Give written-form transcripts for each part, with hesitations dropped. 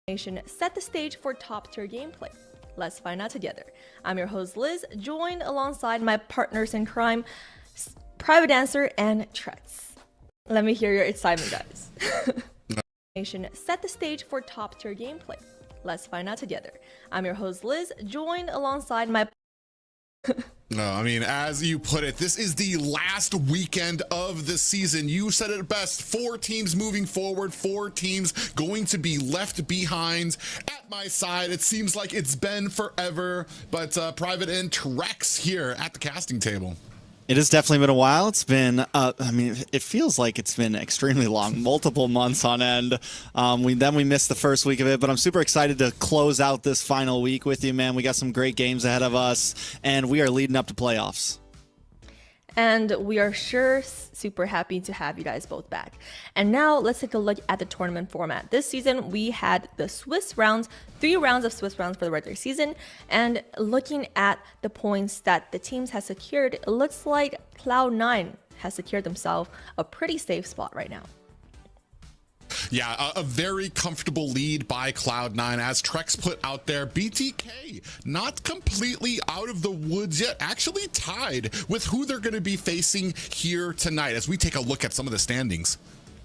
Set the stage for top-tier gameplay. Let's find out together. I'm your host Liz, joined alongside my partners in crime, Private Dancer and Trex. Let me hear your excitement, guys. Set the stage for top-tier gameplay. Let's find out together. I'm your host Liz, joined alongside my No, I mean, as you put it, this is the last weekend of the season. You said it best. 4 teams moving forward, 4 teams going to be left behind. At my side, it seems like it's been forever, but Private and Trex here at the casting table. It has definitely been a while. It's been, I mean, it feels like it's been extremely long, multiple months on end. We missed the first week of it, but I'm super excited to close out this final week with you, man. We got some great games ahead of us, and we are leading up to playoffs. And we are sure super happy to have you guys both back. And now let's take a look at the tournament format. This season, we had the Swiss rounds, 3 rounds of Swiss rounds for the regular season. And looking at the points that the teams have secured, it looks like Cloud9 has secured themselves a pretty safe spot right now. Yeah, a very comfortable lead by Cloud9. As Trex put out there, BTK not completely out of the woods yet, actually tied with who they're going to be facing here tonight as we take a look at some of the standings.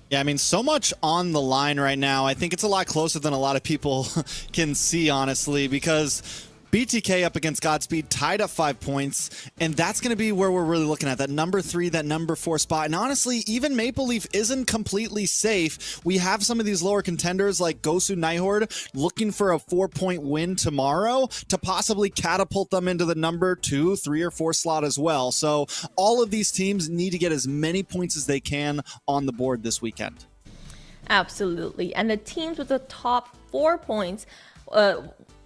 Yeah, I mean, so much on the line right now. I think it's a lot closer than a lot of people can see, honestly, because BTK up against Godspeed tied up 5 points, and that's going to be where we're really looking at that number 3, that number 4 spot. And honestly, even Maple Leaf isn't completely safe. We have some of these lower contenders like Gosu Nighthorde looking for a 4-point win tomorrow to possibly catapult them into the number 2, 3, or 4 slot as well. So all of these teams need to get as many points as they can on the board this weekend. Absolutely. And the teams with the top 4 points,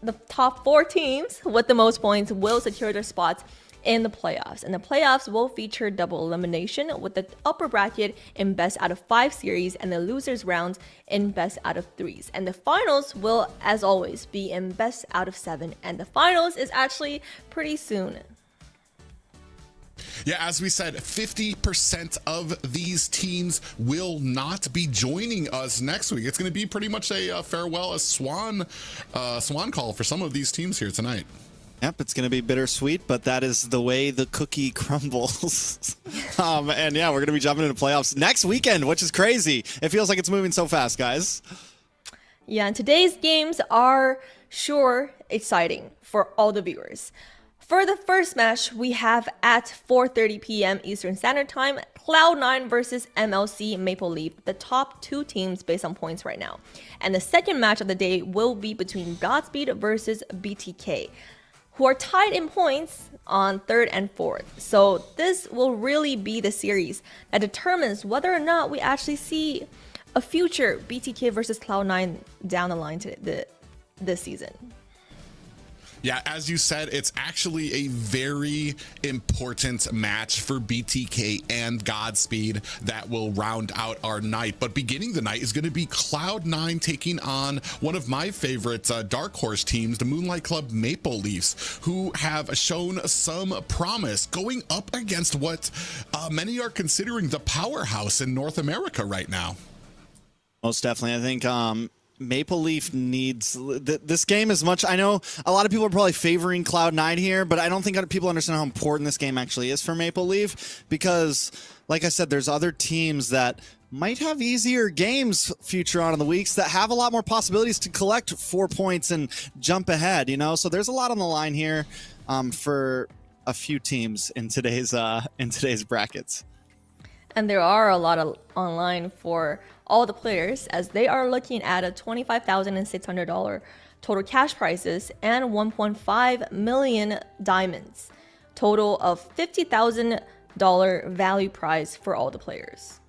the top 4 teams with the most points will secure their spots in the playoffs. And the playoffs will feature double elimination with the upper bracket in best out of 5 series and the losers rounds in best out of 3s. And the finals will, as always, be in best out of 7. And the finals is actually pretty soon. Yeah, as we said, 50% of these teams will not be joining us next week. It's going to be pretty much a farewell, a swan call for some of these teams here tonight. Yep, it's going to be bittersweet, but that is the way the cookie crumbles. And yeah, we're going to be jumping into playoffs next weekend, which is crazy. It feels like it's moving so fast, guys. Yeah, and today's games are sure exciting for all the viewers. For the first match, we have at 4:30 p.m. Eastern Standard Time, Cloud9 versus MLC Maple Leaf, the top 2 teams based on points right now. And the second match of the day will be between Godspeed versus BTK, who are tied in points on 3rd and 4th. So this will really be the series that determines whether or not we actually see a future BTK versus Cloud9 down the line this season. Yeah, as you said, it's actually a very important match for BTK and Godspeed that will round out our night. But beginning the night is going to be Cloud9 taking on one of my favorite Dark Horse teams, the Moonlight Club Maple Leafs, who have shown some promise going up against what many are considering the powerhouse in North America right now. Most definitely. I think Maple Leaf needs this game as much. I know a lot of people are probably favoring Cloud9 here, but I don't think people understand how important this game actually is for Maple Leaf because, like I said, there's other teams that might have easier games future on in the weeks that have a lot more possibilities to collect 4 points and jump ahead, you know? So there's a lot on the line here for a few teams in today's brackets. And there are a lot of online for all the players as they are looking at a $25,600 total cash prizes and 1.5 million diamonds. Total of $50,000 value prize for all the players.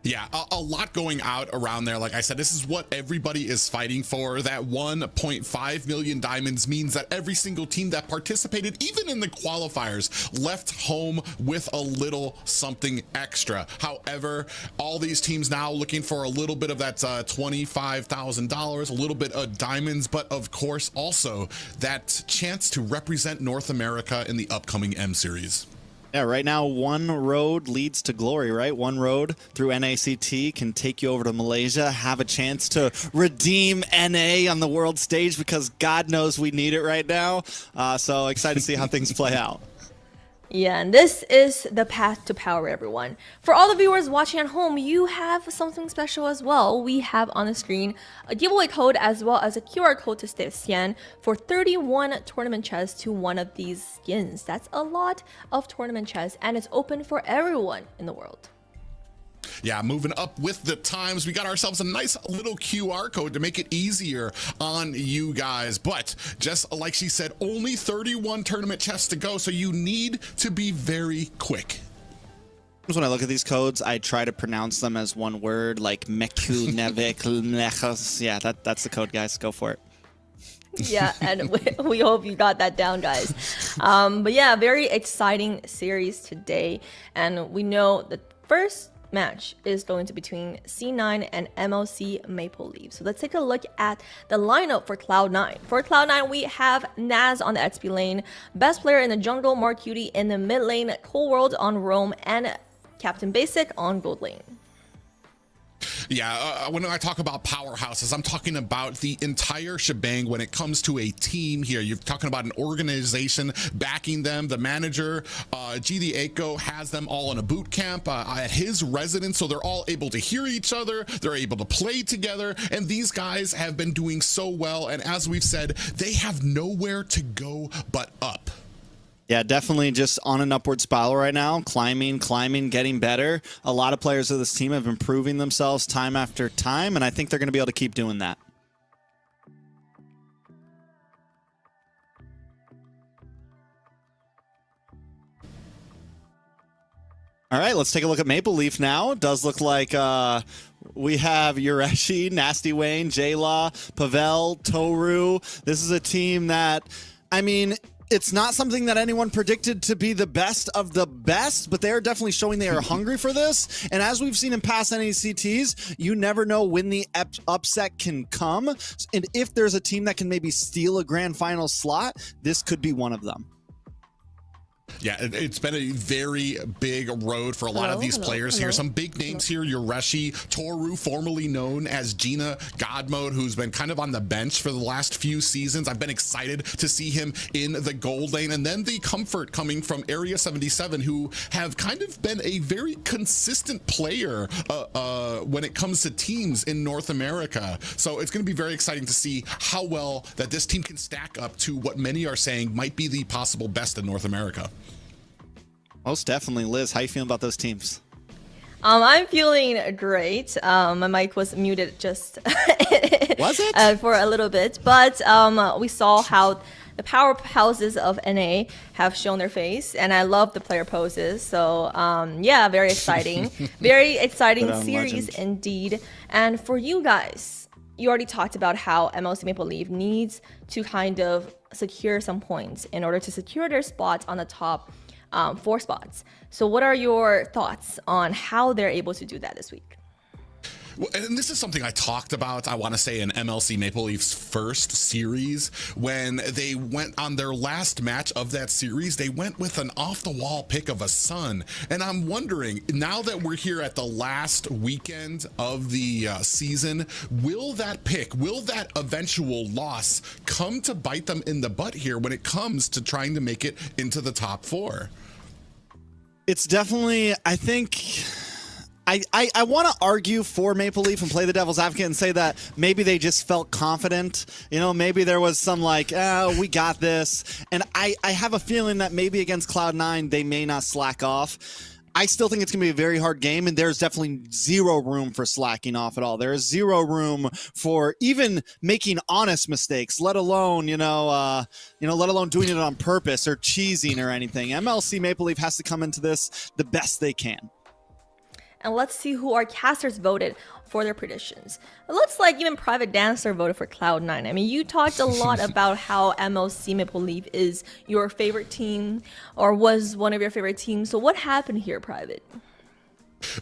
Yeah, a lot going out around there. Like I said, this is what everybody is fighting for. That 1.5 million diamonds means that every single team that participated, even in the qualifiers, left home with a little something extra. However, all these teams now looking for a little bit of that $25,000, a little bit of diamonds, but of course also that chance to represent North America in the upcoming M Series. Yeah, right now one road leads to glory, right? One road through NACT can take you over to Malaysia, have a chance to redeem NA on the world stage because God knows we need it right now. So excited to see how things play out. Yeah, and this is the path to power, everyone. For all the viewers watching at home, you have something special as well. We have on the screen a giveaway code as well as a QR code to Stan for 31 tournament chests to one of these skins. That's a lot of tournament chests, and it's open for everyone in the world. Yeah, moving up with the times, we got ourselves a nice little QR code to make it easier on you guys. But just like she said, only 31 tournament chests to go, so you need to be very quick. When I look at these codes, I try to pronounce them as one word, like Meku Nevik Nechos. Yeah, that's the code, guys. Go for it. Yeah, and we hope you got that down, guys. But yeah, very exciting series today. And we know the first match is going to be between C9 and MLC Maple Leaf. So let's take a look at the lineup for Cloud9. For Cloud9, we have Naz on the XP lane, Best Player in the jungle, Mark Cutie in the mid lane, Cold World on Roam, and Captain Basic on Gold lane. Yeah, when I talk about powerhouses, I'm talking about the entire shebang when it comes to a team here. You're talking about an organization backing them. The manager, G the Echo, has them all in a boot camp at his residence, so they're all able to hear each other. They're able to play together, and these guys have been doing so well. And as we've said, they have nowhere to go but up. Yeah, definitely just on an upward spiral right now, climbing, getting better. A lot of players of this team have been proving themselves time after time, and I think they're going to be able to keep doing that. All right, let's take a look at Maple Leaf now. It does look like we have Yureshi, Nasty Wayne, J-Law, Pavel, Toru. This is a team that, I mean, it's not something that anyone predicted to be the best of the best, but they are definitely showing they are hungry for this. And as we've seen in past NACTs, you never know when the upset can come. And if there's a team that can maybe steal a grand final slot, this could be one of them. Yeah, it's been a very big road for a lot of these players here. Some big names here, Yureshi, Toru, formerly known as Gina Godmode, who's been kind of on the bench for the last few seasons. I've been excited to see him in the gold lane. And then the comfort coming from Area 77, who have kind of been a very consistent player when it comes to teams in North America. So it's going to be very exciting to see how well that this team can stack up to what many are saying might be the possible best in North America. Most definitely. Liz, how you feeling about those teams? I'm feeling great. My mic was muted just was it? For a little bit, but we saw how the powerhouses of NA have shown their face, and I love the player poses. So yeah, very exciting. Very exciting series indeed. And for you guys, you already talked about how MLC Maple Leaf needs to kind of secure some points in order to secure their spots on the top 4 spots. So what are your thoughts on how they're able to do that this week? Well, and this is something I talked about, I want to say, in MLC Maple Leaf's first series. When they went on their last match of that series, they went with an off-the-wall pick of a Sun. And I'm wondering, now that we're here at the last weekend of the season, will that pick, will that eventual loss come to bite them in the butt here when it comes to trying to make it into the top 4? It's definitely, I think... I want to argue for Maple Leaf and play the devil's advocate and say that maybe they just felt confident. You know, maybe there was some like, oh, we got this. And I have a feeling that maybe against Cloud9, they may not slack off. I still think it's going to be a very hard game, and there's definitely zero room for slacking off at all. There is zero room for even making honest mistakes, let alone, let alone doing it on purpose or cheesing or anything. MLC Maple Leaf has to come into this the best they can. And let's see who our casters voted for their predictions. It looks like even Private Dancer voted for Cloud9. I mean, you talked a lot about how MLC Maple Leaf is your favorite team or was one of your favorite teams. So what happened here, Private?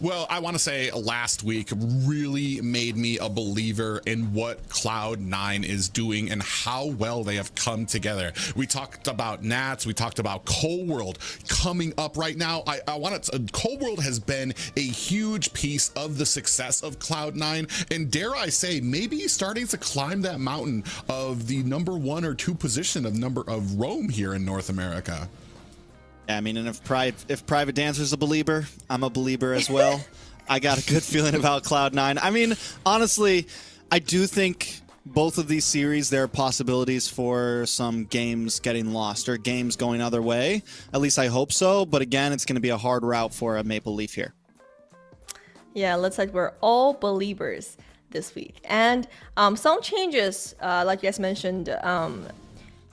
Well, I want to say last week really made me a believer in what Cloud9 is doing and how well they have come together. We talked about Nats, we talked about Cold World coming up right now. I want to, Cold World has been a huge piece of the success of Cloud9, and dare I say, maybe starting to climb that mountain of the number 1 or 2 position of Rome here in North America. Yeah, I mean, and if Private Dancer's a believer, I'm a believer as well. I got a good feeling about Cloud9. I mean, honestly, I do think both of these series, there are possibilities for some games getting lost or games going other way. At least I hope so. But again, it's going to be a hard route for a Maple Leaf here. Yeah, it looks like we're all believers this week. And some changes, like you guys mentioned,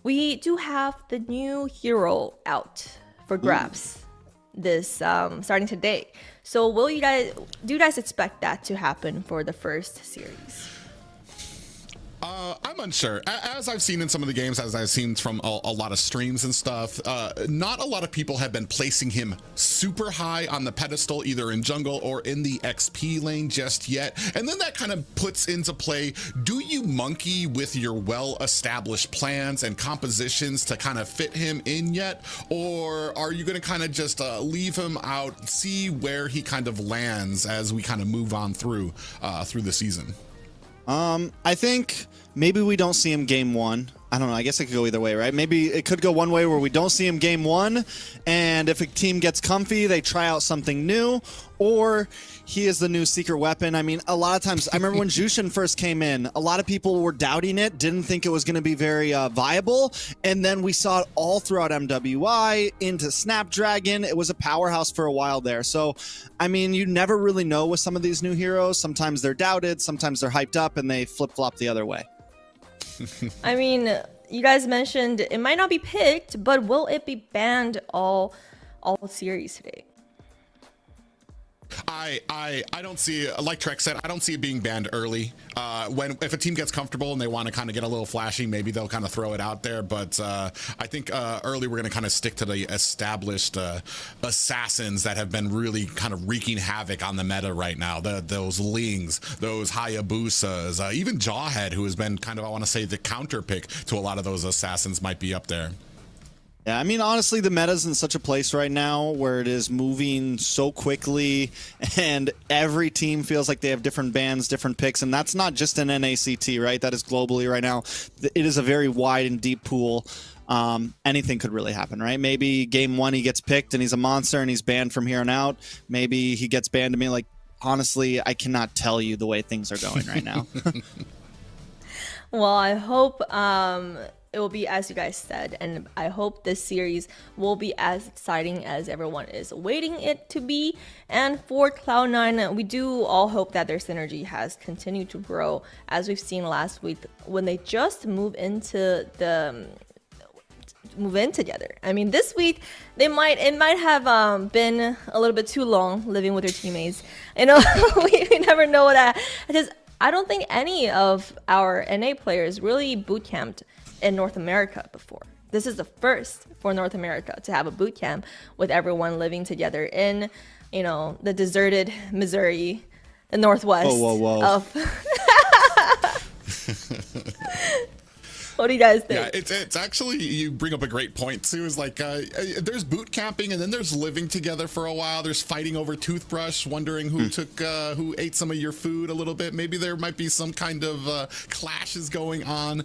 we do have the new hero out for grabs this starting today. So do you guys expect that to happen for the first series? I'm unsure. As I've seen in some of the games, as I've seen from a lot of streams and stuff, not a lot of people have been placing him super high on the pedestal, either in jungle or in the XP lane just yet. And then that kind of puts into play, do you monkey with your well-established plans and compositions to kind of fit him in yet? Or are you going to kind of just leave him out, see where he kind of lands as we kind of move on through the season? I think maybe we don't see him game 1. I don't know. I guess it could go either way, right? Maybe it could go one way where we don't see him game 1, and if a team gets comfy, they try out something new, or he is the new secret weapon. I mean, a lot of times, I remember when Jushin first came in, a lot of people were doubting it, didn't think it was going to be very viable, and then we saw it all throughout MWI, into Snapdragon. It was a powerhouse for a while there. So, I mean, you never really know with some of these new heroes. Sometimes they're doubted, sometimes they're hyped up, and they flip-flop the other way. I mean, you guys mentioned it might not be picked, but will it be banned all series today? I don't see, like Trek said, I don't see it being banned early. If a team gets comfortable and they want to kind of get a little flashy, maybe they'll kind of throw it out there. But I think early we're going to kind of stick to the established assassins that have been really kind of wreaking havoc on the meta right now. Those Lings, those Hayabusas, even Jawhead, who has been kind of, I want to say, the counter pick to a lot of those assassins, might be up there. Yeah, I mean, honestly, the meta's in such a place right now where it is moving so quickly, and every team feels like they have different bans, different picks, and that's not just an NACT, right? That is globally right now. It is a very wide and deep pool. Anything could really happen, right? Maybe game 1 he gets picked and he's a monster and he's banned from here on out. Maybe he gets banned to me. Like, honestly, I cannot tell you the way things are going right now. Well, I hope it will be as you guys said, and I hope this series will be as exciting as everyone is waiting it to be. And for Cloud9, we do all hope that their synergy has continued to grow, as we've seen last week when they just move in together. I mean, this week it might have been a little bit too long living with their teammates. You know, we never know that. Because I don't think any of our NA players really boot camped in North America before. This is the first for North America to have a boot camp with everyone living together in, you know, the deserted Missouri, the Northwest of. What do you guys think? Yeah, it's actually, you bring up a great point too. Is like there's boot camping and then there's living together for a while. There's fighting over toothbrush, wondering who ate some of your food a little bit. Maybe there might be some kind of clashes going on.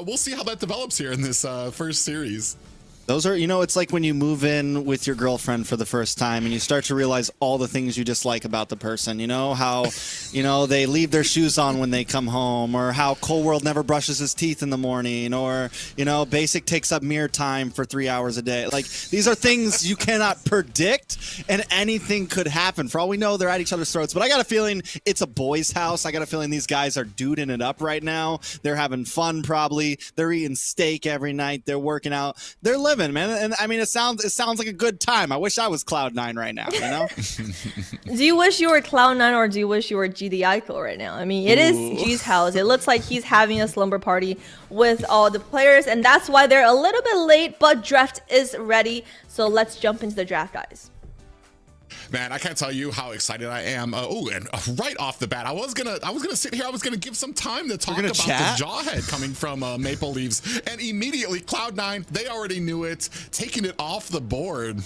We'll see how that develops here in this first series. Those are, you know, it's like when you move in with your girlfriend for the first time and you start to realize all the things you dislike about the person. You know, how, you know, they leave their shoes on when they come home, or how Cold World never brushes his teeth in the morning, or, you know, Basic takes up mirror time for 3 hours a day. Like, these are things you cannot predict, and anything could happen. For all we know, they're at each other's throats. But I got a feeling it's a boys' house. I got a feeling these guys are duding it up right now. They're having fun, probably. They're eating steak every night. They're working out. They're living, man. And I mean, it sounds like a good time. I wish I was Cloud9 right now, you know? Do you wish you were Cloud9, or do you wish you were GD Eichel right now? I mean, it is G's house. It looks like he's having a slumber party with all the players, and that's why they're a little bit late, but draft is ready. So let's jump into the draft, guys. Man, I can't tell you how excited I am. And right off the bat, I was gonna sit here. I was gonna give some time to talk about chat? the Jawhead coming from Maple Leafs, and immediately Cloud9, they already knew it, taking it off the board.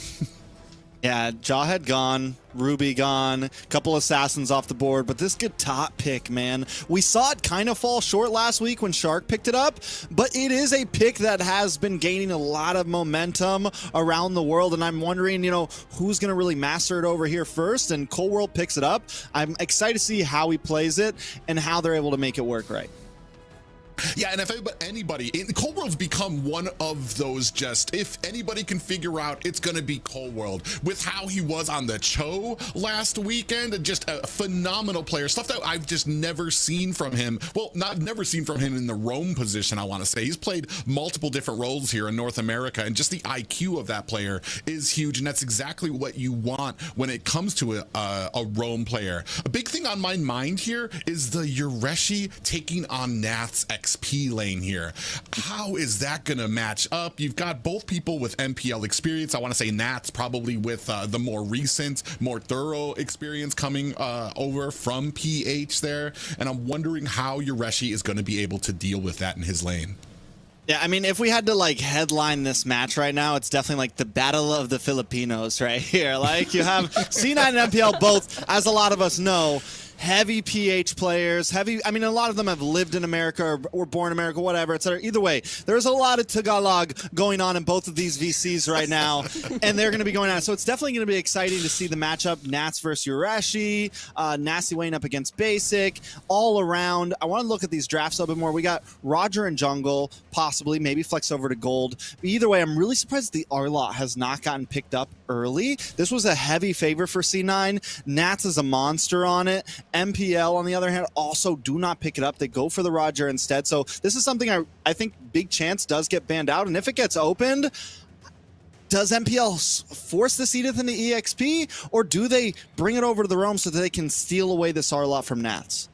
Yeah, Jawhead gone, Ruby gone, couple assassins off the board, but this good top pick, man. We saw it kind of fall short last week when Shark picked it up, but it is a pick that has been gaining a lot of momentum around the world, and I'm wondering, who's going to really master it over here first, and Cold World picks it up. I'm excited to see how he plays it and how they're able to make it work right. Yeah, and if anybody, Cold World's become one of those if anybody can figure out, it's going to be Cold World. With how he was on the Cho last weekend, just a phenomenal player. Stuff that I've just never seen from him. Well, not never seen from him in the roam position, I want to say. He's played multiple different roles here in North America, and just the IQ of that player is huge, and that's exactly what you want when it comes to a roam player. A big thing on my mind here is the Yureshi taking on NACT's XP lane here. How is that going to match up? You've got both people with MPL experience. I want to say NACT's probably with the more recent, more thorough experience coming over from PH there. And I'm wondering how Yureshi is going to be able to deal with that in his lane. Yeah, I mean, if we had to headline this match right now, it's definitely the battle of the Filipinos right here. You have C9 and MPL both, as a lot of us know, heavy PH players, a lot of them have lived in America or were born in America, whatever, etc. Either way, there's a lot of Tagalog going on in both of these VCs right now, and they're going to be going on. So it's definitely going to be exciting to see the matchup. Nats versus Yureshi, Nasty Wayne up against Basic, all around. I want to look at these drafts a little bit more. We got Roger in jungle, possibly, maybe flex over to gold. But either way, I'm really surprised the R-Lot has not gotten picked up early. This was a heavy favor for C9. Nats is a monster on it. MPL, on the other hand, also do not pick it up. They go for the Roger instead. So this is something I think big chance does get banned out. And if it gets opened, does MPL force this Edith into EXP, or do they bring it over to the roam so that they can steal away this R-Lot from Nats?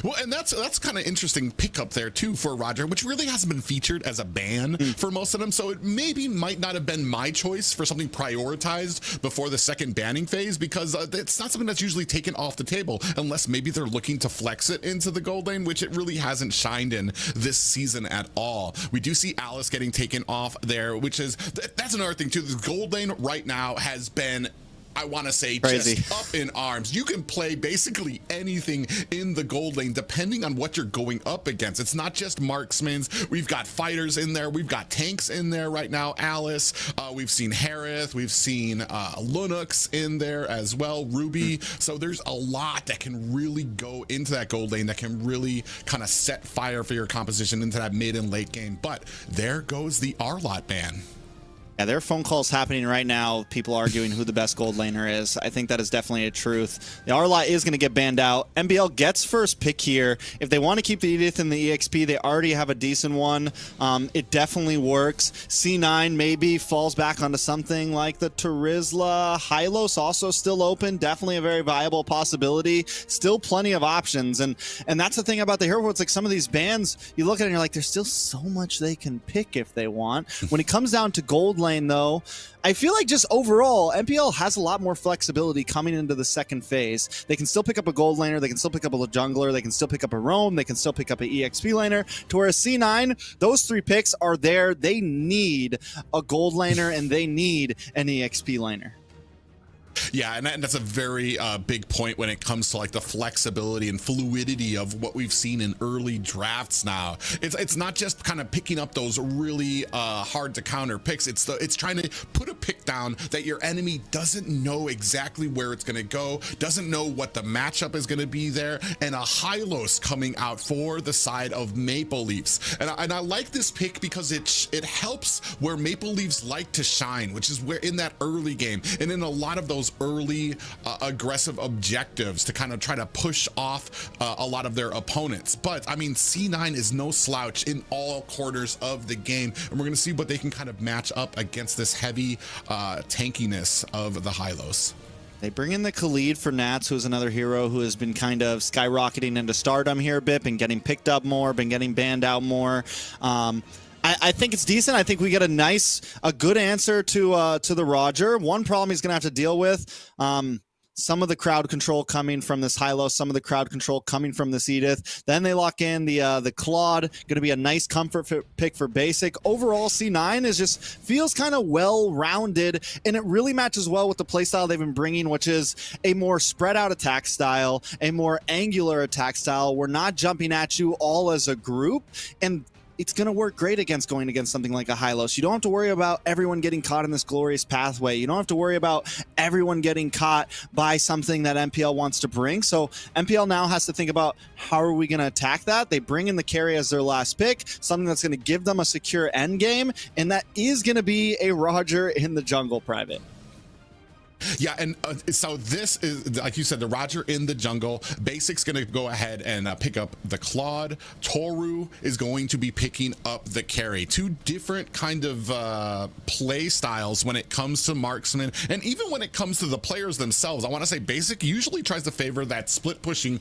Well, and that's kind of interesting pickup there too for Roger, which really hasn't been featured as a ban for most of them. So it might not have been my choice for something prioritized before the second banning phase, because it's not something that's usually taken off the table unless maybe they're looking to flex it into the gold lane, which it really hasn't shined in this season at all. We do see Alice getting taken off there, which is that's another thing too. The gold lane right now has been, I want to say, crazy, just up in arms. You can play basically anything in the gold lane depending on what you're going up against. It's not just marksmans. We've got fighters in there. We've got tanks in there right now. Alice, we've seen Harith, we've seen Lunux in there as well, Ruby. So there's a lot that can really go into that gold lane that can really kind of set fire for your composition into that mid and late game. But there goes the R-Lot ban. Yeah, there are phone calls happening right now, people arguing who the best gold laner is. I think that is definitely a truth. The R-Lot is going to get banned out. MBL gets first pick here. If they want to keep the Edith in the EXP, they already have a decent one. It definitely works. C9 maybe falls back onto something like the Terizla. Hylos also still open. Definitely a very viable possibility. Still plenty of options. And that's the thing about the hero world. It's like some of these bans, you look at it and you're like, there's still so much they can pick if they want. When it comes down to gold lane, though, I feel like just overall, MPL has a lot more flexibility coming into the second phase. They can still pick up a gold laner, they can still pick up a jungler, they can still pick up a roam, they can still pick up an EXP laner, to where a C9, those three picks are there. They need a gold laner and they need an EXP laner. Yeah, and that's a very big point when it comes to the flexibility and fluidity of what we've seen in early drafts now. It's not just kind of picking up those really hard to counter picks. It's trying to put a pick down that your enemy doesn't know exactly where it's going to go, doesn't know what the matchup is going to be there, and a Hylos coming out for the side of Maple Leafs. And I like this pick because it helps where Maple Leafs like to shine, which is where in that early game and in a lot of those early aggressive objectives to kind of try to push off a lot of their opponents. But I mean, C9 is no slouch in all quarters of the game, and we're going to see what they can kind of match up against this heavy tankiness of the Hylos. They bring in the Khalid for Nats, who is another hero who has been kind of skyrocketing into stardom here a bit, been getting picked up more, been getting banned out more. I think it's decent. I think we get a good answer to the Roger. One problem he's going to have to deal with, some of the crowd control coming from this Hylo, some of the crowd control coming from this Edith. Then they lock in the Claude, going to be a nice comfort pick for basic. Overall, C9 feels kind of well-rounded, and it really matches well with the playstyle they've been bringing, which is a more spread out attack style, a more angular attack style. We're not jumping at you all as a group, and it's going to work great going against something like a Hylos. You don't have to worry about everyone getting caught in this glorious pathway. You don't have to worry about everyone getting caught by something that MPL wants to bring. So MPL now has to think about how are we going to attack that. They bring in the carry as their last pick, something that's going to give them a secure end game, and that is going to be a Roger in the jungle private. Yeah, and so this is, like you said, the Roger in the jungle. Basic's going to go ahead and pick up the Claude. Toru is going to be picking up the carry. Two different kind of play styles when it comes to marksman, and even when it comes to the players themselves. I want to say Basic usually tries to favor that split pushing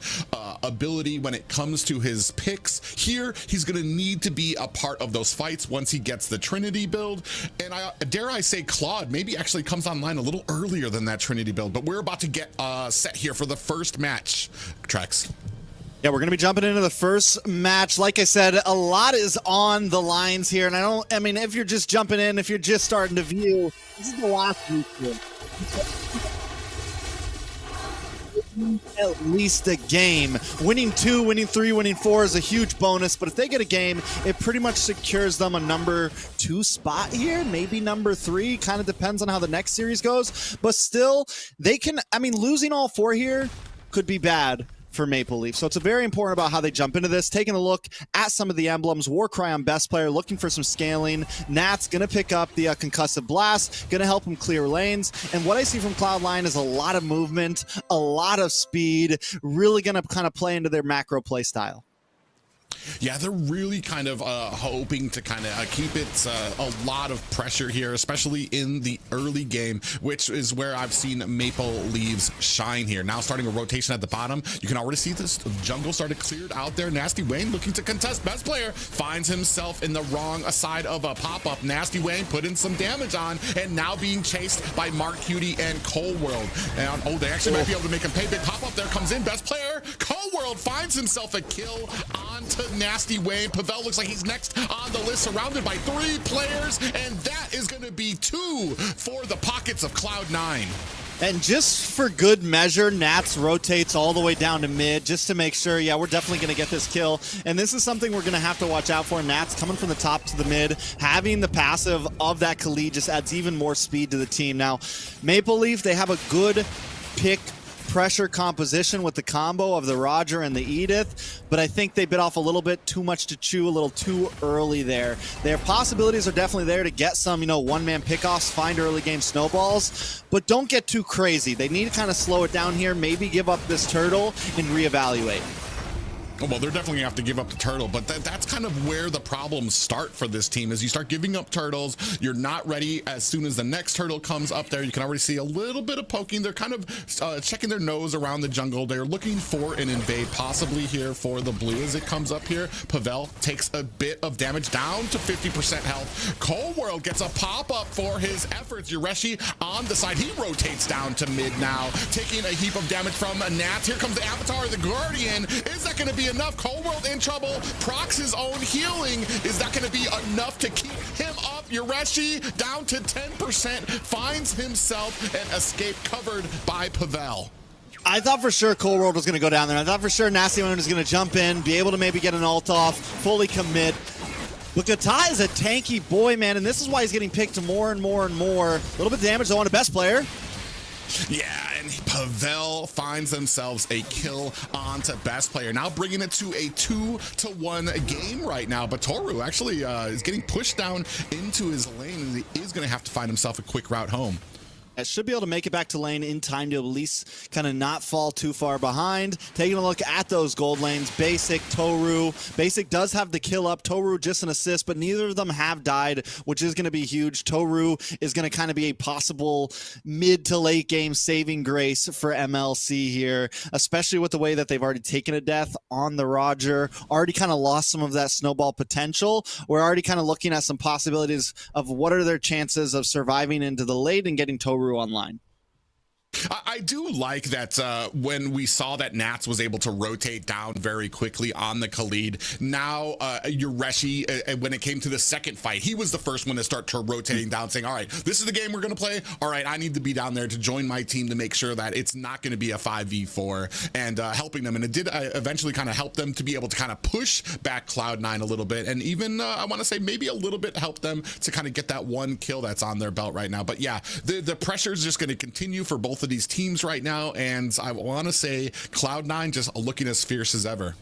ability when it comes to his picks. Here, he's going to need to be a part of those fights once he gets the Trinity build. And dare I say Claude maybe actually comes online a little earlier than that Trinity build, but we're about to get set here for the first match. Trex. Yeah, we're going to be jumping into the first match. Like I said, a lot is on the lines here, and I mean, if you're just jumping in, if you're just starting to view, this is the last week here. At least a game. Winning 2, winning 3, winning 4 is a huge bonus, but if they get a game, it pretty much secures them a number 2 spot here, maybe number 3, kind of depends on how the next series goes, but still, they can, I mean, losing all 4 here could be bad for Maple Leaf. So it's very important about how they jump into this. Taking a look at some of the emblems. Warcry on best player, looking for some scaling. Nat's going to pick up the concussive blast, going to help him clear lanes. And what I see from Cloud9 is a lot of movement, a lot of speed, really going to kind of play into their macro play style. Yeah, they're really kind of hoping to kind of keep it a lot of pressure here, especially in the early game, which is where I've seen Maple Leaves shine here. Now starting a rotation at the bottom, you can already see this jungle started cleared out there. Nasty Wayne looking to contest. Best player finds himself in the wrong side of a pop-up. Nasty Wayne put in some damage on, and now being chased by Mark Cutie and Cole World. And oh, they actually might be able to make him pay. Big pop-up there comes in. Best player, Cole World finds himself a kill onto Nasty Wayne. Pavel looks like he's next on the list, surrounded by 3 players, and that is going to be 2 for the pockets of Cloud9. And just for good measure, Nats rotates all the way down to mid just to make sure, yeah, we're definitely going to get this kill. And this is something we're going to have to watch out for. Nats coming from the top to the mid, having the passive of that Khalid just adds even more speed to the team. Now, Maple Leaf, they have a good pick pressure composition with the combo of the Roger and the Edith, but I think they bit off a little bit too much to chew, a little too early there. Their possibilities are definitely there to get some, you know, one-man pickoffs, find early game snowballs, but don't get too crazy. They need to kind of slow it down here, maybe give up this turtle and reevaluate. Well, they're definitely gonna have to give up the turtle, but that's kind of where the problems start for this team. Is you start giving up turtles, you're not ready as soon as the next turtle comes up there. You can already see a little bit of poking. They're kind of checking their nose around the jungle. They're looking for an invade, possibly here for the blue as it comes up here. Pavel takes a bit of damage, down to 50% health. Cole World gets a pop-up for his efforts. Yureshi on the side, he rotates down to mid now, taking a heap of damage from Nats. Here comes the Avatar, the Guardian. Is that gonna be enough? Cole World in trouble, procs his own healing. Is that going to be enough to keep him up? Yureshi down to 10%, finds himself an escape covered by Pavel. I thought for sure Cole World was going to go down there. I thought for sure Nasty Wayne was going to jump in, be able to maybe get an ult off, fully commit. But Gata is a tanky boy, man, and this is why he's getting picked more and more and more. A little bit of damage though on a best player. Yeah, and Pavel finds themselves a kill onto best player. Now bringing it to a 2-1 game right now. But Toru actually is getting pushed down into his lane, and he is going to have to find himself a quick route home. I should be able to make it back to lane in time to at least kind of not fall too far behind. Taking a look at those gold lanes, Basic, Toru. Basic does have the kill up, Toru just an assist, but neither of them have died, which is going to be huge. Toru is going to kind of be a possible mid to late game saving grace for MLC here, especially with the way that they've already taken a death on the Roger, already kind of lost some of that snowball potential. We're already kind of looking at some possibilities of what are their chances of surviving into the late and getting Toru online. I do like that when we saw that Nats was able to rotate down very quickly on the Khalid. Now, Yureshi, when it came to the second fight, he was the first one to start rotating down, saying, all right, this is the game we're going to play. All right, I need to be down there to join my team to make sure that it's not going to be a 5v4 and helping them. And it did eventually kind of help them to be able to kind of push back Cloud9 a little bit. And even, I want to say, maybe a little bit help them to kind of get that one kill that's on their belt right now. But yeah, the pressure is just going to continue for both of these teams right now, and I want to say Cloud9 just looking as fierce as ever.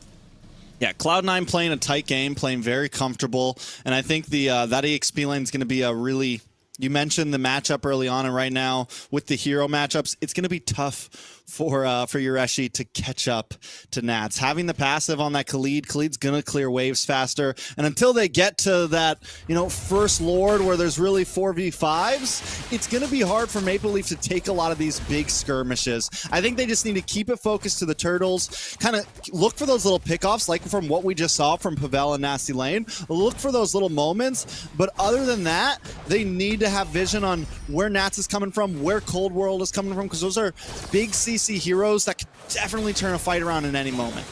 Yeah, Cloud9 playing a tight game, playing very comfortable, and I think the that EXP lane is going to be a really, you mentioned the matchup early on, and right now with the hero matchups, it's going to be tough for Yureshi to catch up to Nats. Having the passive on that Khalid's going to clear waves faster, and until they get to that, first Lord where there's really 4v5s, it's going to be hard for Maple Leaf to take a lot of these big skirmishes. I think they just need to keep it focused to the turtles, kind of look for those little pickoffs, like from what we just saw from Pavel and Nasty Lane. Look for those little moments, but other than that, they need to have vision on where Nats is coming from, where Cold World is coming from, because those are big CC heroes that could definitely turn a fight around in any moment.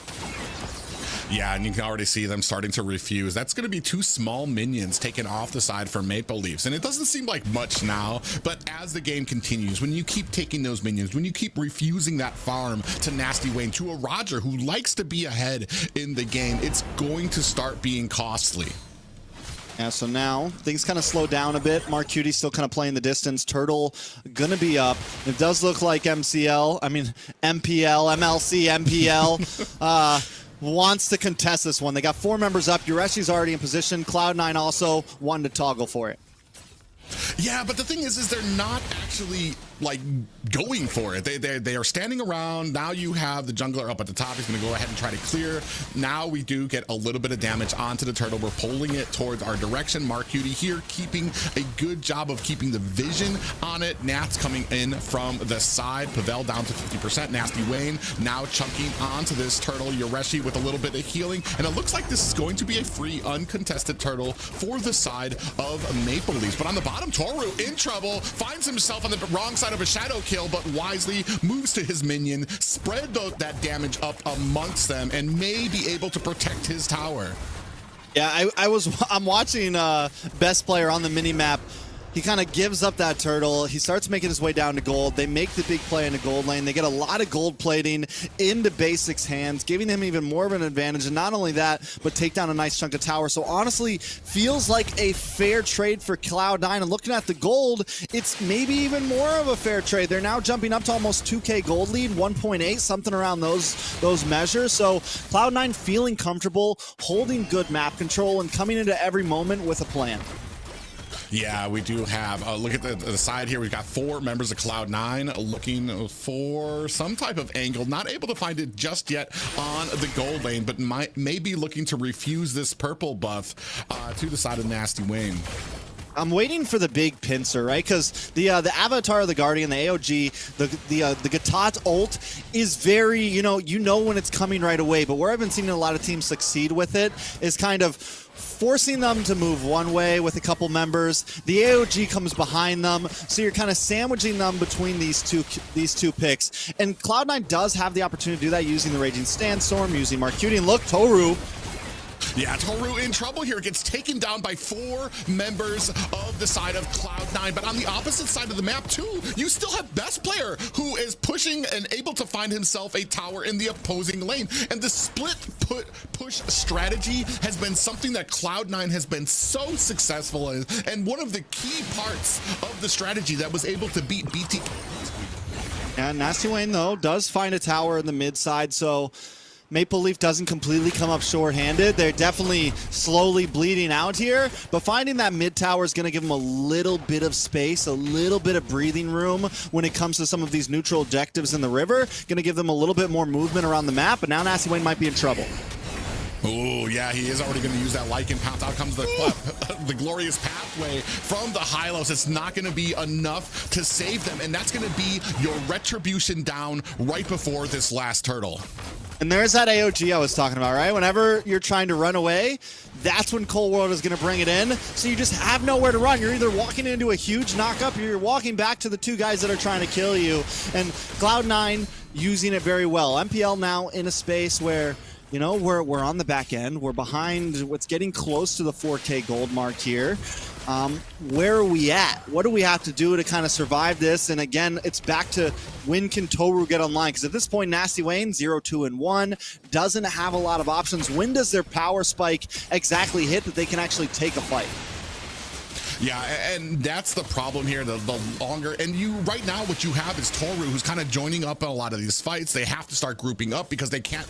Yeah, and you can already see them starting to refuse. That's going to be 2 small minions taken off the side for Maple Leafs. And it doesn't seem like much now, but as the game continues, when you keep taking those minions, when you keep refusing that farm to Nasty Wayne, to a Roger who likes to be ahead in the game, it's going to start being costly. Yeah, so now things kind of slow down a bit. Mark Cutie still kind of playing the distance. Turtle gonna be up. It does look like MLC, wants to contest this one. They got 4 members up. Yureshi's already in position. Cloud9 also wanting to toggle for it. Yeah, but the thing is they're not actually like going for it. They are standing around. Now you have the jungler up at the top. He's going to go ahead and try to clear. Now we do get a little bit of damage onto the turtle. We're pulling it towards our direction. Mark Cutie here keeping a good job of keeping the vision on it. Nats coming in from the side. Pavel down to 50%. Nasty Wayne now chunking onto this turtle. Yureshi with a little bit of healing. And it looks like this is going to be a free uncontested turtle for the side of Maple Leafs. But on the bottom, Toru in trouble. Finds himself on the wrong side of a shadow kill, but wisely moves to his minion, spread that damage up amongst them, and may be able to protect his tower. Yeah, I'm watching best player on the mini map. He kind of gives up that turtle. He starts making his way down to gold. They make the big play in the gold lane. They get a lot of gold plating into Basic's hands, giving him even more of an advantage. And not only that, but take down a nice chunk of tower. So honestly, feels like a fair trade for Cloud9. And looking at the gold, it's maybe even more of a fair trade. They're now jumping up to almost 2K gold lead, 1.8, something around those measures. So Cloud9 feeling comfortable, holding good map control, and coming into every moment with a plan. Yeah, we do have, look at the side here. We've got 4 members of Cloud9 looking for some type of angle. Not able to find it just yet on the gold lane, but may be looking to refuse this purple buff to the side of Nasty Wayne. I'm waiting for the big pincer, right? Because the Avatar of the Guardian, the AOG, the Gatot ult is very, you know when it's coming right away. But where I've been seeing a lot of teams succeed with it is kind of forcing them to move one way with a couple members. The AOG comes behind them, so you're kind of sandwiching them between these two picks. And Cloud9 does have the opportunity to do that using the Raging Sandstorm, using Mark Cutie, and look, Toru. Yeah, Toru in trouble here. Gets taken down by 4 members of the side of Cloud9. But on the opposite side of the map, too, you still have Best Player, who is pushing and able to find himself a tower in the opposing lane. And the split push strategy has been something that Cloud9 has been so successful in, and one of the key parts of the strategy that was able to beat BT. And Nasty Wayne, though, does find a tower in the mid side, so Maple Leaf doesn't completely come up short-handed. They're definitely slowly bleeding out here, but finding that mid tower is going to give them a little bit of space, a little bit of breathing room when it comes to some of these neutral objectives in the river. Going to give them a little bit more movement around the map, but now Nasty Wayne might be in trouble. Oh, yeah, he is already going to use that Lycan pounce. Out comes the glorious pathway from the Hylos. It's not going to be enough to save them, and that's going to be your retribution down right before this last turtle. And there's that AOG I was talking about, right? Whenever you're trying to run away, that's when Cold World is going to bring it in. So you just have nowhere to run. You're either walking into a huge knock-up, or you're walking back to the two guys that are trying to kill you. And Cloud9 using it very well. MPL now in a space where, you know, we're on the back end. We're behind what's getting close to the 4K gold mark here. Where are we at? What do we have to do to kind of survive this? And again, it's back to when can Toru get online? Because at this point, Nasty Wayne, 0-2-1, doesn't have a lot of options. When does their power spike exactly hit that they can actually take a fight? Yeah, and that's the problem here, the longer, and right now what you have is Toru, who's kind of joining up in a lot of these fights. They have to start grouping up because they can't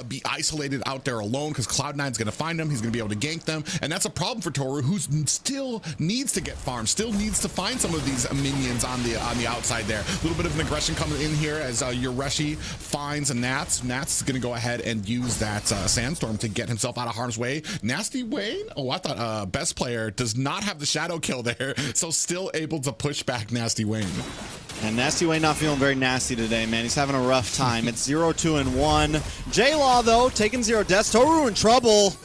be isolated out there alone, because Cloud9's going to find them, he's going to be able to gank them, and that's a problem for Toru, who still needs to get farmed, still needs to find some of these minions on the outside there. A little bit of an aggression coming in here as Yoreshi finds Nats. Nats is going to go ahead and use that Sandstorm to get himself out of harm's way. Nasty Wayne, oh, I thought best player does not have the shadow kill there, so still able to push back Nasty Wayne. And Nasty Wayne not feeling very nasty today, man. He's having a rough time. It's 0-2-1. J-Law, though, taking 0 deaths. Toru in trouble.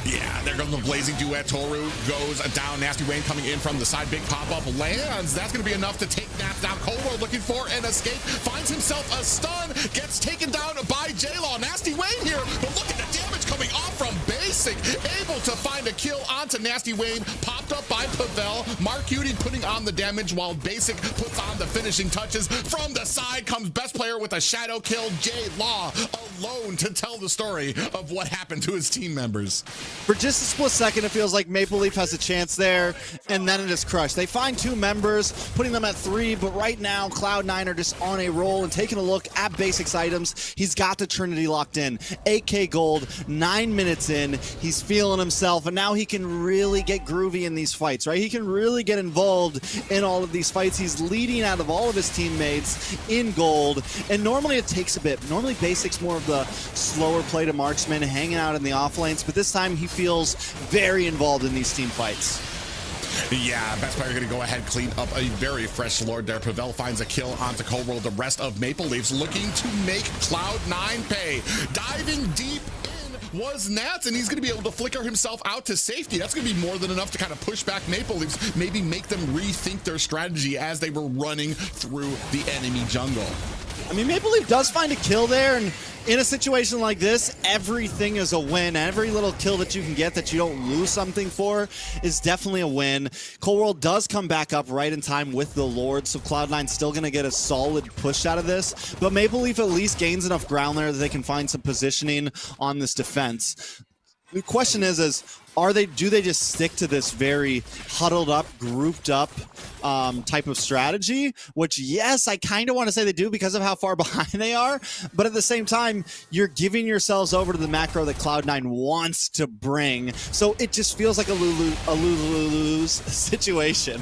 Yeah, there goes the blazing duet. Toru goes down. Nasty Wayne coming in from the side. Big pop-up lands. That's going to be enough to take Nats down. Cold World looking for an escape. Finds himself a stun. Gets taken down by J-Law. Nasty Wayne here, but look at the damage coming off from Basic. Able to find a kill onto Nasty Wayne. Popped up by Pavel. Mark Cutie putting on the damage while Basic puts on the finishing touches. From the side comes best player with a shadow kill. J-Law alone to tell the story of what happened to his team members. For just a split second, it feels like Maple Leaf has a chance there, and then it is crushed. They find 2 members, putting them at 3, but right now, Cloud9 are just on a roll and taking a look at Basics items. He's got the Trinity locked in. 8K gold, 9 minutes in. He's feeling himself, and now he can really get groovy in these fights, right? He can really get involved in all of these fights. He's leading out of all of his teammates in gold, and normally it takes a bit. Normally Basics more of the slower play to marksman, hanging out in the off lanes, but this time he feels very involved in these team fights. Yeah, best player going to go ahead, clean up a very fresh Lord there. Pavel finds a kill onto Cold World. The rest of Maple Leafs looking to make Cloud9 pay. Diving deep in was Nats, and he's going to be able to flicker himself out to safety. That's going to be more than enough to kind of push back Maple Leafs, maybe make them rethink their strategy as they were running through the enemy jungle. I mean, Maple Leaf does find a kill there, and in a situation like this, everything is a win. Every little kill that you can get that you don't lose something for is definitely a win. Cold World does come back up right in time with the Lord, so Cloud9's still going to get a solid push out of this, but Maple Leaf at least gains enough ground there that they can find some positioning on this defense. The question is do they just stick to this very huddled up, grouped up type of strategy? Which, yes, I kind of want to say they do because of how far behind they are, but at the same time, you're giving yourselves over to the macro that Cloud9 wants to bring, so it just feels like a lose situation.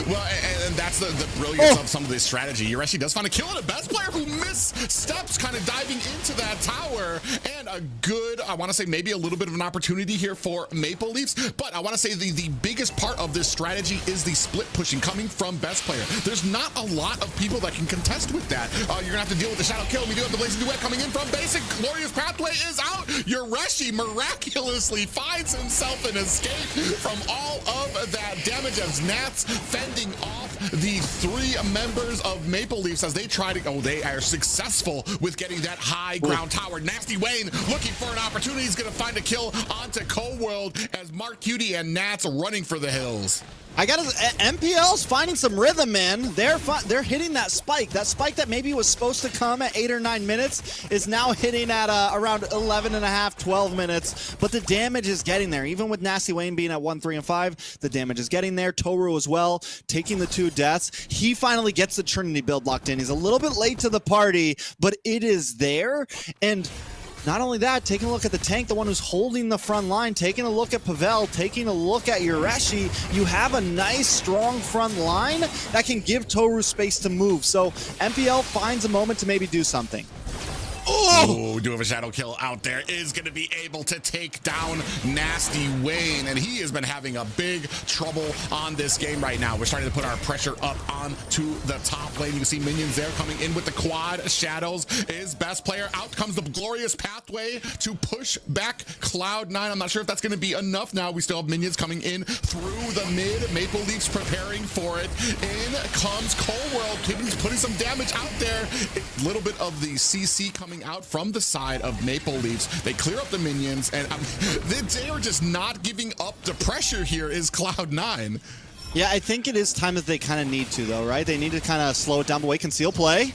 Well, and that's the brilliance of some of this strategy. Yoreshi does find a kill, and a best player who missteps, kind of diving into that tower, and a good, I want to say maybe a little bit of an opportunity here for Maple Leafs, but I want to say the biggest part of this strategy is the split pushing coming from best player. There's not a lot of people that can contest with that. You're gonna have to deal with the shadow kill. We do have the blazing duet coming in from Basic. Glorious pathway is out. Yoreshi miraculously finds himself an escape from all of that damage as Nats fending off the 3 members of Maple Leafs as they try to, they are successful with getting that high ground tower. Nasty Wayne looking for an opportunity. He's gonna find a kill onto at Cold World as Mark Cutie and Nats are running for the hills. MPL's finding some rhythm, man. They're hitting that spike. That spike that maybe was supposed to come at 8 or 9 minutes is now hitting at around 11 and a half, 12 minutes. But the damage is getting there. Even with Nasty Wayne being at 1, 3, and 5, the damage is getting there. Toru as well, taking the 2 deaths. He finally gets the Trinity build locked in. He's a little bit late to the party, but it is there. And not only that, taking a look at the tank, the one who's holding the front line, taking a look at Pavel, taking a look at Yureshi, you have a nice, strong front line that can give Toru space to move. So MPL finds a moment to maybe do something. Oh, do have a shadow kill out there. Is going to be able to take down Nasty Wayne, and he has been having a big trouble on this game right now. We're starting to put our pressure up onto the top lane. You can see minions there coming in with the quad. Shadows is best player. Out comes the glorious pathway to push back Cloud9. I'm not sure if that's going to be enough now. We still have minions coming in through the mid. Maple Leafs preparing for it. In comes Cold World, putting some damage out there. A little bit of the CC coming out from the side of Maple Leafs. They clear up the minions, and they are just not giving up the pressure here is Cloud9. Yeah, I think it is time that they kind of need to, though, right? They need to kind of slow it down, away, conceal play.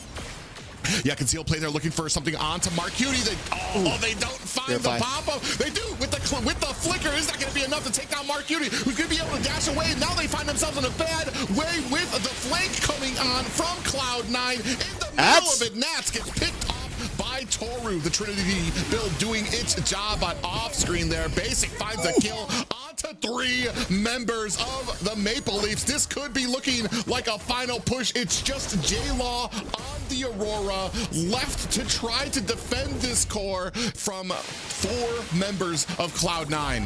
Yeah, conceal play. They're looking for something onto Mark Cutie. They don't find the pop-up. They do with the flicker. Is that going to be enough to take down Mark Cutie, who's going to be able to dash away? Now they find themselves in a bad way with the flank coming on from Cloud9. In the middle of it, Nats gets picked off by Toru. The Trinity build doing its job, but off screen there, Basic finds a kill onto 3 members of the Maple Leafs. This could be looking like a final push. It's just J-Law on the Aurora left to try to defend this core from 4 members of Cloud9.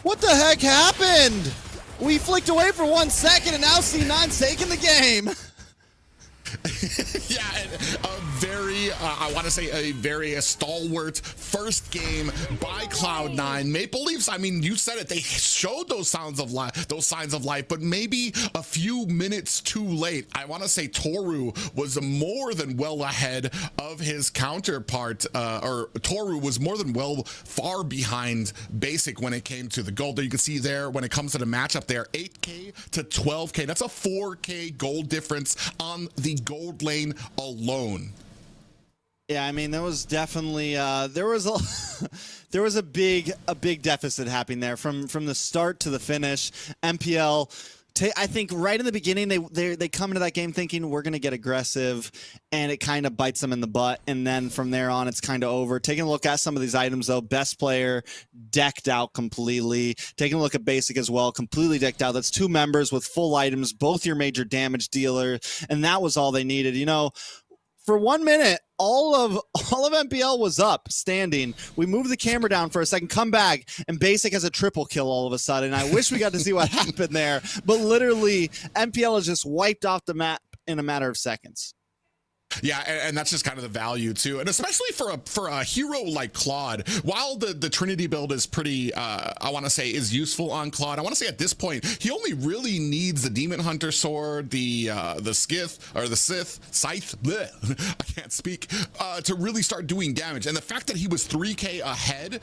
What the heck happened? We flicked away for 1 second, and now C9's taking the game. Yeah, and a very, I want to say a very stalwart first game by Cloud9. Maple Leafs, I mean, you said it, they showed those signs of life, but maybe a few minutes too late. I want to say Toru was more than well ahead of his counterpart, or Toru was more than far behind Basic when it came to the gold. There you can see there, when it comes to the matchup there, 8K to 12K. That's a 4K gold difference on the gold lane alone. Yeah, I mean, there was definitely there was a big deficit happening there from the start to the finish. MPL, I think right in the beginning they come into that game thinking we're gonna get aggressive, and it kind of bites them in the butt, and then from there on it's kind of over. Taking a look at some of these items though, best player decked out completely. Taking a look at Basic as well, completely decked out. That's 2 members with full items, both your major damage dealer, and that was all they needed. You know, for 1 minute, all of MPL was up, standing. We moved the camera down for a second, come back, and Basic has a triple kill all of a sudden. I wish we got to see what happened there, but literally, MPL has just wiped off the map in a matter of seconds. Yeah, and that's just kind of the value too, and especially for a hero like Claude. While the Trinity build is pretty, I want to say, is useful on Claude. I want to say at this point he only really needs the Demon Hunter sword, the Skith or the Scythe. Bleh, I can't speak. To really start doing damage, and the fact that he was 3K ahead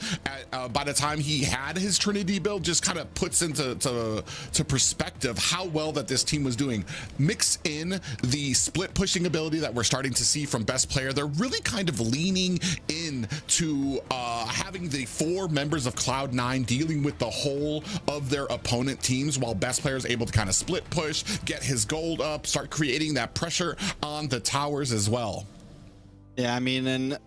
by the time he had his Trinity build just kind of puts into perspective how well that this team was doing. Mix in the split pushing ability that we're starting to see from best player. They're really kind of leaning in to having the 4 members of Cloud9 dealing with the whole of their opponent teams, while best player is able to kind of split push, get his gold up, start creating that pressure on the towers as well. Yeah, I mean, and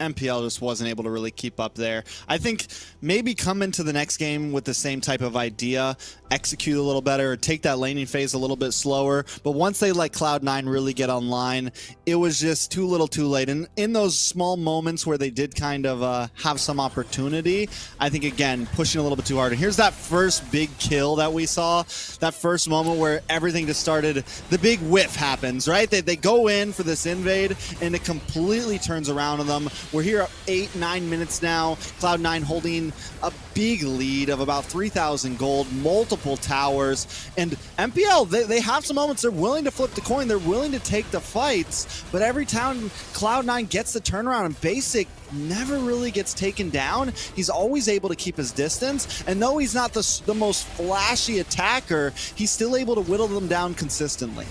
MPL just wasn't able to really keep up there. I think maybe come into the next game with the same type of idea, execute a little better, or take that laning phase a little bit slower. But once they let Cloud9 really get online, it was just too little too late. And in those small moments where they did kind of have some opportunity, I think, again, pushing a little bit too hard. And here's that first big kill that we saw, that first moment where everything just started, the big whiff happens, right? They go in for this invade, and it completely turns around on them. We're here at 8-9 minutes now. Cloud9 holding a big lead of about 3,000 gold, multiple multiple towers. And MPL, they have some moments. They're willing to flip the coin. They're willing to take the fights. But every time Cloud9 gets the turnaround, and Basic never really gets taken down. He's always able to keep his distance. And though he's not the most flashy attacker, he's still able to whittle them down consistently.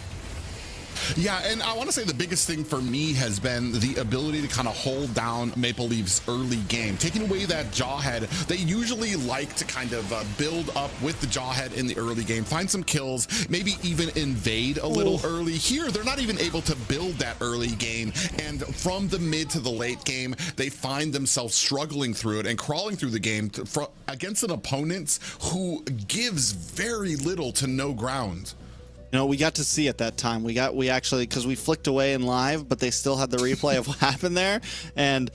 Yeah, and I want to say the biggest thing for me has been the ability to kind of hold down Maple Leaf's early game. Taking away that Jawhead, they usually like to kind of build up with the Jawhead in the early game, find some kills, maybe even invade a little early. Here, they're not even able to build that early game, and from the mid to the late game, they find themselves struggling through it and crawling through the game against an opponent who gives very little to no ground. You know, we got to see at that time. We actually, because we flicked away in live, but they still had the replay of what happened there. And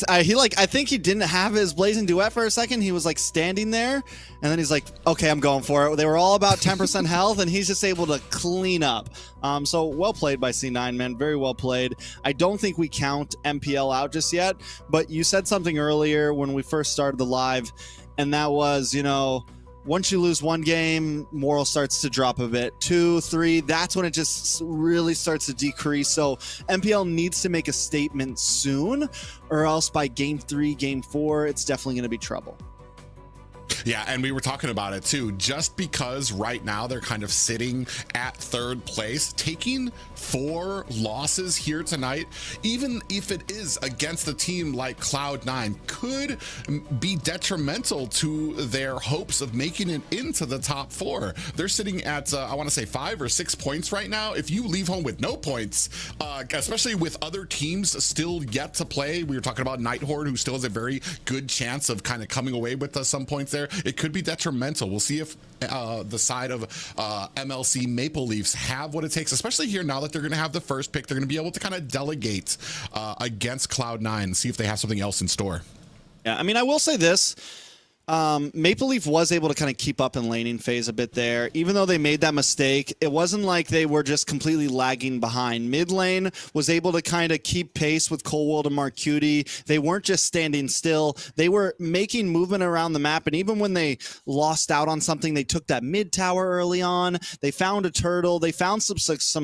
I think he didn't have his Blazing Duet for a second. He was like standing there, and then he's like, okay, I'm going for it. They were all about 10% health, and he's just able to clean up. So well played by C9, man. Very well played. I don't think we count MPL out just yet, but you said something earlier when we first started the live, and that was, you know, once you lose one game, moral starts to drop a bit. 2, 3, that's when it just really starts to decrease. So MPL needs to make a statement soon, or else by game 3, game 4, it's definitely going to be trouble. Yeah, and we were talking about it too. Just because right now they're kind of sitting at third place, taking 4 losses here tonight, even if it is against a team like Cloud9, could be detrimental to their hopes of making it into the top 4. They're sitting at, I want to say 5 or 6 points right now. If you leave home with no points, especially with other teams still yet to play, we were talking about Nighthorde, who still has a very good chance of kind of coming away with some points there. It could be detrimental. We'll see if the side of MLC Maple Leafs have what it takes, especially here now that they're going to have the first pick. They're going to be able to kind of delegate against Cloud9 and see if they have something else in store. Yeah, I mean, I will say this. Maple Leaf was able to kind of keep up in laning phase a bit there. Even though they made that mistake, it wasn't like they were just completely lagging behind. Mid lane was able to kind of keep pace with Coldworld and Marcuti. They weren't just standing still. They were making movement around the map, and even when they lost out on something, they took that mid tower early on. They found a turtle. They found some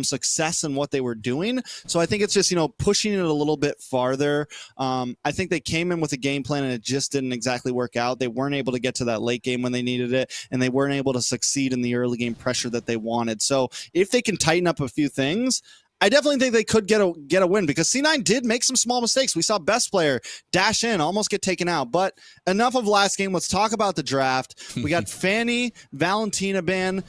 success in what they were doing. So I think it's just, you know, pushing it a little bit farther. I think they came in with a game plan, and it just didn't exactly work out. They weren't able to get to that late game when they needed it, and they weren't able to succeed in the early game pressure that they wanted. So if they can tighten up a few things, I definitely think they could get a win, because C9 did make some small mistakes. We saw best player dash in, almost get taken out. But enough of last game. Let's talk about the draft. We got Fanny, Valentina ban.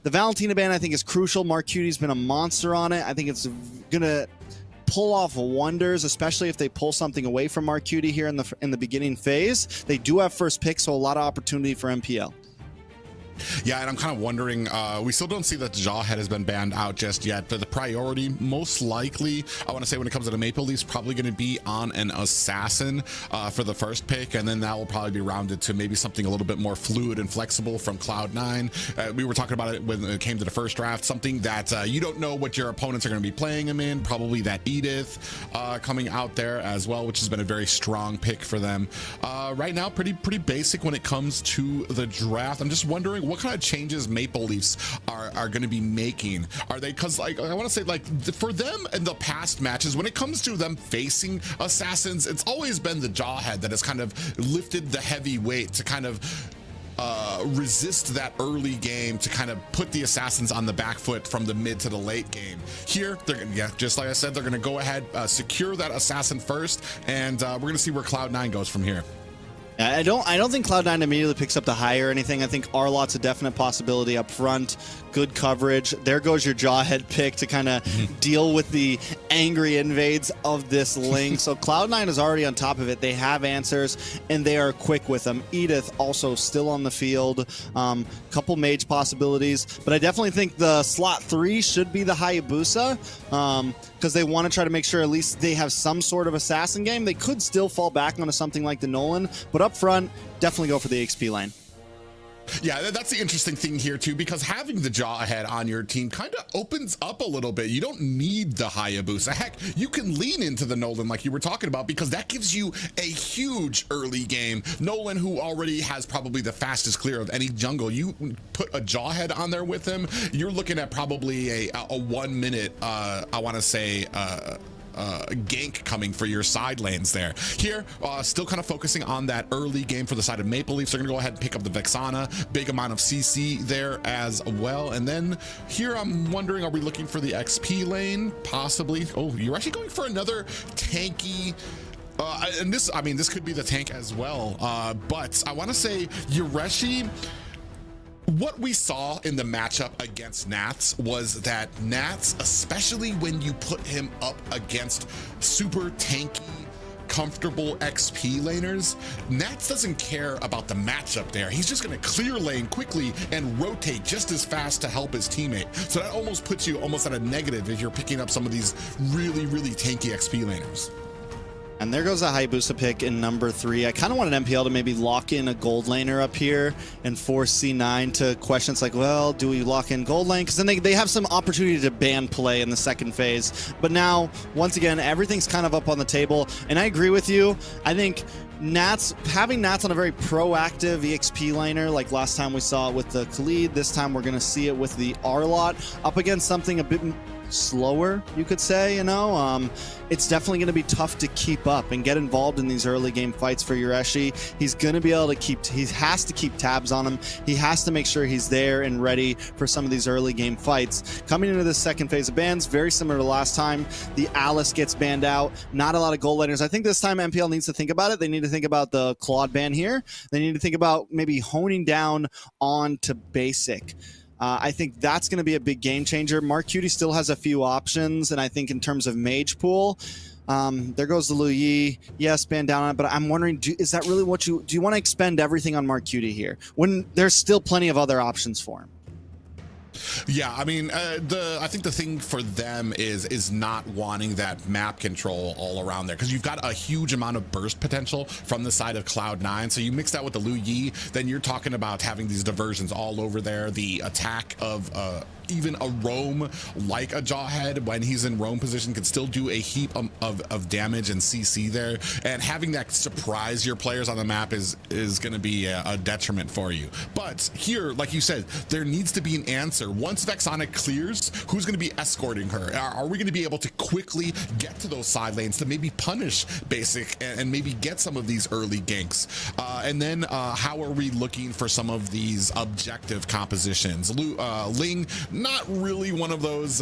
The Valentina ban, I think, is crucial. Marcuti's been a monster on it. I think it's gonna pull off wonders, especially if they pull something away from Marcuti here in the beginning phase. They do have first pick, so a lot of opportunity for MPL. Yeah, and I'm kind of wondering, we still don't see that Jawhead has been banned out just yet, but the priority most likely, I want to say when it comes to the Maple Leafs, probably going to be on an Assassin for the first pick, and then that will probably be rounded to maybe something a little bit more fluid and flexible from Cloud9. We were talking about it when it came to the first draft, something that you don't know what your opponents are going to be playing them in, probably that Edith coming out there as well, which has been a very strong pick for them. Right now, pretty basic when it comes to the draft. I'm just wondering what kind of changes Maple Leafs are going to be making. Are they, because like I want to say, like for them in the past matches, when it comes to them facing Assassins, it's always been the Jawhead that has kind of lifted the heavy weight to kind of resist that early game, to kind of put the Assassins on the back foot from the mid to the late game. Here, they're just like I said, they're going to go ahead, secure that Assassin first, and we're going to see where Cloud9 goes from here. I don't think Cloud9 immediately picks up the high or anything. I think Arlot's a definite possibility up front. Good coverage. There goes your Jawhead pick to kind of deal with the angry invades of this link. So Cloud9 is already on top of it. They have answers, and they are quick with them. Edith also still on the field. Couple mage possibilities. But I definitely think the slot 3 should be the Hayabusa, because they want to try to make sure at least they have some sort of assassin game. They could still fall back onto something like the Nolan, but up front, definitely go for the XP lane. Yeah, that's the interesting thing here too, because having the Jaw ahead on your team kind of opens up a little bit. You don't need the Hayabusa. Heck, you can lean into the Nolan like you were talking about, because that gives you a huge early game. Nolan, who already has probably the fastest clear of any jungle, you put a Jaw head on there with him, you're looking at probably a 1 minute, I want to say, gank coming for your side lanes there. Here, still kind of focusing on that early game for the side of Maple Leafs. They're going to go ahead and pick up the Vexana. Big amount of CC there as well. And then here, I'm wondering, are we looking for the XP lane? Possibly. Oh, you're actually going for another tanky... and this, I mean, this could be the tank as well. But I want to say Yureshi... What we saw in the matchup against Nats was that Nats, especially when you put him up against super tanky, comfortable XP laners, Nats doesn't care about the matchup there. He's just going to clear lane quickly and rotate just as fast to help his teammate. So that almost puts you almost at a negative if you're picking up some of these really, really tanky XP laners. And there goes a Hayabusa pick in number 3. I kind of wanted MPL to maybe lock in a gold laner up here and force C9 to questions like, well, do we lock in gold lane? Because then they have some opportunity to ban play in the second phase. But now, once again, everything's kind of up on the table. And I agree with you. I think having Nats on a very proactive EXP laner, like last time we saw it with the Khalid, this time we're going to see it with the Arlott up against something a bit slower, you could say, you know. It's definitely going to be tough to keep up and get involved in these early game fights for Yureshi. He's going to be able to he has to keep tabs on him. He has to make sure he's there and ready for some of these early game fights. Coming into this second phase of bans, very similar to last time, the Alice gets banned out. Not a lot of gold laners. I think this time MPL needs to think about it. They need to think about the Claude ban here. They need to think about maybe honing down on to basic. I think that's going to be a big game changer. Mark Cutie still has a few options, and I think in terms of mage pool, there goes the Lu Yi. Yes, ban down on it, but I'm wondering, is that really what do you want to expend everything on Mark Cutie here when there's still plenty of other options for him? Yeah, I mean, I think the thing for them is not wanting that map control all around there, because you've got a huge amount of burst potential from the side of Cloud9. So you mix that with the Lu Yi, then you're talking about having these diversions all over there. The attack of even a roam like a Jawhead, when he's in roam position, can still do a heap of damage and CC there. And having that surprise your players on the map is going to be a detriment for you. But here, like you said, there needs to be an answer. Once Vexana clears, who's going to be escorting her? Are we going to be able to quickly get to those side lanes to maybe punish basic and maybe get some of these early ganks? And then how are we looking for some of these objective compositions? Ling, not really one of those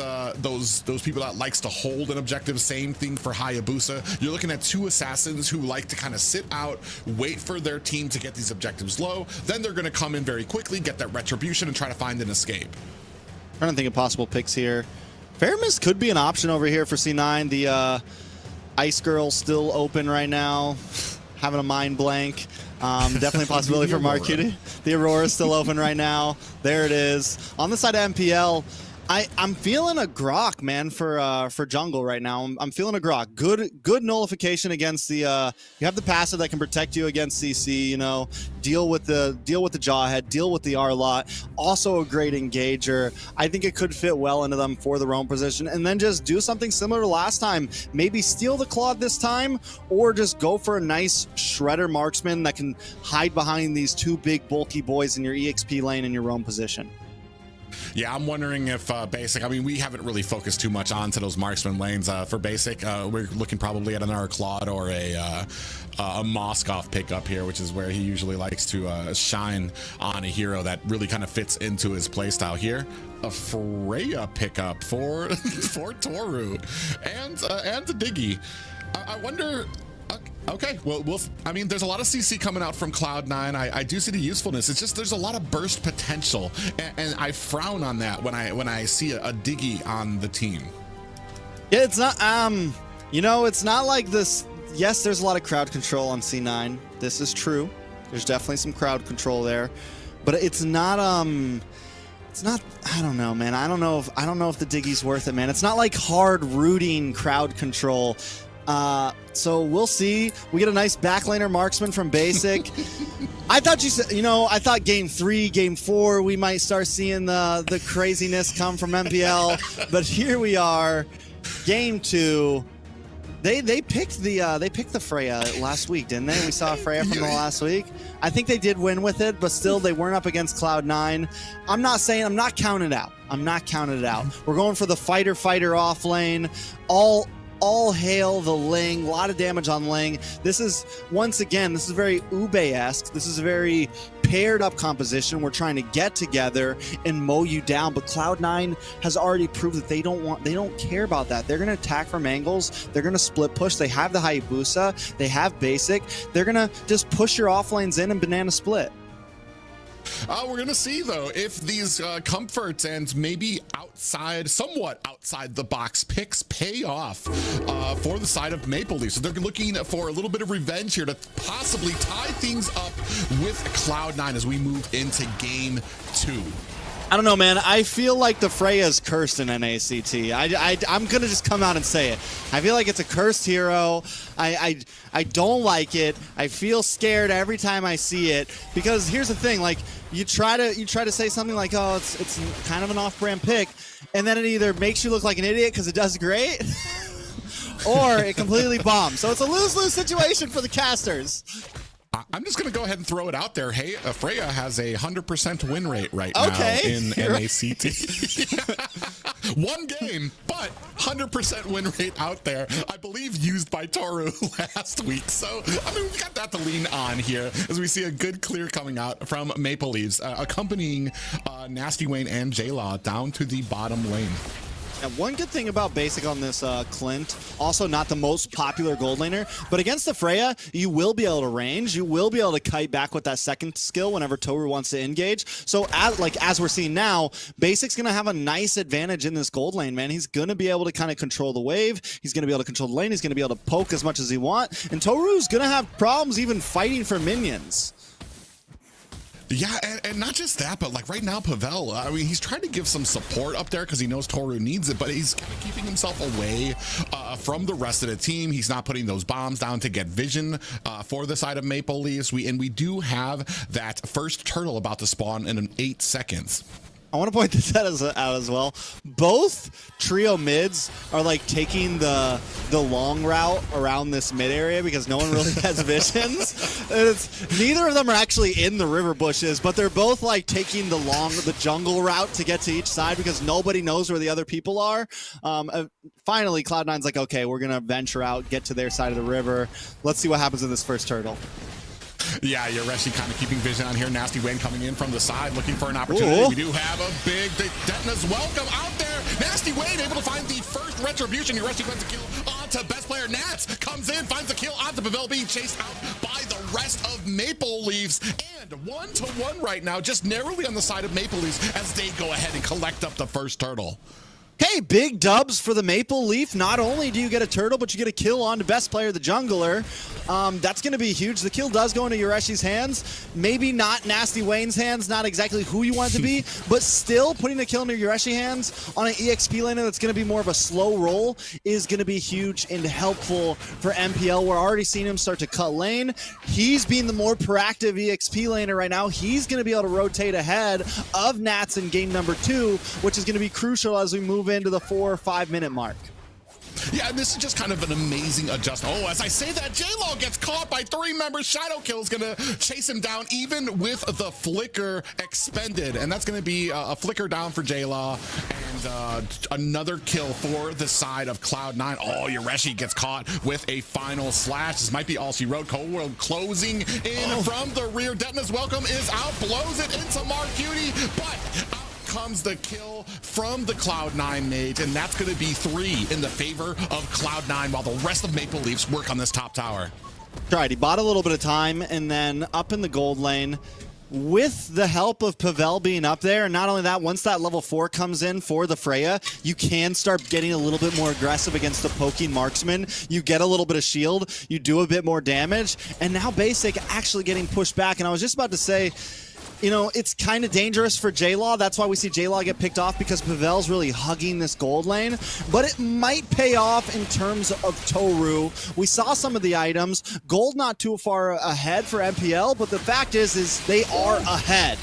people that likes to hold an objective. Same thing for Hayabusa. You're looking at two assassins who like to kind of sit out, wait for their team to get these objectives low. Then they're going to come in very quickly, get that retribution, and try to find an escape. Trying to think of possible picks here. Fairmist could be an option over here for C9. The Ice Girl still open right now, having a mind blank. Definitely a possibility for Mark Cutie. The Aurora is still open right now. There it is. On the side of MPL, I'm feeling a Grok, man, for jungle right now. I'm feeling a Grok. Good nullification against the you have the passive that can protect you against CC, you know, deal with the Jawhead, deal with the Arlott. Also a great engager. I think it could fit well into them for the roam position, and then just do something similar to last time. Maybe steal the Claude this time, or just go for a nice shredder marksman that can hide behind these two big bulky boys in your EXP lane in your roam position. Yeah, I'm wondering if basic, I mean, we haven't really focused too much onto those marksman lanes. For basic, we're looking probably at another Claude or a Moskov pickup here, which is where he usually likes to shine on a hero that really kind of fits into his playstyle here. A Freya pickup for for Toru and the Diggy. I wonder. Okay, well, I mean, there's a lot of CC coming out from Cloud9. I do see the usefulness. It's just there's a lot of burst potential, and I frown on that when I see a Diggy on the team. Yeah, it's not. You know, it's not like this. Yes, there's a lot of crowd control on C9. This is true. There's definitely some crowd control there, but it's not. It's not. I don't know, man. I don't know if the Diggy's worth it, man. It's not like hard rooting crowd control. So we'll see. We get a nice backlaner marksman from Basic. I thought you said, I thought game 3, game 4, we might start seeing the craziness come from MPL, but here we are, game 2. They picked the Freya last week, didn't they? We saw Freya from the last week. I think they did win with it, but still they weren't up against Cloud9. I'm not counting it out. I'm not counting it out. We're going for the fighter off lane. All hail the Ling. A lot of damage on Ling. This is, once again, this is very Ube-esque. This is a very paired up composition. We're trying to get together and mow you down, but Cloud9 has already proved that they don't care about that. They're going to attack from angles. They're going to split push. They have the Hayabusa. They have Basic. They're going to just push your off lanes in and banana split. We're going to see, though, if these comforts and maybe somewhat outside the box picks pay off for the side of Maple Leaf. So they're looking for a little bit of revenge here to possibly tie things up with Cloud9 as we move into game 2. I don't know, man. I feel like the Freya's cursed in NACT. I'm going to just come out and say it. I feel like it's a cursed hero. I don't like it. I feel scared every time I see it, because here's the thing, like, you try to say something like, oh, it's kind of an off-brand pick, and then it either makes you look like an idiot because it does great, or it completely bombs. So it's a lose-lose situation for the casters. I'm just going to go ahead and throw it out there. Hey, Freya has a 100% win rate right now in NACT. One game, but 100% win rate out there. I believe used by Toru last week. So, I mean, we've got that to lean on here as we see a good clear coming out from Maple Leafs, accompanying Nasty Wayne and J-Law down to the bottom lane. Now, one good thing about Basic on this Clint, also not the most popular gold laner, but against the Freya, you will be able to range. You will be able to kite back with that second skill whenever Toru wants to engage. So as we're seeing now, Basic's going to have a nice advantage in this gold lane, man. He's going to be able to kind of control the wave. He's going to be able to control the lane. He's going to be able to poke as much as he wants. And Toru's going to have problems even fighting for minions. Yeah, and not just that, but like right now, Pavel, I mean, he's trying to give some support up there because he knows Toru needs it, but he's kind of keeping himself away from the rest of the team. He's not putting those bombs down to get vision for the side of Maple Leafs. We do have that first turtle about to spawn in 8 seconds. I want to point this out as well. Both trio mids are like taking the long route around this mid area because no one really has visions. Neither of them are actually in the river bushes, but they're both like taking the jungle route to get to each side because nobody knows where the other people are. Finally, Cloud9's like, okay, we're gonna venture out, get to their side of the river. Let's see what happens in this first turtle. Yeah, Yoreshi kind of keeping vision on here. Nasty Wayne coming in from the side, looking for an opportunity. Ooh. We do have a big Detna's welcome out there. Nasty Wayne able to find the first retribution. Yoreshi finds a kill onto best player. Nats comes in, finds a kill onto Pavel, being chased out by the rest of Maple Leafs. And 1-1 right now, just narrowly on the side of Maple Leafs as they go ahead and collect up the first turtle. Hey, big dubs for the Maple Leaf. Not only do you get a turtle, but you get a kill on the best player, the jungler. That's going to be huge. The kill does go into Yoreshi's hands. Maybe not Nasty Wayne's hands, not exactly who you want it to be, but still putting a kill into Yoreshi hands on an EXP laner that's going to be more of a slow roll is going to be huge and helpful for MPL. We're already seeing him start to cut lane. He's being the more proactive EXP laner right now. He's going to be able to rotate ahead of Nats in game number 2, which is going to be crucial as we move into the 4 or 5 minute mark. Yeah, and this is just kind of an amazing adjustment. Oh, as I say that, J-Law gets caught by 3 members. Shadow Kill is going to chase him down, even with the flicker expended. And that's going to be a flicker down for J-Law. And another kill for the side of Cloud9. Oh, Yoreshi gets caught with a final slash. This might be all she wrote. Cold World closing in from the rear. Detna's welcome is out, blows it into Mark Cutie, but out comes the kill from the Cloud9 mage, and that's going to be 3 in the favor of Cloud9 while the rest of Maple Leafs work on this top tower. Right, he bought a little bit of time, and then up in the gold lane, with the help of Pavel being up there, and not only that, once that level 4 comes in for the Freya, you can start getting a little bit more aggressive against the poking marksman. You get a little bit of shield, you do a bit more damage, and now Basic actually getting pushed back. And I was just about to say, you know, it's kind of dangerous for J-Law. That's why we see J-Law get picked off, because Pavel's really hugging this gold lane. But it might pay off in terms of Toru. We saw some of the items. Gold not too far ahead for MPL, but the fact is they are ahead.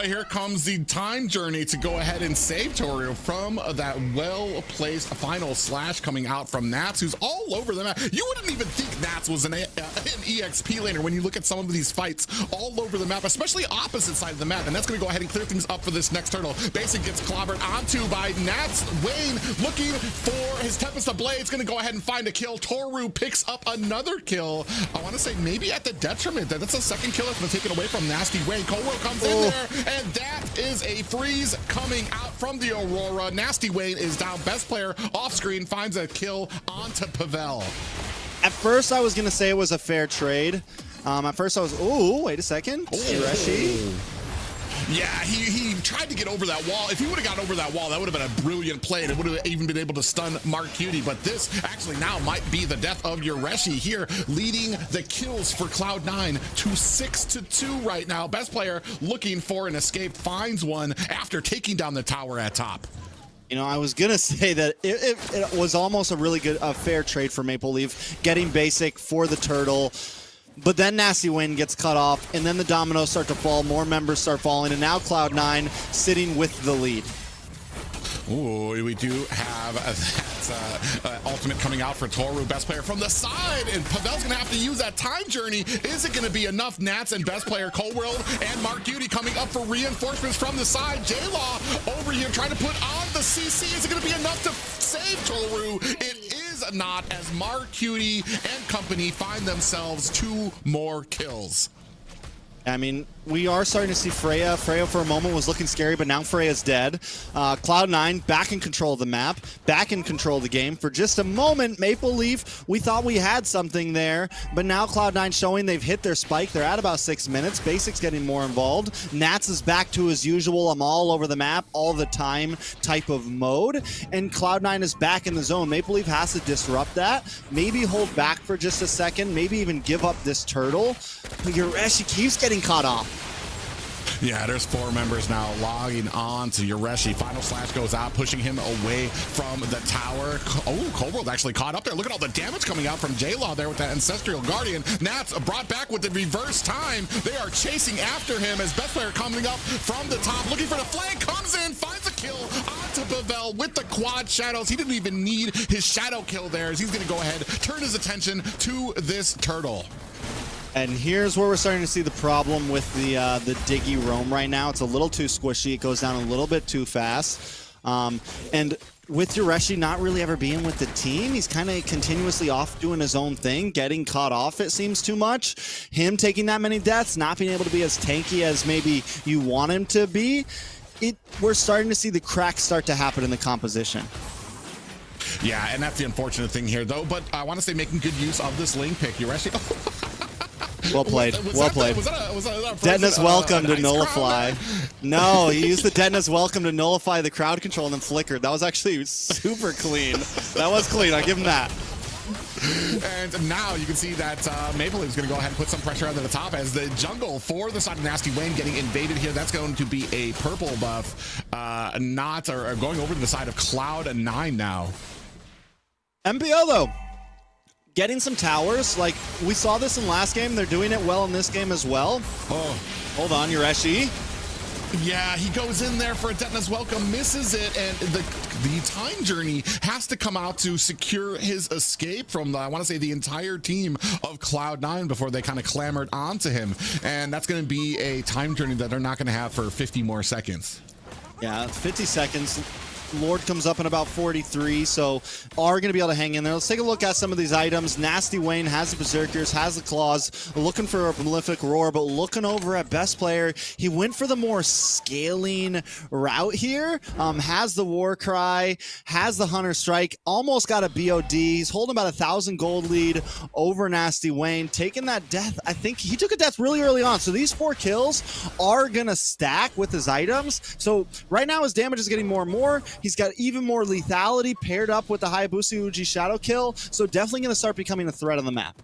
Here comes the time journey to go ahead and save Toru from that well-placed final slash coming out from Nats, who's all over the map. You wouldn't even think Nats was an EXP laner when you look at some of these fights all over the map, especially opposite side of the map. And that's going to go ahead and clear things up for this next turtle. Basic gets clobbered onto by Nats. Wayne looking for his Tempest of Blades, going to go ahead and find a kill. Toru picks up another kill. I want to say maybe at the detriment. That's a second kill that's been taken away from Nasty Wayne. Colwell comes in there. And that is a freeze coming out from the Aurora. Nasty Wayne is down. Best player off screen finds a kill onto Pavel. At first, I was going to say it was a fair trade. At first, I was, ooh, wait a second. Reshi. Yeah, he tried to get over that wall. If he would have got over that wall, that would have been a brilliant play, and it would have even been able to stun Mark Cutie. But this actually now might be the death of your Reshi here, leading the kills for Cloud9 to 6-2 right now. Best player looking for an escape finds one after taking down the tower at top. You know, I was going to say that it was almost a really good, fair trade for Maple Leaf, getting basic for the turtle. But then Nasty Wayne gets cut off, and then the dominoes start to fall, more members start falling, and now Cloud9 sitting with the lead. Ooh, we do have that ultimate coming out for Toru, best player from the side, and Pavel's gonna have to use that time journey. Is it gonna be enough? Nats and best player Coldworld and Mark Cutie coming up for reinforcements from the side. J-Law over here trying to put on the CC. Is it gonna be enough to save Toru? It is not, as Mark Cutie and company find themselves 2 more kills. I mean, we are starting to see Freya. Freya for a moment was looking scary, but now Freya's dead. Cloud9 back in control of the map, back in control of the game. For just a moment, Maple Leaf, we thought we had something there, but now Cloud9 showing they've hit their spike. They're at about 6 minutes. Basic's getting more involved. Nats is back to his usual, I'm all over the map all the time type of mode, and Cloud9 is back in the zone. Maple Leaf has to disrupt that, maybe hold back for just a second, maybe even give up this turtle. But Yureshi keeps getting caught off. Yeah, there's 4 members now logging on to Yureshi. Final slash goes out, pushing him away from the tower. Oh, Coldworld actually caught up there. Look at all the damage coming out from J-Law there with that Ancestral Guardian. Nats brought back with the reverse time. They are chasing after him as best player coming up from the top, looking for the flank, comes in, finds a kill onto Pavel with the quad shadows. He didn't even need his shadow kill there, as he's going to go ahead, turn his attention to this turtle. And here's where we're starting to see the problem with the Diggy roam right now. It's a little too squishy. It goes down a little bit too fast. And with Yureshi not really ever being with the team, he's kind of continuously off doing his own thing, getting caught off, it seems too much. Him taking that many deaths, not being able to be as tanky as maybe you want him to be. We're starting to see the cracks start to happen in the composition. Yeah, and that's the unfortunate thing here, though. But I want to say making good use of this lane pick. Yureshi... Well played. Well played. Deadness welcome to nullify. No, he used the Deadness welcome to nullify the crowd control and then flickered. That was actually super clean. That was clean. I give him that. And now you can see that Maple Leaf is going to go ahead and put some pressure onto the top as the jungle for the side of Nasty Wayne getting invaded here. That's going to be a purple buff, going over to the side of Cloud9 now. MPL though, getting some towers. Like, we saw this in last game. They're doing it well in this game as well. Oh, hold on, Yureshi. Yeah, he goes in there for a Detonus welcome, misses it, and the time journey has to come out to secure his escape from, I want to say, the entire team of Cloud9 before they kind of clamored onto him. And that's going to be a time journey that they're not going to have for 50 more seconds. Yeah, 50 seconds. Lord comes up in about 43, so are going to be able to hang in there. Let's take a look at some of these items. Nasty Wayne has the Berserkers, has the Claws, looking for a prolific Roar, but looking over at best player, he went for the more scaling route here. Has the War Cry, has the Hunter Strike, almost got a BOD. He's holding about 1,000 gold lead over Nasty Wayne, taking that death. I think he took a death really early on, so these 4 kills are going to stack with his items. So right now his damage is getting more and more. He's got even more lethality paired up with the Hayabusa Uji Shadow kill, so definitely going to start becoming a threat on the map.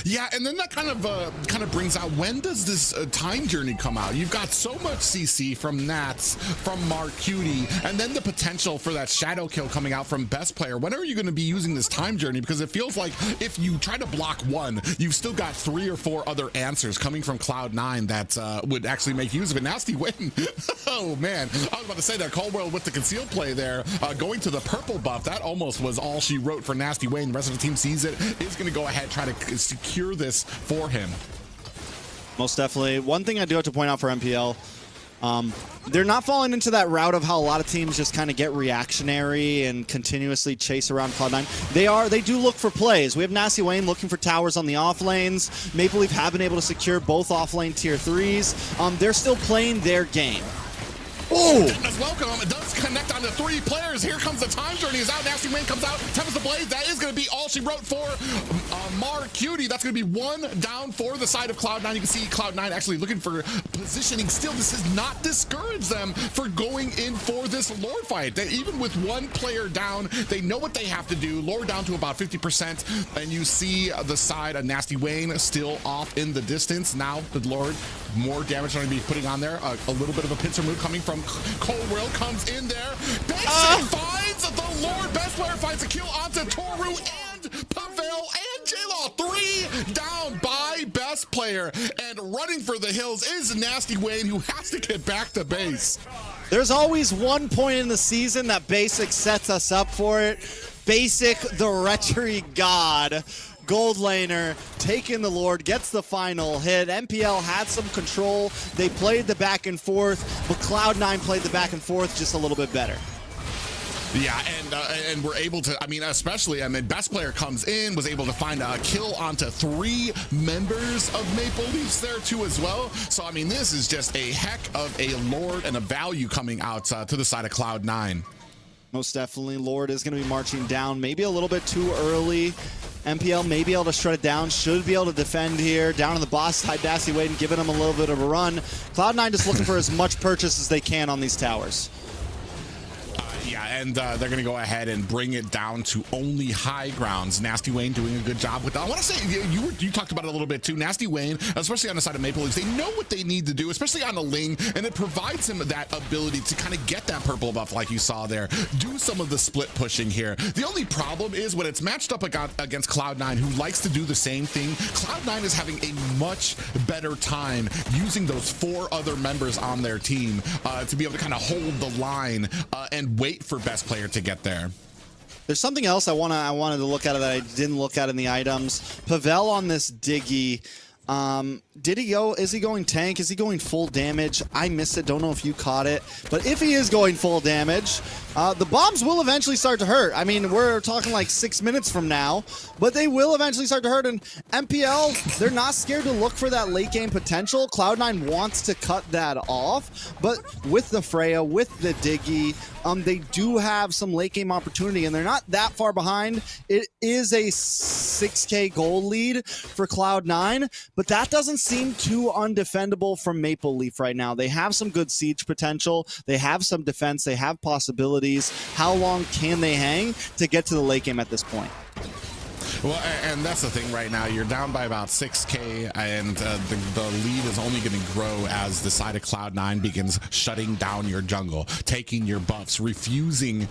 Yeah, and then that kind of brings out, when does this time journey come out? You've got so much CC from Nats, from Mark Cutie, and then the potential for that shadow kill coming out from best player. When are you going to be using this time journey? Because it feels like if you try to block one, you've still got 3 or 4 other answers coming from Cloud9 that would actually make use of it. Nasty win. Oh man, I was about to say that Caldwell with the conceal play there, going to the purple buff. That almost was all she wrote for Nasty Wayne. The rest of the team sees it, is going to go ahead, try to secure this for him. Most definitely. One thing I do have to point out for MPL, they're not falling into that route of how a lot of teams just kind of get reactionary and continuously chase around Cloud9. They do look for plays. We have Nasty Wayne looking for towers on the off lanes. Maple Leaf have been able to secure both off lane tier 3s. They're still playing their game. Oh! As welcome, it does connect on the 3 players. Here comes the time journey. Is out. Nasty Wayne comes out. Tempest the Blade. That is going to be all she wrote for Mar Cutie. That's going to be 1 down for the side of Cloud9. You can see Cloud9 actually looking for positioning. Still, this does not discourage them for going in for this Lord fight. Even with 1 player down, they know what they have to do. Lord down to about 50%. And you see the side of Nasty Wayne still off in the distance. Now the Lord, more damage going to be putting on there. A little bit of a pincer move coming from Coldwell, comes in there. Basic finds the Lord. Best player finds a kill onto Toru and Pavel and J-Law. 3 down by best player. And running for the hills is Nasty Wayne, who has to get back to base. There's always one point in the season that Basic sets us up for it. Basic, the Retchery God. Gold laner, taking the Lord, gets the final hit. MPL had some control. They played the back and forth, but Cloud9 played the back and forth just a little bit better. Yeah, and we're able to, especially, best player comes in, was able to find a kill onto 3 members of Maple Leafs there too as well. So, this is just a heck of a Lord and a value coming out to the side of Cloud9. Most definitely, Lord is going to be marching down, maybe a little bit too early. MPL may be able to shut it down, should be able to defend here. Down on the boss side, Nasty Wayne giving him a little bit of a run. Cloud9 just looking for as much purchase as they can on these towers. Yeah, and they're going to go ahead and bring it down to only high grounds. Nasty Wayne doing a good job with that. I want to say, you talked about it a little bit too. Nasty Wayne, especially on the side of Maple Leafs, they know what they need to do, especially on a Ling, and it provides him that ability to kind of get that purple buff like you saw there. Do some of the split pushing here. The only problem is when it's matched up against Cloud9, who likes to do the same thing, Cloud9 is having a much better time using those 4 other members on their team to be able to kind of hold the line and wait for best player to get there. There's something else I wanted to look at that I didn't look at in the items. Pavel on this Diggy. Is he going tank? Is he going full damage? I missed it. Don't know if you caught it. But if he is going full damage, the bombs will eventually start to hurt. We're talking like 6 minutes from now, but they will eventually start to hurt. And MPL, they're not scared to look for that late game potential. Cloud9 wants to cut that off, but with the Freya, with the Diggy, they do have some late game opportunity, and they're not that far behind. It is a 6K goal lead for Cloud9, but that doesn't seem too undefendable from Maple Leaf right now. They have some good siege potential. They have some defense. They have possibilities. How long can they hang to get to the late game at this point? Well, and that's the thing right now. You're down by about 6K, and the lead is only going to grow as the side of Cloud9 begins shutting down your jungle, taking your buffs, refusing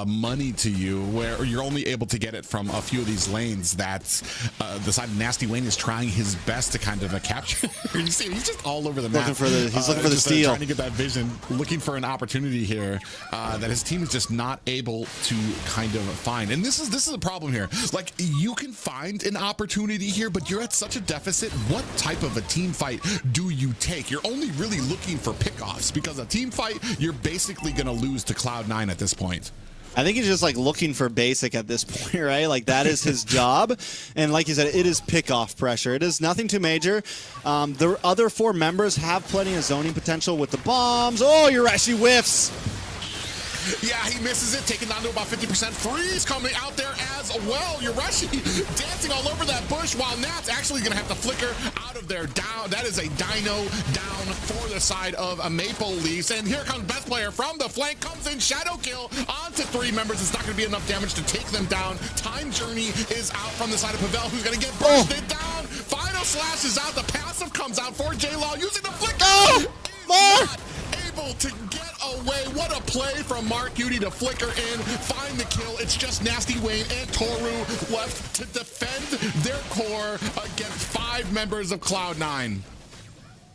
money to you, where you're only able to get it from a few of these lanes that the side of Nasty Wayne is trying his best to kind of capture. You see, he's just all over the map. He's looking for the steal. Trying to get that vision, looking for an opportunity here that his team is just not able to kind of find. And this is a problem here. Like, you can find an opportunity here, but you're at such a deficit. What type of a team fight do you take? You're only really looking for pickoffs, because a team fight, you're basically going to lose to Cloud9 at this point. I think he's just like looking for Basic at this point, right? Like, that is his job. And like you said, it is pickoff pressure. It is nothing too major. The other 4 members have plenty of zoning potential with the bombs. Oh, Yureshi whiffs. Yeah, he misses it, taking down to about 50%. Freeze coming out there as well. Yureshi dancing all over that bush, while Nat's actually going to have to flicker out of there. Down. That is a dino down for the side of a Maple Leafs. And here comes best player from the flank, comes in, shadow kill onto 3 members. It's not going to be enough damage to take them down. Time Journey is out from the side of Pavel, who's going to get bursted down. final slash is out. The passive comes out for J-Law using the flicker. Oh, Mark! Able to get away. What a play from Mark Cutie to flicker in, find the kill. It's just Nasty Wayne and Toru left to defend their core against 5 members of Cloud9.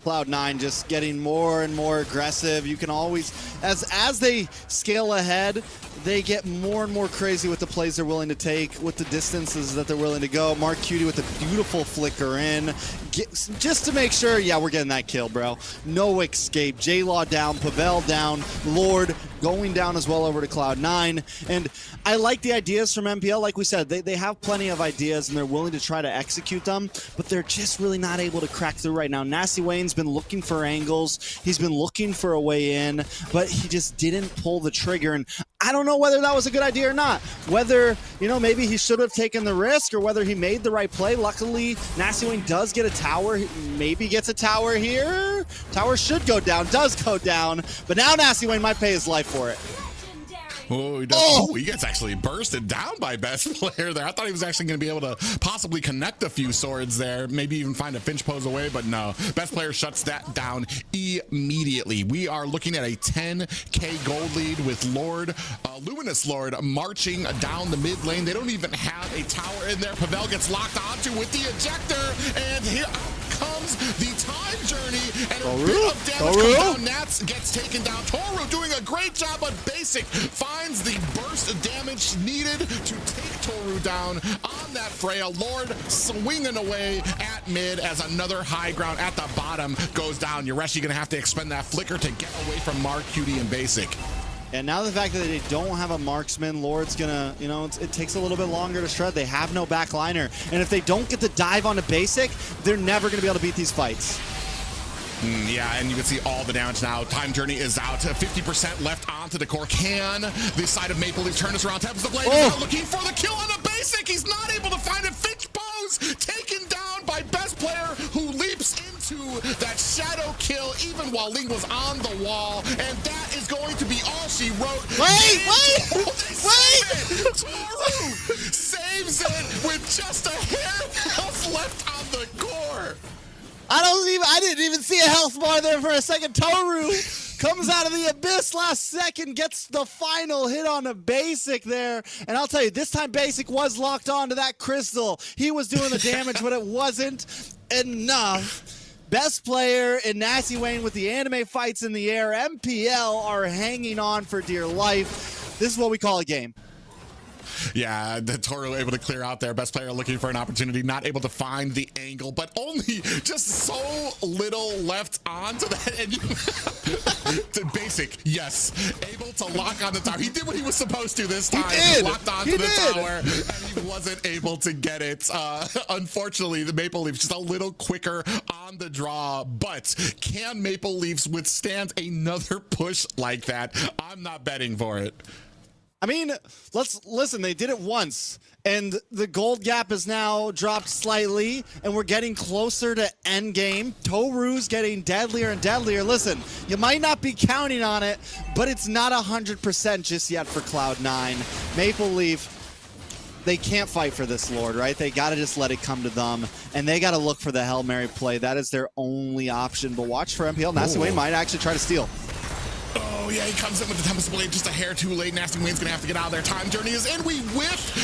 Cloud9 just getting more and more aggressive. You can always, as they scale ahead, they get more and more crazy with the plays they're willing to take, with the distances that they're willing to go. Mark Cutie with a beautiful flicker in, just to make sure, yeah, we're getting that kill, bro. No escape. J-Law down, Pavel down, Lord going down as well over to Cloud9. And I like the ideas from MPL. Like we said, they have plenty of ideas and they're willing to try to execute them, but they're just really not able to crack through right now. Nasty Wayne's been looking for angles. He's been looking for a way in, but he just didn't pull the trigger. And I don't know whether that was a good idea or not. Whether, you know, maybe he should have taken the risk or whether he made the right play. Luckily, Nasty Wayne does get a tower. He maybe gets a tower here. Tower should go down, does go down. But now Nasty Wayne might pay his life for it. Oh, he does. Oh, he gets actually bursted down by best player there. I thought he was actually going to be able to possibly connect a few swords there, maybe even find a Finch pose away, but no. Best player shuts that down immediately. We are looking at a 10k gold lead with Lord, Luminous Lord, marching down the mid lane. They don't even have a tower in there. Pavel gets locked onto with the ejector, and here comes the time journey, and a bit of damage comes down. Nats gets taken down. Toru doing a great job, but Basic finds the burst of damage needed to take Toru down on that Freya. Lord swinging away at mid as another high ground at the bottom goes down. Yureshi gonna have to expend that flicker to get away from Mark, Cutie, and Basic. And now the fact that they don't have a marksman, Lord's gonna, you know, it takes a little bit longer to shred. They have no backliner. And if they don't get the dive onto Basic, they're never gonna be able to beat these fights. Yeah, and you can see all the damage now. Time Journey is out. 50% left onto the core. Can the side of Maple Leaf turn this around? Taps the blade. He's looking for the kill on the Basic. He's not able to find a Finch pose. Taken down by best player who leaps into that shadow kill even while Ling was on the wall. And that is going to be all she wrote. Wait! Toru saves it with just a hair of health left on the core. I didn't even see a health bar there for a second. Toru comes out of the abyss last second, gets the final hit on a Basic there. And I'll tell you, this time Basic was locked onto that crystal. He was doing the damage, but it wasn't enough. Best player in Nasty Wayne with the anime fights in the air. MPL are hanging on for dear life. This is what we call a game. Yeah, the Toru able to clear out there. Best player looking for an opportunity, not able to find the angle, but only just so little left onto that. And to Basic, yes, able to lock on the tower. He did what he was supposed to this time. He locked onto the tower, and he wasn't able to get it. Unfortunately, the Maple Leafs just a little quicker on the draw, but can Maple Leafs withstand another push like that? I'm not betting for it. I mean, let's listen, they did it once, and the gold gap is now dropped slightly, and we're getting closer to endgame. Toru's getting deadlier and deadlier. Listen, you might not be counting on it, but it's not 100% just yet for Cloud9. Maple Leaf, they can't fight for this Lord, right? They got to just let it come to them, and they got to look for the Hail Mary play. That is their only option, but watch for MPL. Nasty Wayne might actually try to steal. Oh, yeah, he comes in with the Tempest Blade just a hair too late. Nasty Wayne's going to have to get out of there. Time Journey is in. We whiff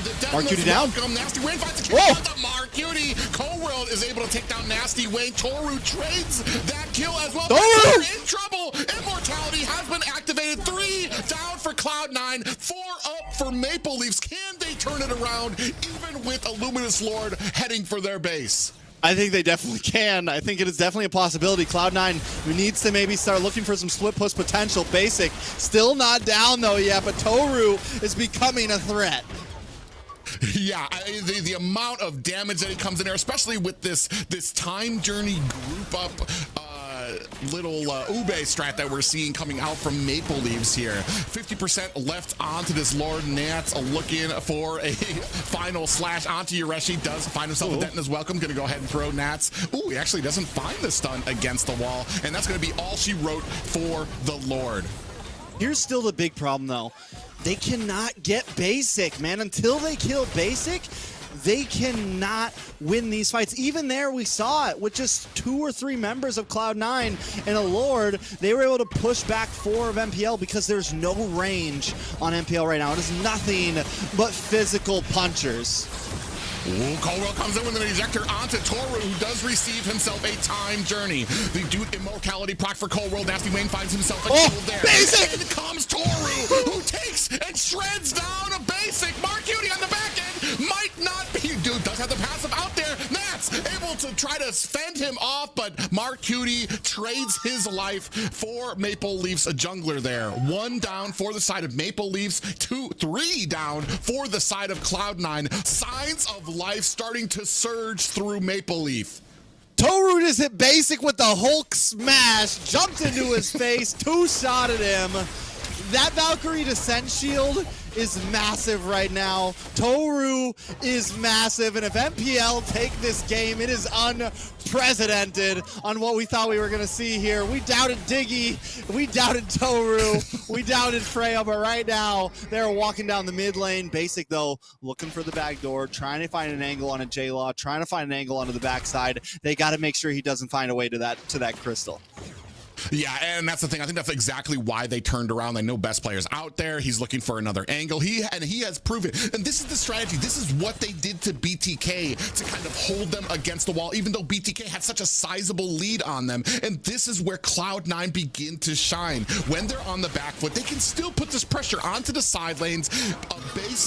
the Mark Cutie down. Nasty Wayne finds a kill on the Mark Cutie. Cold-World is able to take down Nasty Wayne. Toru trades that kill as well. Toru in trouble. Immortality has been activated. 3 down for Cloud9. 4 up for Maple Leafs. Can they turn it around even with a Luminous Lord heading for their base? I think they definitely can. I think it is definitely a possibility. Cloud9 needs to maybe start looking for some split push potential. Basic still not down though yet, but Toru is becoming a threat. Yeah, the amount of damage that he comes in there, especially with this Time Journey group up little Ube strat that we're seeing coming out from Maple Leaves here. 50% left onto this Lord. Nats looking for a final slash onto Yureshi. Does find himself a Denton welcome. Gonna go ahead and throw Nats. Ooh, he actually doesn't find the stun against the wall, and that's gonna be all she wrote for the Lord. Here's still the big problem though. They cannot get Basic, man. Until they kill Basic, they cannot win these fights. Even there, we saw it with just 2 or 3 members of Cloud9 and a Lord. They were able to push back 4 of MPL because there's no range on MPL right now. It is nothing but physical punchers. Ooh, Colwell comes in with an ejector onto Toru, who does receive himself a time journey. The dude immortality proc for Colwell. Nasty Wayne finds himself a kill there. Basic! In comes Toru, who takes and shreds down a basic. Mark Cutie on the back end might not be. Dude does have the passive out there. Nats able to try to fend him off, but Mark Cutie trades his life for Maple Leafs, a jungler there. 1 down for the side of Maple Leafs, 3 down for the side of Cloud9. Signs of life starting to surge through Maple Leaf. Toru just hit basic with the Hulk smash, jumped into his face, 2-shotted him. That Valkyrie Descent shield is massive right now. Toru is massive, and if MPL take this game, it is unprecedented on what we thought we were going to see here. We doubted Diggy, we doubted Toru, we doubted Freya, but right now they're walking down the mid lane. Basic, though, looking for the back door, trying to find an angle on a J-Law, trying to find an angle onto the backside. They got to make sure he doesn't find a way to that crystal. Yeah, and that's the thing. I think that's exactly why they turned around. They know best players out there. He's looking for another angle. He has proven, and this is the strategy. This is what they did to BTK to kind of hold them against the wall, even though BTK had such a sizable lead on them. And this is where Cloud9 begin to shine. When they're on the back foot, they can still put this pressure onto the side lanes.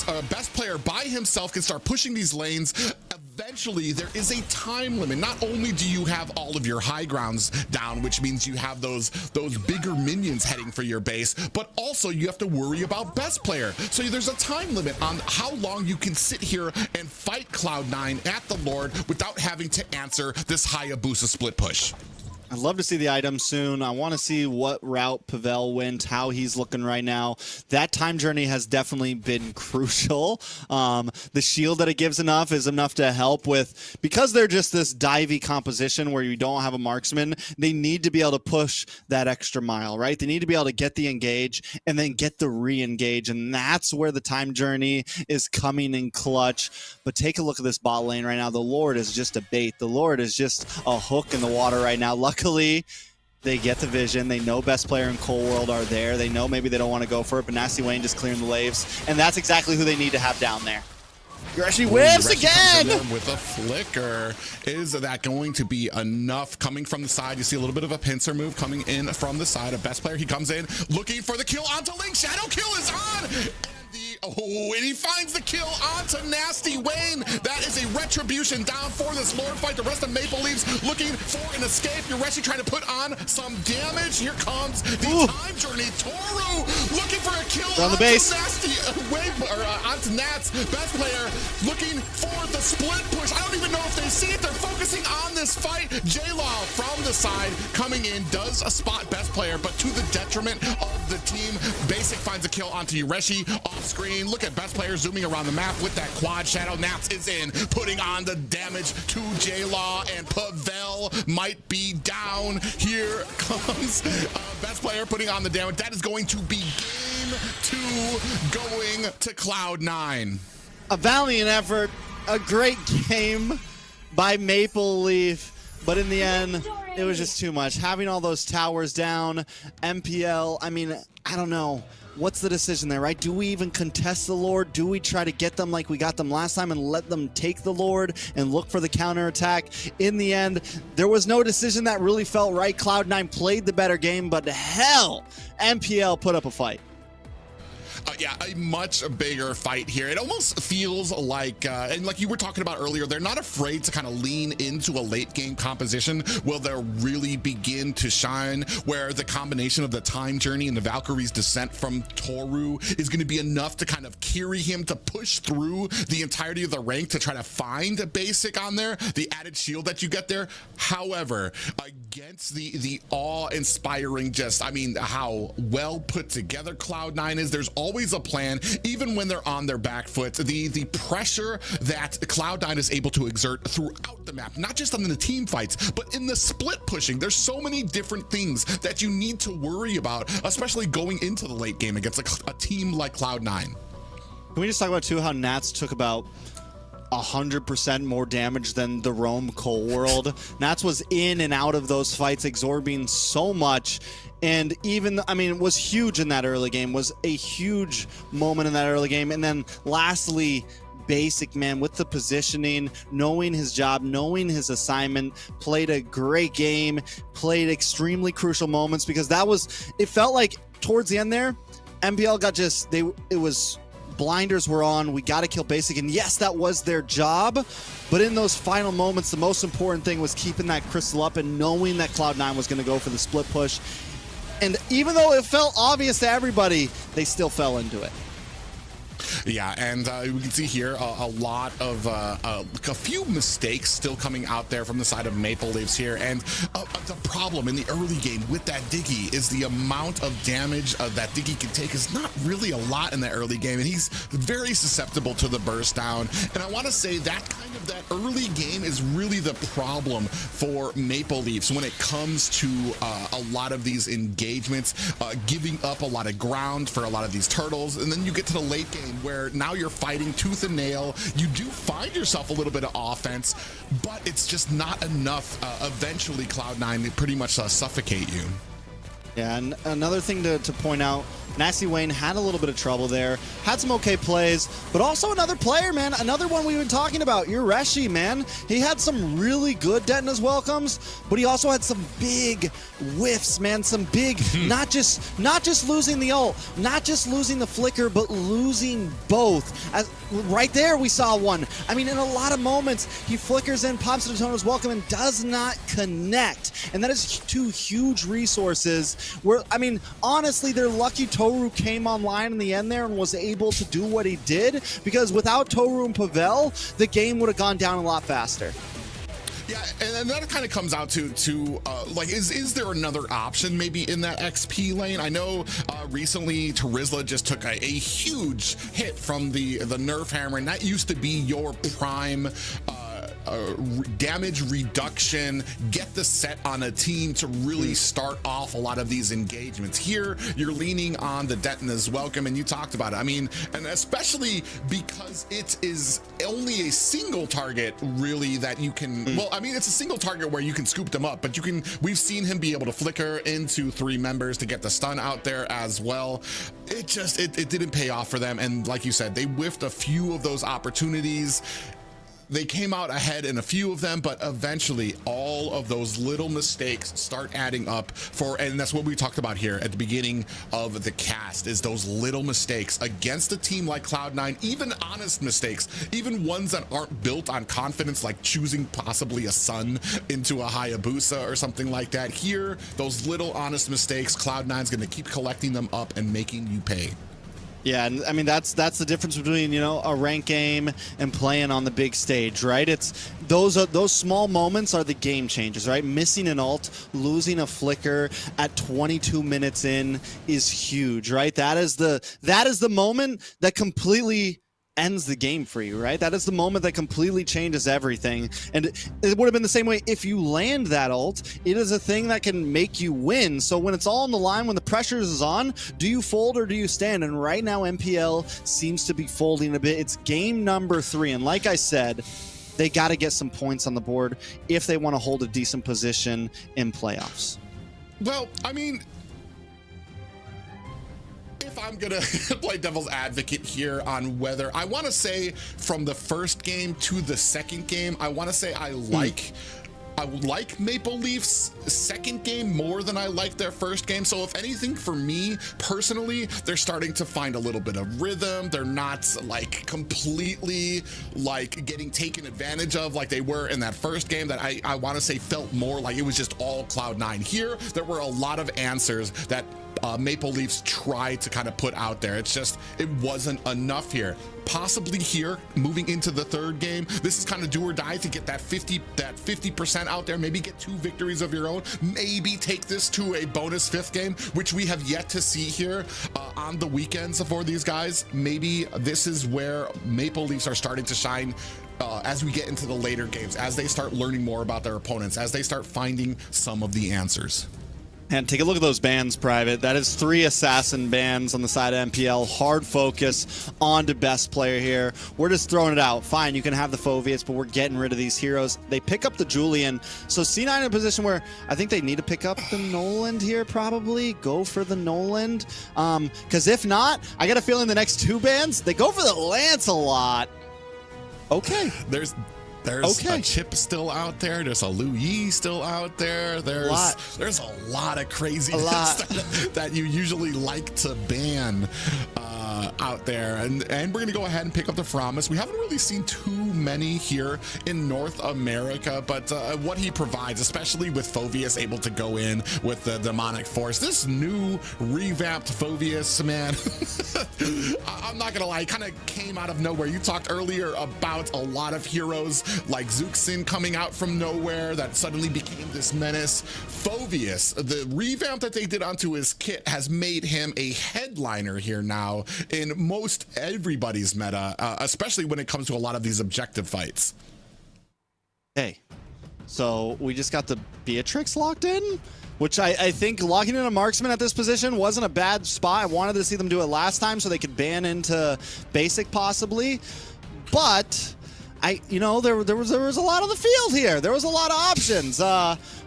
A best player by himself can start pushing these lanes. Eventually, there is a time limit. Not only do you have all of your high grounds down, which means you have those bigger minions heading for your base, but also you have to worry about best player. So there's a time limit on how long you can sit here and fight Cloud9 at the Lord without having to answer this Hayabusa split push. I'd love to see the item soon. I want to see what route Pavel went, how he's looking right now. That time journey has definitely been crucial. The shield that it gives is enough to help with, because they're just this divey composition where you don't have a marksman, they need to be able to push that extra mile, right? They need to be able to get the engage and then get the re-engage, and that's where the time journey is coming in clutch. But take a look at this bot lane right now. The Lord is just a bait. The Lord is just a hook in the water right now. Luckily, they get the vision. They know best player and Cold World are there. They know maybe they don't want to go for it, but Nasty Wayne just clearing the laves, and that's exactly who they need to have down there. Yoshi whiffs again! With a flicker. Is that going to be enough? Coming from the side, you see a little bit of a pincer move coming in from the side. A best player, he comes in looking for the kill onto Link. Shadow kill is on! And he finds the kill onto Nasty Wayne. That is a retribution down for this Lord fight. The rest of Maple Leafs looking for an escape. Yoreshi trying to put on some damage. Here comes the time journey. Toru looking for a kill on the base. Nasty Wayne, onto Nats. Best player looking for the split push. I don't even know if they see it. They're focusing on this fight. J-Law from the side coming in does a spot best player, but to the detriment of the team. Basic finds a kill onto Yoreshi off screen. Look at best player zooming around the map with that quad. Shadow Nats is in, putting on the damage to J-Law, and Pavel might be down. Here comes best player putting on the damage. That is going to be game 2 going to Cloud9. A valiant effort, a great game by Maple Leaf, but in the end, it was just too much. Having all those towers down, MPL, I mean, I don't know. What's the decision there, right? Do we even contest the Lord? Do we try to get them like we got them last time and let them take the Lord and look for the counterattack? In the end, there was no decision that really felt right. Cloud9 played the better game, but hell, MPL put up a fight. Yeah, a much bigger fight here. It almost feels like, and like you were talking about earlier, they're not afraid to kind of lean into a late game composition where they'll really begin to shine, where the combination of the time journey and the Valkyrie's descent from Toru is going to be enough to kind of carry him to push through the entirety of the rank to try to find a basic on there, the added shield that you get there. However, against the awe-inspiring, just, I mean, how well put together Cloud9 is, there's always a plan, even when they're on their back foot. The pressure that Cloud9 is able to exert throughout the map, not just on the team fights, but in the split pushing. There's so many different things that you need to worry about, especially going into the late game against a team like Cloud9. Can we just talk about, too, how Nats took about 100% more damage than the Rome Cold World. Nats was in and out of those fights, absorbing so much. And even, I mean, it was huge in that early game, was a huge moment in that early game. And then lastly, Basic, man, with the positioning, knowing his job, knowing his assignment, played a great game, played extremely crucial moments, because it felt like towards the end there, MPL got it was blinders were on. We got to kill Basic. And yes, that was their job. But in those final moments, the most important thing was keeping that Crystal up and knowing that Cloud9 was going to go for the split push. And even though it felt obvious to everybody, they still fell into it. Yeah, and we can see here a lot of a few mistakes still coming out there from the side of Maple Leafs here. And the problem in the early game with that Diggy is the amount of damage that Diggy can take is not really a lot in the early game, and he's very susceptible to the burst down. And I want to say that early game is really the problem for Maple Leafs when it comes to a lot of these engagements, giving up a lot of ground for a lot of these turtles. And then you get to the late game where now you're fighting tooth and nail. You do find yourself a little bit of offense, but it's just not enough. Eventually, Cloud9 pretty much suffocate you. Yeah, and another thing to point out, Nasty Wayne had a little bit of trouble there, had some okay plays, but also another player, man, another one we've been talking about, Ureshi, man. He had some really good Detona's welcomes, but he also had some big whiffs, man, some big, not just losing the ult, not just losing the flicker, but losing both. Right there we saw one. I mean, in a lot of moments, he flickers in, pops Detona's welcome, and does not connect. And that is two huge resources where, I mean, honestly, they're lucky Toru came online in the end there and was able to do what he did, because without Toru and Pavel, the game would have gone down a lot faster. Yeah, and that kind of comes out to like, is there another option maybe in that XP lane? I know recently Terizla just took a huge hit from the Nerf hammer, and that used to be your prime damage reduction, get the set on a team to really start off a lot of these engagements. Here, you're leaning on the Detona's welcome, and you talked about it. I mean, and especially because it is only a single target, really, that you can, well, I mean, it's a single target where you can scoop them up, but we've seen him be able to flicker into 3 members to get the stun out there as well. It didn't pay off for them, and like you said, they whiffed a few of those opportunities. They came out ahead in a few of them, but eventually all of those little mistakes start adding up and that's what we talked about here at the beginning of the cast, is those little mistakes against a team like Cloud9, even honest mistakes, even ones that aren't built on confidence, like choosing possibly a Sun into a Hayabusa or something like that. Here, those little honest mistakes, Cloud9's going to keep collecting them up and making you pay. Yeah, and I mean, that's the difference between, you know, a rank game and playing on the big stage, right? It's those small moments are the game changers, right? Missing an ult, losing a flicker at 22 minutes in is huge, right? That is the moment that completely ends the game for you, right? That is the moment that completely changes everything. And it would have been the same way if you land that ult. It is a thing that can make you win. So when it's all on the line, when the pressure is on, do you fold or do you stand? And right now MPL seems to be folding a bit. It's game number 3, and like I said, they got to get some points on the board if they want to hold a decent position in playoffs. Well, I mean, if I'm gonna play devil's advocate here on whether, I want to say from the first game to the second game, I want to say I like Maple Leafs' second game more than I like their first game. So if anything, for me personally, they're starting to find a little bit of rhythm. They're not like completely like getting taken advantage of like they were in that first game that I want to say felt more like it was just all Cloud9. Here, there were a lot of answers that Maple Leafs tried to kind of put out there. It's just, it wasn't enough here. Possibly here, moving into the third game, this is kind of do or die to get that 50% out there, maybe get 2 victories of your own, maybe take this to a bonus 5th game, which we have yet to see here on the weekends for these guys. Maybe this is where Maple Leafs are starting to shine as we get into the later games, as they start learning more about their opponents, as they start finding some of the answers. And take a look at those bans, Private. That is 3 assassin bans on the side of MPL. Hard focus on to best player here. We're just throwing it out. Fine, you can have the Phoveus, but we're getting rid of these heroes. They pick up the Julian. So C9 in a position where I think they need to pick up the Noland here, probably. Go for the Noland. Because if not, I got a feeling the next 2 bans, they go for the Lance a lot. Okay. There's a Chip still out there. There's a Lu Yi still out there. There's a lot of craziness that you usually like to ban out there. And we're going to go ahead and pick up the Framus. We haven't really seen too many here in North America, but what he provides, especially with Phoveus able to go in with the Demonic Force, this new revamped Phoveus, man, I'm not going to lie, it kind of came out of nowhere. You talked earlier about a lot of heroes like Zuxin coming out from nowhere that suddenly became this menace. Phoveus, the revamp that they did onto his kit has made him a headliner here now in most everybody's meta, especially when it comes to a lot of these objective fights. Hey, so we just got the Beatrix locked in, which I think locking in a marksman at this position wasn't a bad spot. I wanted to see them do it last time so they could ban into basic possibly, but there was a lot of the field here. There was a lot of options.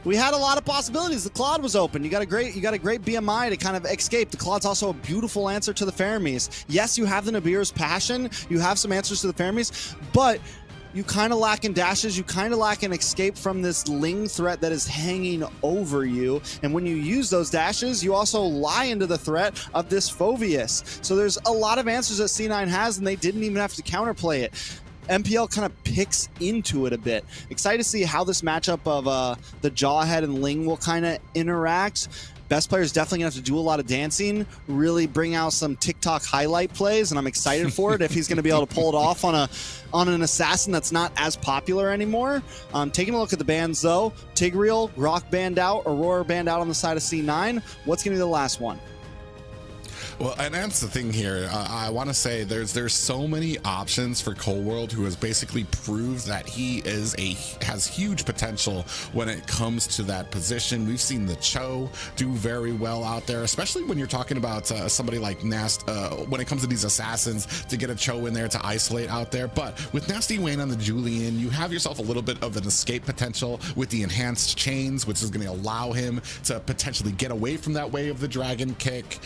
We had a lot of possibilities. The Claude was open. You got a great BMI to kind of escape. The Claude's also a beautiful answer to the Fermis. Yes, you have the Nabir's Passion. You have some answers to the Fermis, but you kind of lack in dashes. You kind of lack an escape from this Ling threat that is hanging over you. And when you use those dashes, you also lie into the threat of this Phoveus. So there's a lot of answers that C9 has, and they didn't even have to counterplay it. MPL kind of picks into it a bit. Excited to see how this matchup of the Jawhead and Ling will kind of interact. Best player is definitely gonna have to do a lot of dancing, really bring out some TikTok highlight plays, and I'm excited for it if he's gonna be able to pull it off on an assassin that's not as popular anymore. Taking a look at the bans though, Tigreal, Rock banned out, Aurora banned out on the side of C9. What's gonna be the last one? Well, and that's the thing here. I want to say there's so many options for Cold World, who has basically proved that he has huge potential when it comes to that position. We've seen the Cho do very well out there, especially when you're talking about somebody like Nast. When it comes to these assassins, to get a Cho in there to isolate out there. But with Nasty Wayne on the Julian, you have yourself a little bit of an escape potential with the enhanced chains, which is going to allow him to potentially get away from that way of the dragon kick.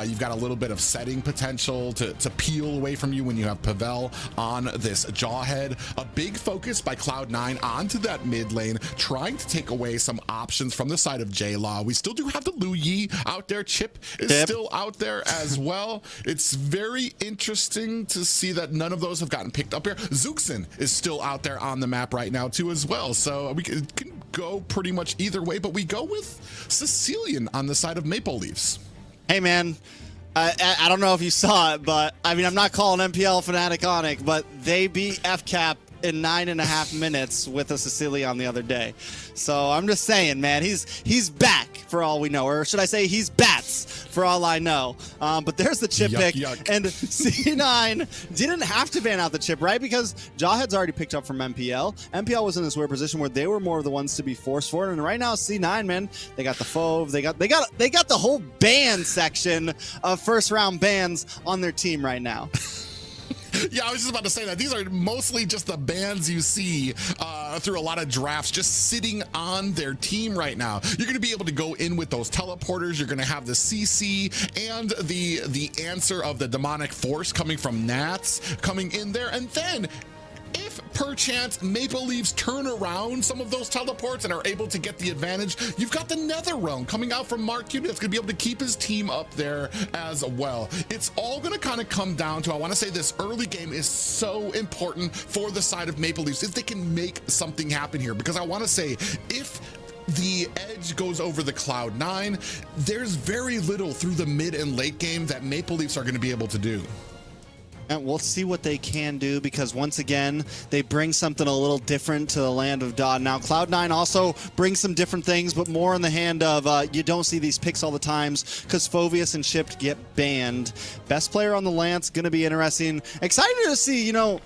You've got a little bit of setting potential to peel away from you when you have Pavel on this Jawhead. A big focus by Cloud9 onto that mid lane, trying to take away some options from the side of J-Law. We still do have the Lu Yi out there. Chip is still out there as well. It's very interesting to see that none of those have gotten picked up here. Zuxin is still out there on the map right now too as well. So we can go pretty much either way, but we go with Sicilian on the side of Maple Leafs. Hey man, I don't know if you saw it, but I mean, I'm not calling MPL Fnatic on it, but they beat FCAP in 9.5 minutes with a Sicilian the other day. So I'm just saying, man, he's back for all we know, or should I say he's bats for all I know. But there's the chip pick, and C9 didn't have to ban out the chip, right? Because Jawhead's already picked up from MPL. MPL was in this weird position where they were more of the ones to be forced for it, and right now C9, man, they got the Fove, they got the whole ban section of first round bans on their team right now. Yeah, I was just about to say that. These are mostly just the bans you see through a lot of drafts just sitting on their team right now. You're going to be able to go in with those teleporters. You're going to have the CC and the answer of the demonic force coming from Nats coming in there. And then if perchance Maple Leafs turn around some of those teleports and are able to get the advantage, you've got the Nether Realm coming out from Mark Cuban that's going to be able to keep his team up there as well. It's all going to kind of come down to, I want to say this early game is so important for the side of Maple Leafs if they can make something happen here, because I want to say if the edge goes over the Cloud9, there's very little through the mid and late game that Maple Leafs are going to be able to do. And we'll see what they can do, because once again, they bring something a little different to the land of Dodd. Now, Cloud9 also brings some different things, but more in the hand of you don't see these picks all the times because Phoveus and Chipped get banned. Best player on the Lance, going to be interesting. Excited to see, you know,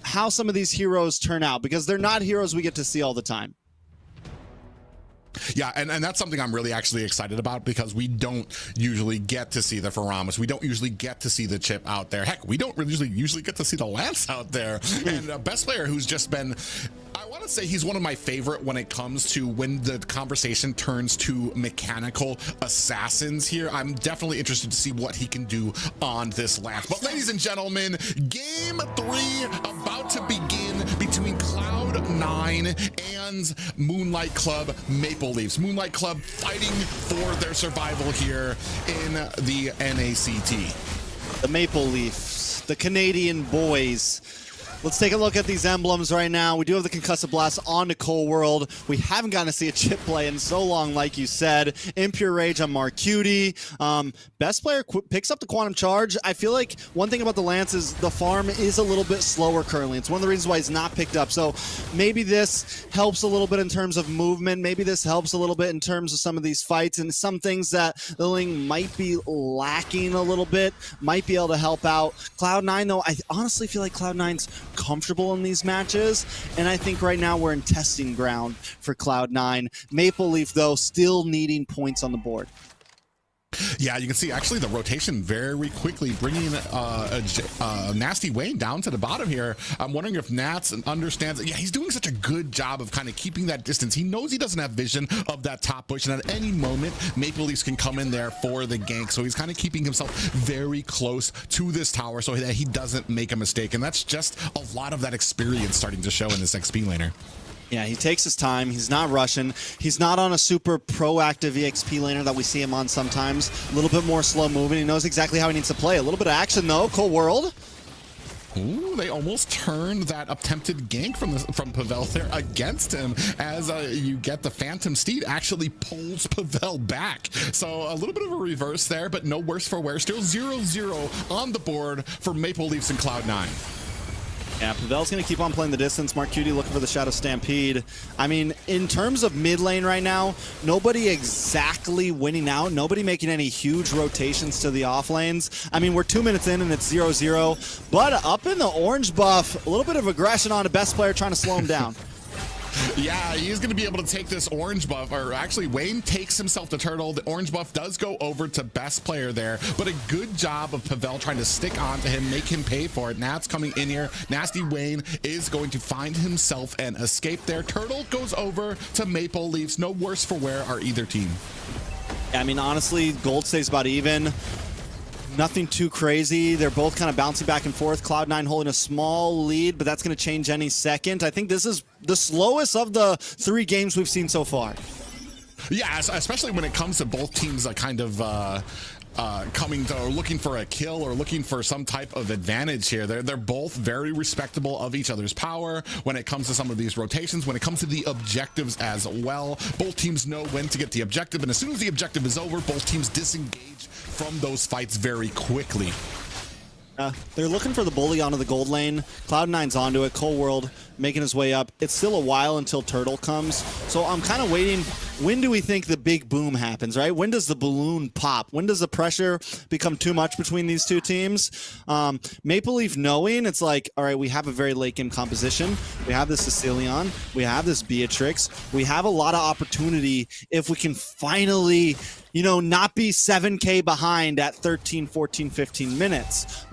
how some of these heroes turn out, because they're not heroes we get to see all the time. Yeah, and that's something I'm really actually excited about because we don't usually get to see the Faramas. We don't usually get to see the Chip out there. Heck, we don't really usually get to see the Lance out there. And best player who's just been, I want to say he's one of my favorite when it comes to when the conversation turns to mechanical assassins here. I'm definitely interested to see what he can do on this Lance. But ladies and gentlemen, game 3 about to begin between Cloud9 and Moonlight Club Maple Leafs. Moonlight Club fighting for their survival here in the NACT. The Maple Leafs, the Canadian boys. Let's take a look at these emblems right now. We do have the Concussive Blast on to Cold World. We haven't gotten to see a Chip play in so long, like you said. Impure Rage on Marcuti. Best player picks up the Quantum Charge. I feel like one thing about the Lance is the farm is a little bit slower currently. It's one of the reasons why he's not picked up. So maybe this helps a little bit in terms of movement. Maybe this helps a little bit in terms of some of these fights and some things that the Ling might be lacking a little bit, might be able to help out. Cloud9, though, I honestly feel like Cloud9's comfortable in these matches, and I think right now we're in testing ground for Cloud9. Maple Leaf, though, still needing points on the board. Yeah, you can see actually the rotation very quickly bringing Nasty Wayne down to the bottom here. I'm wondering if Nats understands. Yeah, he's doing such a good job of kind of keeping that distance. He knows he doesn't have vision of that top bush, and at any moment, Maple Leafs can come in there for the gank. So he's kind of keeping himself very close to this tower so that he doesn't make a mistake. And that's just a lot of that experience starting to show in this XP laner. Yeah, he takes his time. He's not rushing. He's not on a super proactive EXP laner that we see him on sometimes. A little bit more slow moving. He knows exactly how he needs to play. A little bit of action, though. Cold World. Ooh, they almost turned that attempted gank from Pavel there against him as you get the Phantom Steed actually pulls Pavel back. So a little bit of a reverse there, but no worse for wear. Still 0-0 on the board for Maple Leafs and Cloud9. Yeah, Pavel's going to keep on playing the distance. Marcuti looking for the Shadow Stampede. I mean, in terms of mid lane right now, nobody exactly winning out. Nobody making any huge rotations to the off lanes. I mean, we're 2 minutes in and it's 0-0. But up in the orange buff, a little bit of aggression on a best player trying to slow him down. Yeah, he's going to be able to take this orange buff, or actually Wayne takes himself to turtle. The orange buff does go over to best player there, but a good job of Pavel trying to stick on to him, make him pay for it. Nat's coming in here. Nasty Wayne is going to find himself an escape there. Turtle goes over to Maple Leafs. No worse for wear are either team. I mean, honestly, gold stays about even. Nothing too crazy. They're both kind of bouncing back and forth. Cloud9 holding a small lead, but that's going to change any second. I think this is the slowest of the 3 games we've seen so far. Yeah, especially when it comes to both teams kind of coming to or looking for a kill or looking for some type of advantage here. They're both very respectable of each other's power when it comes to some of these rotations, when it comes to the objectives as well. Both teams know when to get the objective, and as soon as the objective is over, both teams disengage from those fights very quickly. They're looking for the bully onto the gold lane. Cloud9's onto it. Cold World making his way up. It's still a while until Turtle comes. So I'm kind of waiting. When do we think the big boom happens, right? When does the balloon pop? When does the pressure become too much between these two teams? Maple Leaf knowing it's like, all right, we have a very late game composition. We have this Sicilian. We have this Beatrix. We have a lot of opportunity if we can finally, you know, not be 7K behind at 13, 14, 15 minutes.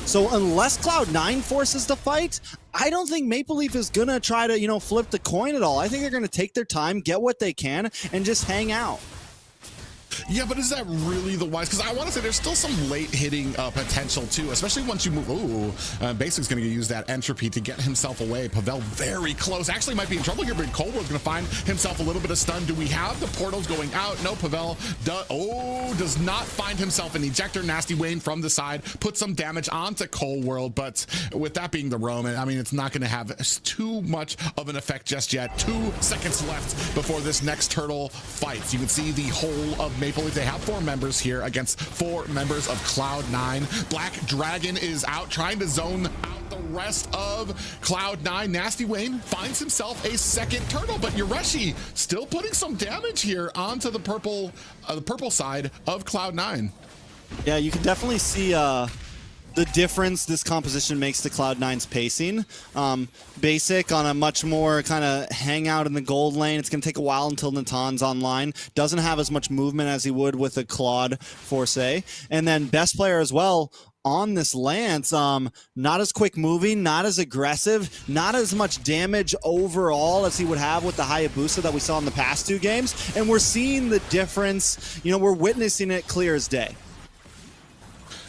So unless Cloud9 forces the fight, I don't think Maple Leaf is going to try to, you know, flip the coin at all. I think they're going to take their time, get what they can, and just hang out. Yeah, but is that really the wise? Because I want to say there's still some late hitting potential too, especially once you move. Ooh, Basic's going to use that entropy to get himself away. Pavel very close. Actually might be in trouble here, but Coldwell's going to find himself a little bit of stun. Do we have the portals going out? No, Pavel does not find himself an ejector. Nasty Wayne from the side puts some damage onto Cold World, but with that being the Roman, I mean, it's not going to have too much of an effect just yet. 2 seconds left before this next turtle fights. You can see the whole of Maple Leaf. They have 4 members here against 4 members of Cloud9. Black Dragon is out trying to zone out the rest of Cloud9. Nasty Wayne finds himself a second turtle, but Yureshi still putting some damage here onto the purple side of Cloud9. Yeah, you can definitely see the the difference this composition makes to Cloud9's pacing. Basic on a much more kind of hang out in the gold lane. It's going to take a while until Natan's online. Doesn't have as much movement as he would with a Claude Force. And then best player as well on this Lance, not as quick moving, not as aggressive, not as much damage overall as he would have with the Hayabusa that we saw in the past 2 games. And we're seeing the difference. You know, we're witnessing it clear as day.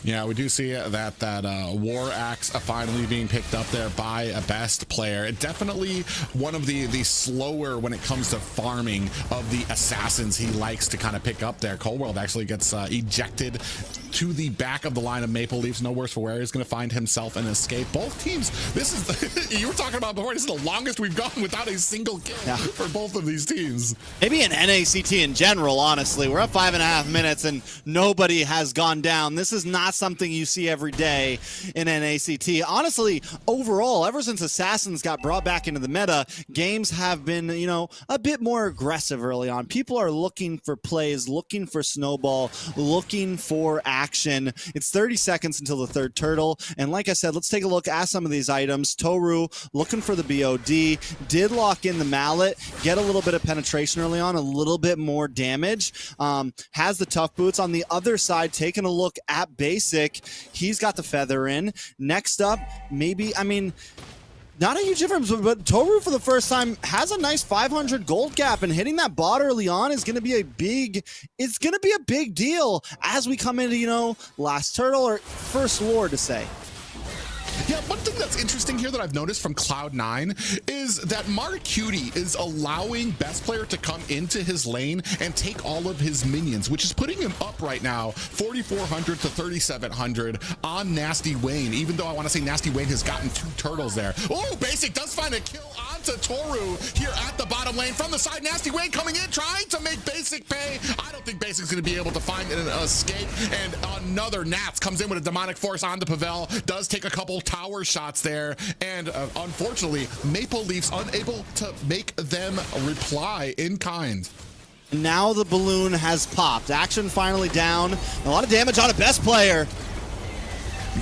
Yeah, we do see that War Axe finally being picked up there by a best player. Definitely one of the slower when it comes to farming of the assassins he likes to kind of pick up there. Coldworld actually gets ejected to the back of the line of Maple Leafs. No worse for wear. He's going to find himself an escape. Both teams, this is, you were talking about before, this is the longest we've gone without a single kill for both of these teams. Maybe in NACT in general, honestly. We're at 5.5 minutes and nobody has gone down. This is not something you see every day in NACT. Honestly, overall, ever since Assassins got brought back into the meta, games have been, you know, a bit more aggressive early on. People are looking for plays, looking for snowball, looking for action. It's 30 seconds until the 3rd turtle. And like I said, let's take a look at some of these items. Toru looking for the BOD, did lock in the mallet, get a little bit of penetration early on, a little bit more damage. Has the tough boots. On the other side, taking a look at Basic, he's got the feather in. Next up, maybe, I mean, not a huge difference, but Toru for the first time has a nice 500 gold gap, and hitting that bot early on is going to be a big, it's going to be a big deal as we come into, you know, last turtle or first lore to say. Yeah, one thing that's interesting here that I've noticed from Cloud9 is that Marcuti is allowing best player to come into his lane and take all of his minions, which is putting him up right now 4,400 to 3,700 on Nasty Wayne, even though I want to say Nasty Wayne has gotten 2 turtles there. Oh, Basic does find a kill onto Toru here at the bottom lane from the side. Nasty Wayne coming in, trying to make Basic pay. I don't think Basic's going to be able to find an escape, and another Nats comes in with a demonic force on the Pavel, does take a couple tower shots there, and unfortunately Maple Leafs unable to make them reply in kind. Now the balloon has popped. Action finally down. A lot of damage on a best player.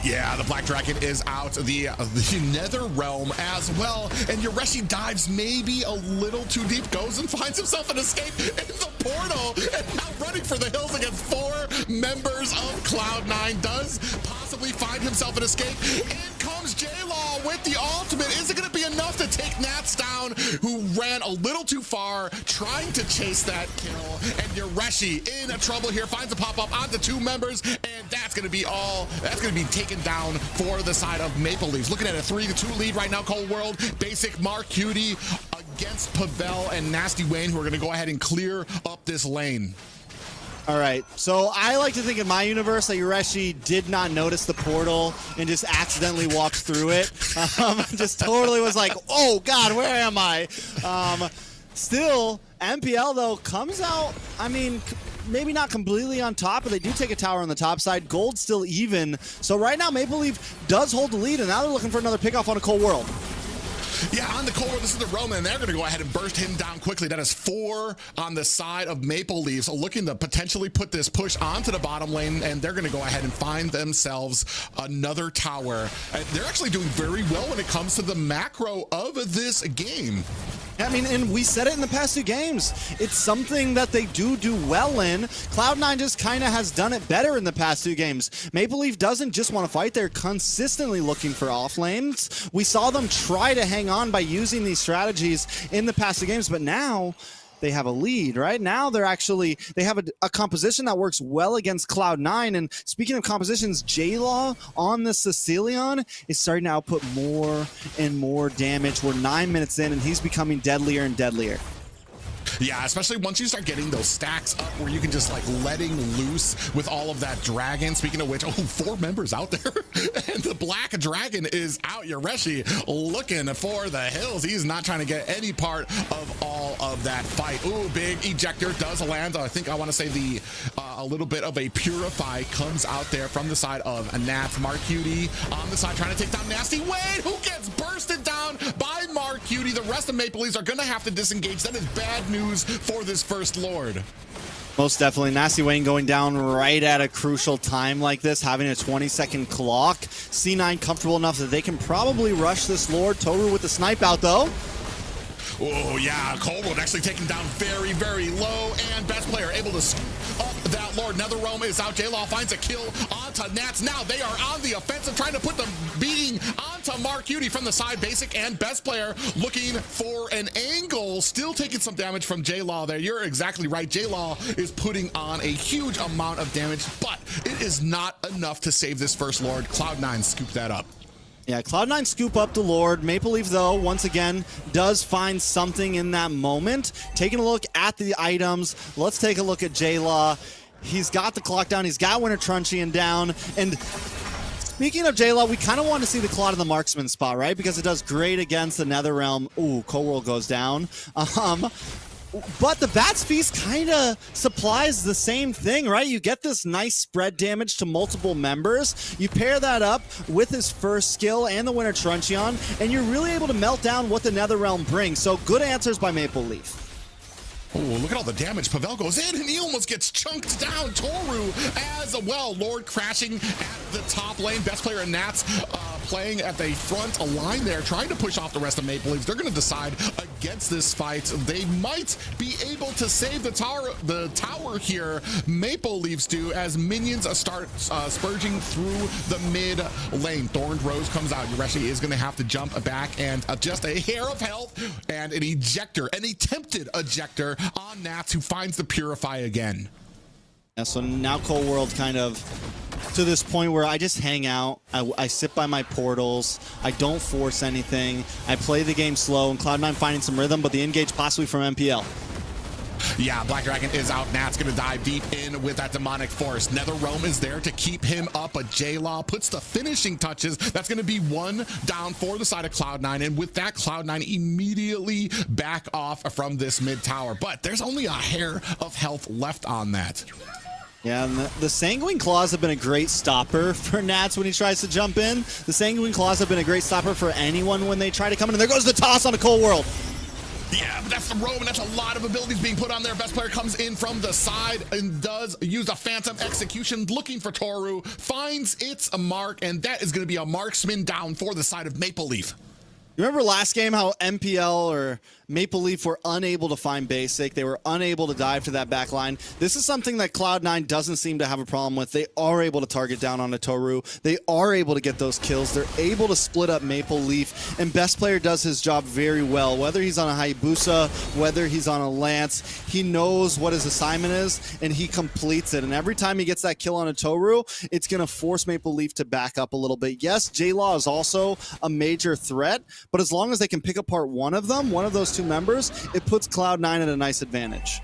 Yeah, the Black Dragon is out. The Nether Realm as well. And Yoreshi dives maybe a little too deep, goes and finds himself an escape in the portal, and now running for the hills against 4 members of Cloud9. Does possibly find himself an escape. In comes J-Law with the ultimate. Is it going to be enough to take Nats down, who ran a little too far trying to chase that kill? And Yoreshi in trouble here, finds a pop-up onto 2 members, and that's going to be all. That's going to be taken down for the side of Maple Leafs. Looking at a 3-2 lead right now. Cold World, Basic, Marcuti against Pavel and Nasty Wayne, who are going to go ahead and clear up this lane. All right, so I like to think in my universe that Yoreshi did not notice the portal and just accidentally walked through it. Just totally was like, oh God, where am I? Still, MPL though comes out, I mean, maybe not completely on top, but they do take a tower on the top side. Gold still even. So right now, Maple Leaf does hold the lead, and now they're looking for another pickoff on a Cold World. Yeah, on the Cold World, this is the Roman, and they're going to go ahead and burst him down quickly. That is 4 on the side of Maple Leafs, looking to potentially put this push onto the bottom lane, and they're going to go ahead and find themselves another tower. They're actually doing very well when it comes to the macro of this game. I mean, and we said it in the past 2 games. It's something that they do well in. Cloud9 just kind of has done it better in the past 2 games. Maple Leaf doesn't just want to fight. They're consistently looking for off lanes. We saw them try to hang on by using these strategies in the past 2 games, but now they have a lead, right? Now they have a composition that works well against Cloud9. And speaking of compositions, J-Law on the Sicilian is starting to output more and more damage. We're 9 minutes in, and he's becoming deadlier and deadlier. Yeah, especially once you start getting those stacks up where you can just like letting loose with all of that dragon. Speaking of which, 4 members out there and the Black Dragon is out. Yoreshi looking for the hills. He's not trying to get any part of all of that fight. Ooh, big ejector does land. I think I want to say a little bit of a Purify comes out there from the side of Nats. Marcuti on the side trying to take down Nasty Wayne, who gets bursted down by Marcuti. The rest of Maple Leafs are going to have to disengage. That is bad news for this First Lord. Most definitely. Nasty Wayne going down right at a crucial time like this, having a 20-second clock. C9 comfortable enough that they can probably rush this Lord. Toru with the snipe out, though. Oh, yeah. Coldwood actually taken down very, very low. And best player able to scoop up that Lord. NetherRealm is out. J-Law finds a kill onto Nats. Now they are on the offensive, trying to put the beating onto Mark Cutie from the side. Basic and best player looking for an angle. Still taking some damage from J-Law there. You're exactly right. J-Law is putting on a huge amount of damage, but it is not enough to save this first Lord. Cloud9 scooped that up. Yeah, Cloud9 scoop up the Lord. Maple Leaf, though, once again, does find something in that moment. Taking a look at the items, let's take a look at J-Law. He's got the clock down. He's got Winter Truncheon down. And speaking of J-Law, we kind of want to see the Claw in the marksman spot, right? Because it does great against the NetherRealm. Ooh, Coworld goes down. But the Bat's Feast kind of supplies the same thing, right? You get this nice spread damage to multiple members. You pair that up with his first skill and the Winter Truncheon, and you're really able to melt down what the NetherRealm brings. So good answers by Maple Leaf. Oh, look at all the damage. Pavel goes in and he almost gets chunked down. Toru as well. Lord crashing at the top lane. Best player in Nats playing at the front line there, trying to push off the rest of Maple Leafs. They're going to decide against this fight. They might be able to save the tower here. Maple Leafs do, as minions start spurging through the mid lane. Thorned Rose comes out. Yureshi is going to have to jump back, and just a hair of health and an ejector, an attempted ejector on Nats, who finds the Purify again. Yeah, so now Coworld kind of to this point where I just hang out. I sit by my portals. I don't force anything. I play the game slow, and Cloud9 finding some rhythm, but the engage possibly from MPL. Yeah, Black Dragon is out. Nat's going to dive deep in with that demonic force. NetherRealm is there to keep him up, but J-Law puts the finishing touches. That's going to be one down for the side of Cloud9, and with that, Cloud9 immediately back off from this mid tower. But there's only a hair of health left on that. Yeah, and the Sanguine Claws have been a great stopper for Nats when he tries to jump in. The Sanguine Claws have been a great stopper for anyone when they try to come in. And there goes the toss on a Coworld. Yeah, but that's the roam, and that's a lot of abilities being put on there. Best player comes in from the side and does use a Phantom Execution, looking for Toru, finds its a mark, and that is going to be a marksman down for the side of Maple Leaf. You remember last game how MPL or Maple Leaf were unable to find basic? They were unable to dive to that back line. This is something that Cloud9 doesn't seem to have a problem with. They are able to target down on a Toru. They are able to get those kills. They're able to split up Maple Leaf, and Best Player does his job very well. Whether he's on a Hayabusa, whether he's on a Lance, he knows what his assignment is, and he completes it. And every time he gets that kill on a Toru, it's going to force Maple Leaf to back up a little bit. Yes, J-Law is also a major threat, but as long as they can pick apart one of them, one of those two members, it puts Cloud9 at a nice advantage.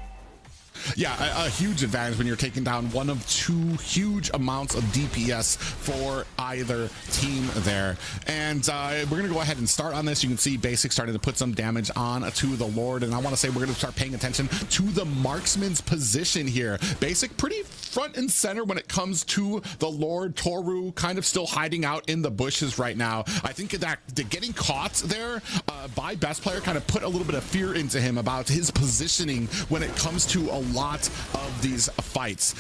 Yeah, a huge advantage when you're taking down one of two huge amounts of DPS for either team there. And we're going to go ahead and start on this. You can see Basic starting to put some damage on to the Lord. And I want to say we're going to start paying attention to the marksman's position here. Basic pretty front and center when it comes to the Lord. Toru kind of still hiding out in the bushes right now. I think that getting caught there by Best Player kind of put a little bit of fear into him about his positioning when it comes to a lot of these fights.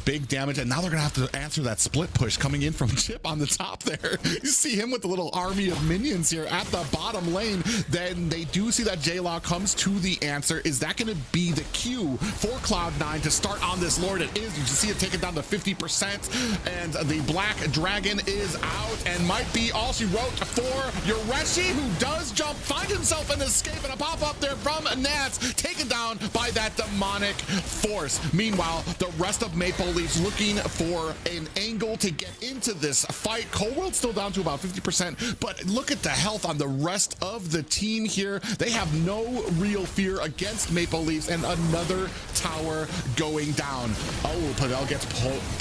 Big damage, and now they're gonna have to answer that split push coming in from Chip on the top there. You see him with the little army of minions here at the bottom lane. Then they do see that J-Law comes to the answer. Is that gonna be the cue for Cloud9 to start on this Lord? It is. You can see it taken down to 50%, and the Black Dragon is out, and might be all she wrote for Yureshi, who does jump, find himself an escape, and a pop-up there from Nats, taken down by that demonic force. Meanwhile, the rest of Maple Leafs looking for an angle to get into this fight. Coworld's still down to about 50%, but look at the health on the rest of the team here. They have no real fear against Maple Leafs, and another tower going down. Oh, Pavel gets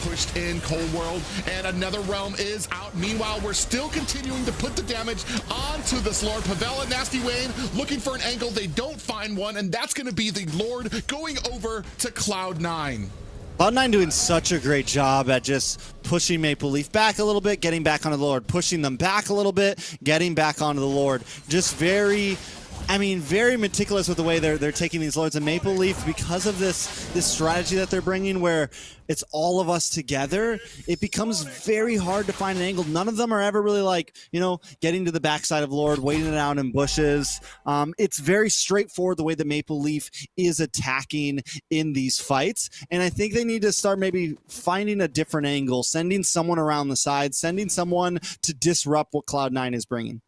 pushed in. Coworld and another realm is out. Meanwhile, we're still continuing to put the damage onto this Lord. Pavel and Nasty Wayne looking for an angle. They don't find one, and that's going to be the Lord going over to Cloud9. Cloud9 doing such a great job at just pushing Maple Leaf back a little bit, getting back onto the Lord, pushing them back a little bit, getting back onto the Lord. Just very I mean, very meticulous with the way they're taking these lords. And Maple Leaf, because of this strategy that they're bringing where it's all of us together, it becomes very hard to find an angle. None of them are ever really like, getting to the backside of Lord, waiting it out in bushes. It's very straightforward the way that Maple Leaf is attacking in these fights. And I think they need to start maybe finding a different angle, sending someone around the side, sending someone to disrupt what Cloud9 is bringing.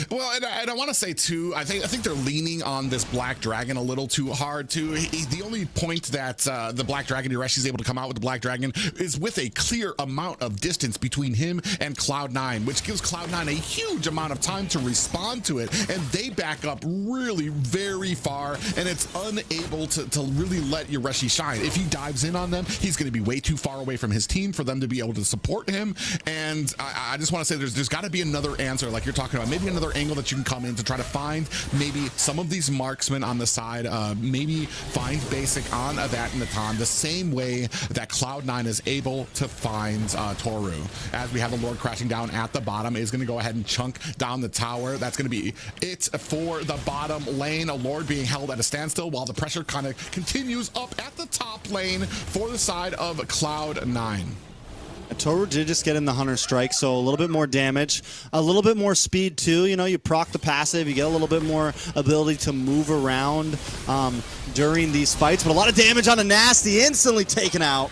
Well, and I want to say too, I think they're leaning on this Black Dragon a little too hard too. The only point that the Black Dragon, Yureshi is able to come out with the Black Dragon is with a clear amount of distance between him and Cloud9, which gives Cloud9 a huge amount of time to respond to it, and they back up really very far, and it's unable to really let Yureshi shine. If he dives in on them, he's going to be way too far away from his team for them to be able to support him. And I just want to say there's got to be another answer, like you're talking about, maybe another angle that you can come in to try to find maybe some of these marksmen on the side, maybe find basic on that Natan the same way that Cloud9 is able to find Toru. As we have the Lord crashing down at the bottom, is going to go ahead and chunk down the tower. That's going to be it for the bottom lane. A Lord being held at a standstill while the pressure kind of continues up at the top lane for the side of Cloud9. Toru did just get in the Hunter Strike, so a little bit more damage, a little bit more speed too. You proc the passive, you get a little bit more ability to move around during these fights, but a lot of damage on the Nasty, instantly taken out.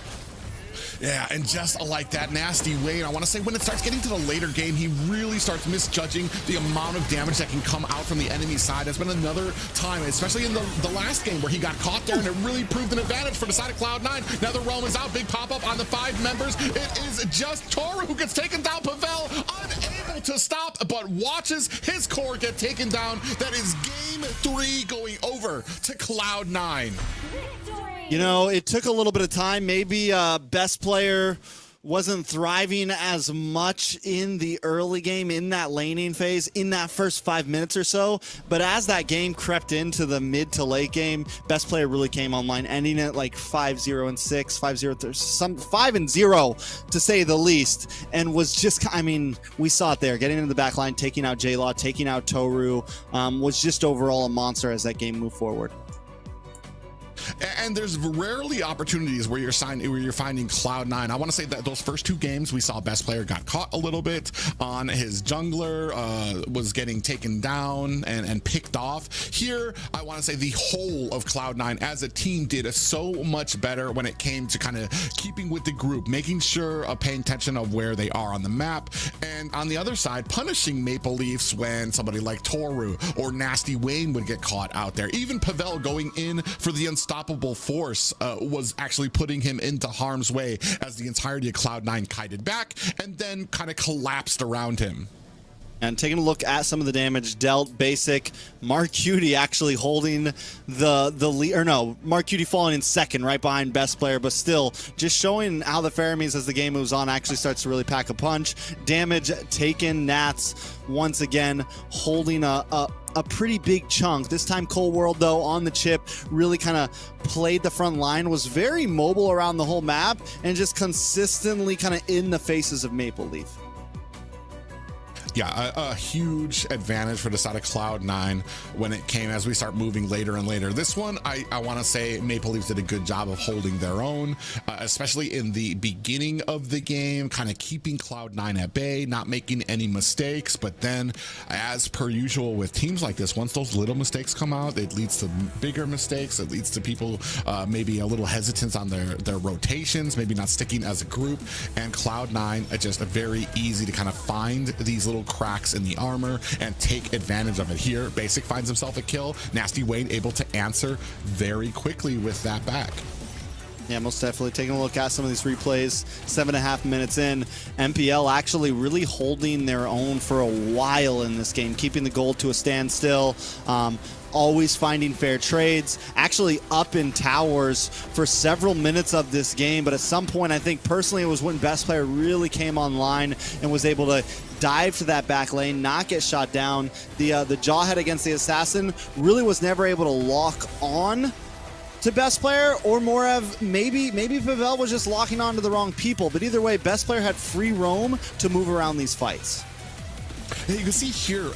Yeah, and just like that Nasty Wayne, I want to say when it starts getting to the later game, he really starts misjudging the amount of damage that can come out from the enemy side. There's been another time, especially in the last game, where he got caught there, and it really proved an advantage for the side of Cloud9. Now the Realm is out, big pop-up on the 5 members. It is just Toru who gets taken down. Pavel unable to stop, but watches his core get taken down. That is game 3 going over to Cloud9. It took a little bit of time. Maybe best player wasn't thriving as much in the early game, in that laning phase, in that first 5 minutes or so. But as that game crept into the mid to late game, best player really came online, ending it like 5-0 and 6, 5-0, some 5-0 to say the least. And was just, we saw it there, getting into the back line, taking out J-Law, taking out Toru, was just overall a monster as that game moved forward. And there's rarely opportunities where you're finding Cloud9. I want to say that those first 2 games, we saw best player got caught a little bit on his jungler, was getting taken down and picked off. Here, I want to say the whole of Cloud9 as a team did so much better when it came to kind of keeping with the group, making sure of paying attention of where they are on the map, and on the other side, punishing Maple Leafs when somebody like Toru or Nasty Wayne would get caught out there. Even Pavel going in for the unstoppable force was actually putting him into harm's way as the entirety of Cloud9 kited back and then kind of collapsed around him. And taking a look at some of the damage dealt, basic, Mark Cutie actually holding the lead, or no, Mark Cutie falling in second right behind best player, but still just showing how the Pharaohs as the game moves on actually starts to really pack a punch. Damage taken, Nats once again holding a pretty big chunk. This time Cold World, though, on the chip, really kind of played the front line, was very mobile around the whole map, and just consistently kind of in the faces of Maple Leaf. Yeah, a huge advantage for the side of Cloud9 when it came as we start moving later and later. This one, I want to say Maple Leafs did a good job of holding their own, especially in the beginning of the game, kind of keeping Cloud9 at bay, not making any mistakes. But then, as per usual with teams like this, once those little mistakes come out, it leads to bigger mistakes. It leads to people maybe a little hesitance on their rotations, maybe not sticking as a group. And Cloud9, just very easy to kind of find these little cracks in the armor and take advantage of it. Here, Basic finds himself a kill. Nasty Wayne able to answer very quickly with that back. Yeah, most definitely. Taking a look at some of these replays, 7.5 minutes in, MPL actually really holding their own for a while in this game, keeping the gold to a standstill. Always finding fair trades, actually up in towers for several minutes of this game, but at some point, I think personally it was when best player really came online and was able to dive to that back lane, not get shot down. The jawhead against the assassin really was never able to lock on to best player, or more of maybe Pavel was just locking on to the wrong people, but either way, best player had free roam to move around these fights. You can see here,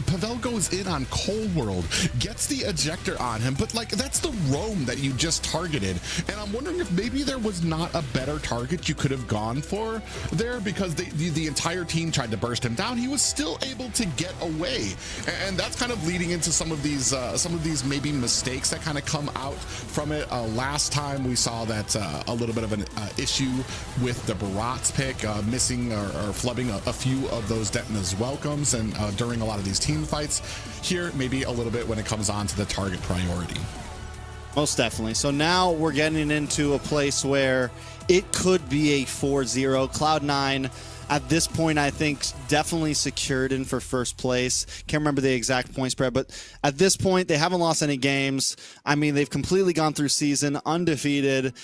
Pavel goes in on Cold World, gets the ejector on him, but like that's the roam that you just targeted. And I'm wondering if maybe there was not a better target you could have gone for there, because the entire team tried to burst him down. He was still able to get away. And that's kind of leading into some of these maybe mistakes that kind of come out from it. Last time we saw that a little bit of an issue with the Barat's pick, missing or flubbing a few of those Detna's welcomes, and during a lot of these team fights here, maybe a little bit when it comes on to the target priority. Most definitely. So now we're getting into a place where it could be a 4-0. Cloud9 at this point, I think, definitely secured in for first place. Can't remember the exact point spread, but at this point, they haven't lost any games. I mean, they've completely gone through season undefeated.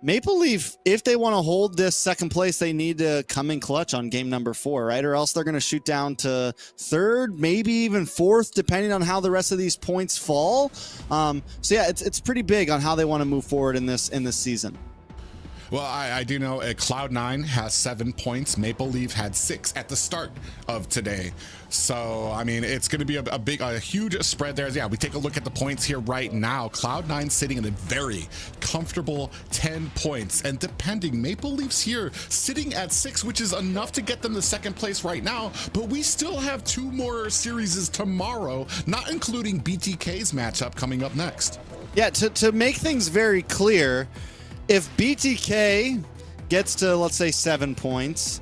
Maple Leaf, if they want to hold this second place, they need to come in clutch on game number 4, right? Or else they're going to shoot down to third, maybe even fourth, depending on how the rest of these points fall. So yeah, it's pretty big on how they want to move forward in this season. Well, I do know Cloud9 has 7 points. Maple Leaf had 6 at the start of today. So, I mean, it's going to be a huge spread there. Yeah, we take a look at the points here right now. Cloud9 sitting in a very comfortable 10 points. And depending, Maple Leafs here sitting at 6, which is enough to get them to second place right now. But we still have 2 more series tomorrow, not including BTK's matchup coming up next. Yeah, to make things very clear, if BTK gets to, let's say, 7 points,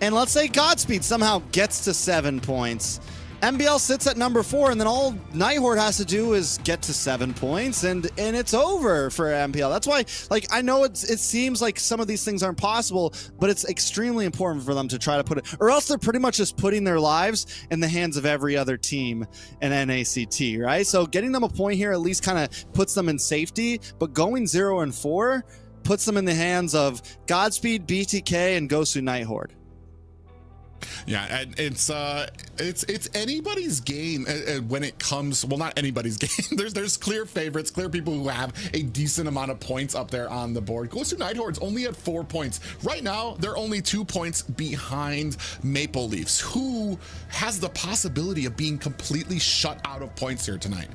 and let's say Godspeed somehow gets to 7 points, MBL sits at number 4, and then all Nighthorde has to do is get to 7 points, and it's over for MPL. That's why, like, I know it seems like some of these things aren't possible, but it's extremely important for them to try to put it, or else they're pretty much just putting their lives in the hands of every other team in NACT, right? So getting them a point here at least kind of puts them in safety, but going 0-4 puts them in the hands of Godspeed, BTK, and Gosu Nighthorde. Yeah, and it's anybody's game when it comes. Well, not anybody's game. There's clear favorites, clear people who have a decent amount of points up there on the board. Gosu Nighthorde's only at 4 points right now. They're only 2 points behind Maple Leafs, who has the possibility of being completely shut out of points here tonight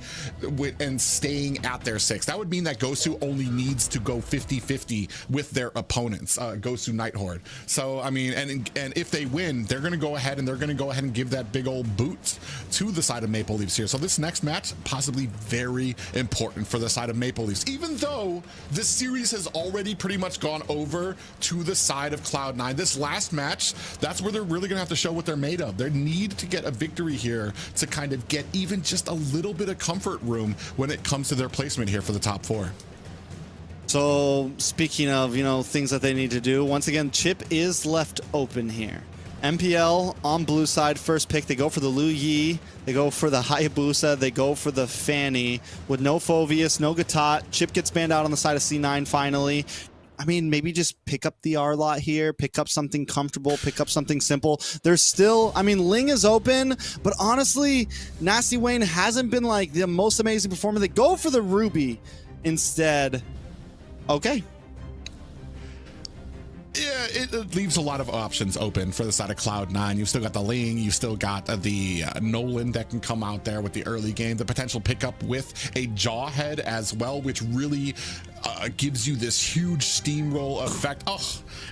and staying at their 6. That would mean that Gosu only needs to go 50-50 with their opponents, Gosu Nighthorde. So I mean, and if they win, they're going to go ahead and give that big old boot to the side of Maple Leafs here. So this next match possibly very important for the side of Maple Leafs, even though this series has already pretty much gone over to the side of Cloud9. This last match, that's where they're really gonna have to show what they're made of. They need to get a victory here to kind of get even just a little bit of comfort room when it comes to their placement here for the top 4. So speaking of, things that they need to do, once again, Chip is left open here. MPL on blue side, first pick. They go for the Lu Yi. They go for the Hayabusa. They go for the Fanny. With no Phoveus, no Gatot. Chip gets banned out on the side of C9 finally. I mean, maybe just pick up the R lot here, pick up something comfortable, pick up something simple. There's still, I mean, Ling is open, but honestly, Nasty Wayne hasn't been like the most amazing performer. They go for the Ruby instead. Okay. Yeah, it leaves a lot of options open for the side of Cloud9. You've still got the Ling, you've still got the Nolan that can come out there with the early game, the potential pickup with a Jawhead as well, which really gives you this huge steamroll effect. Oh,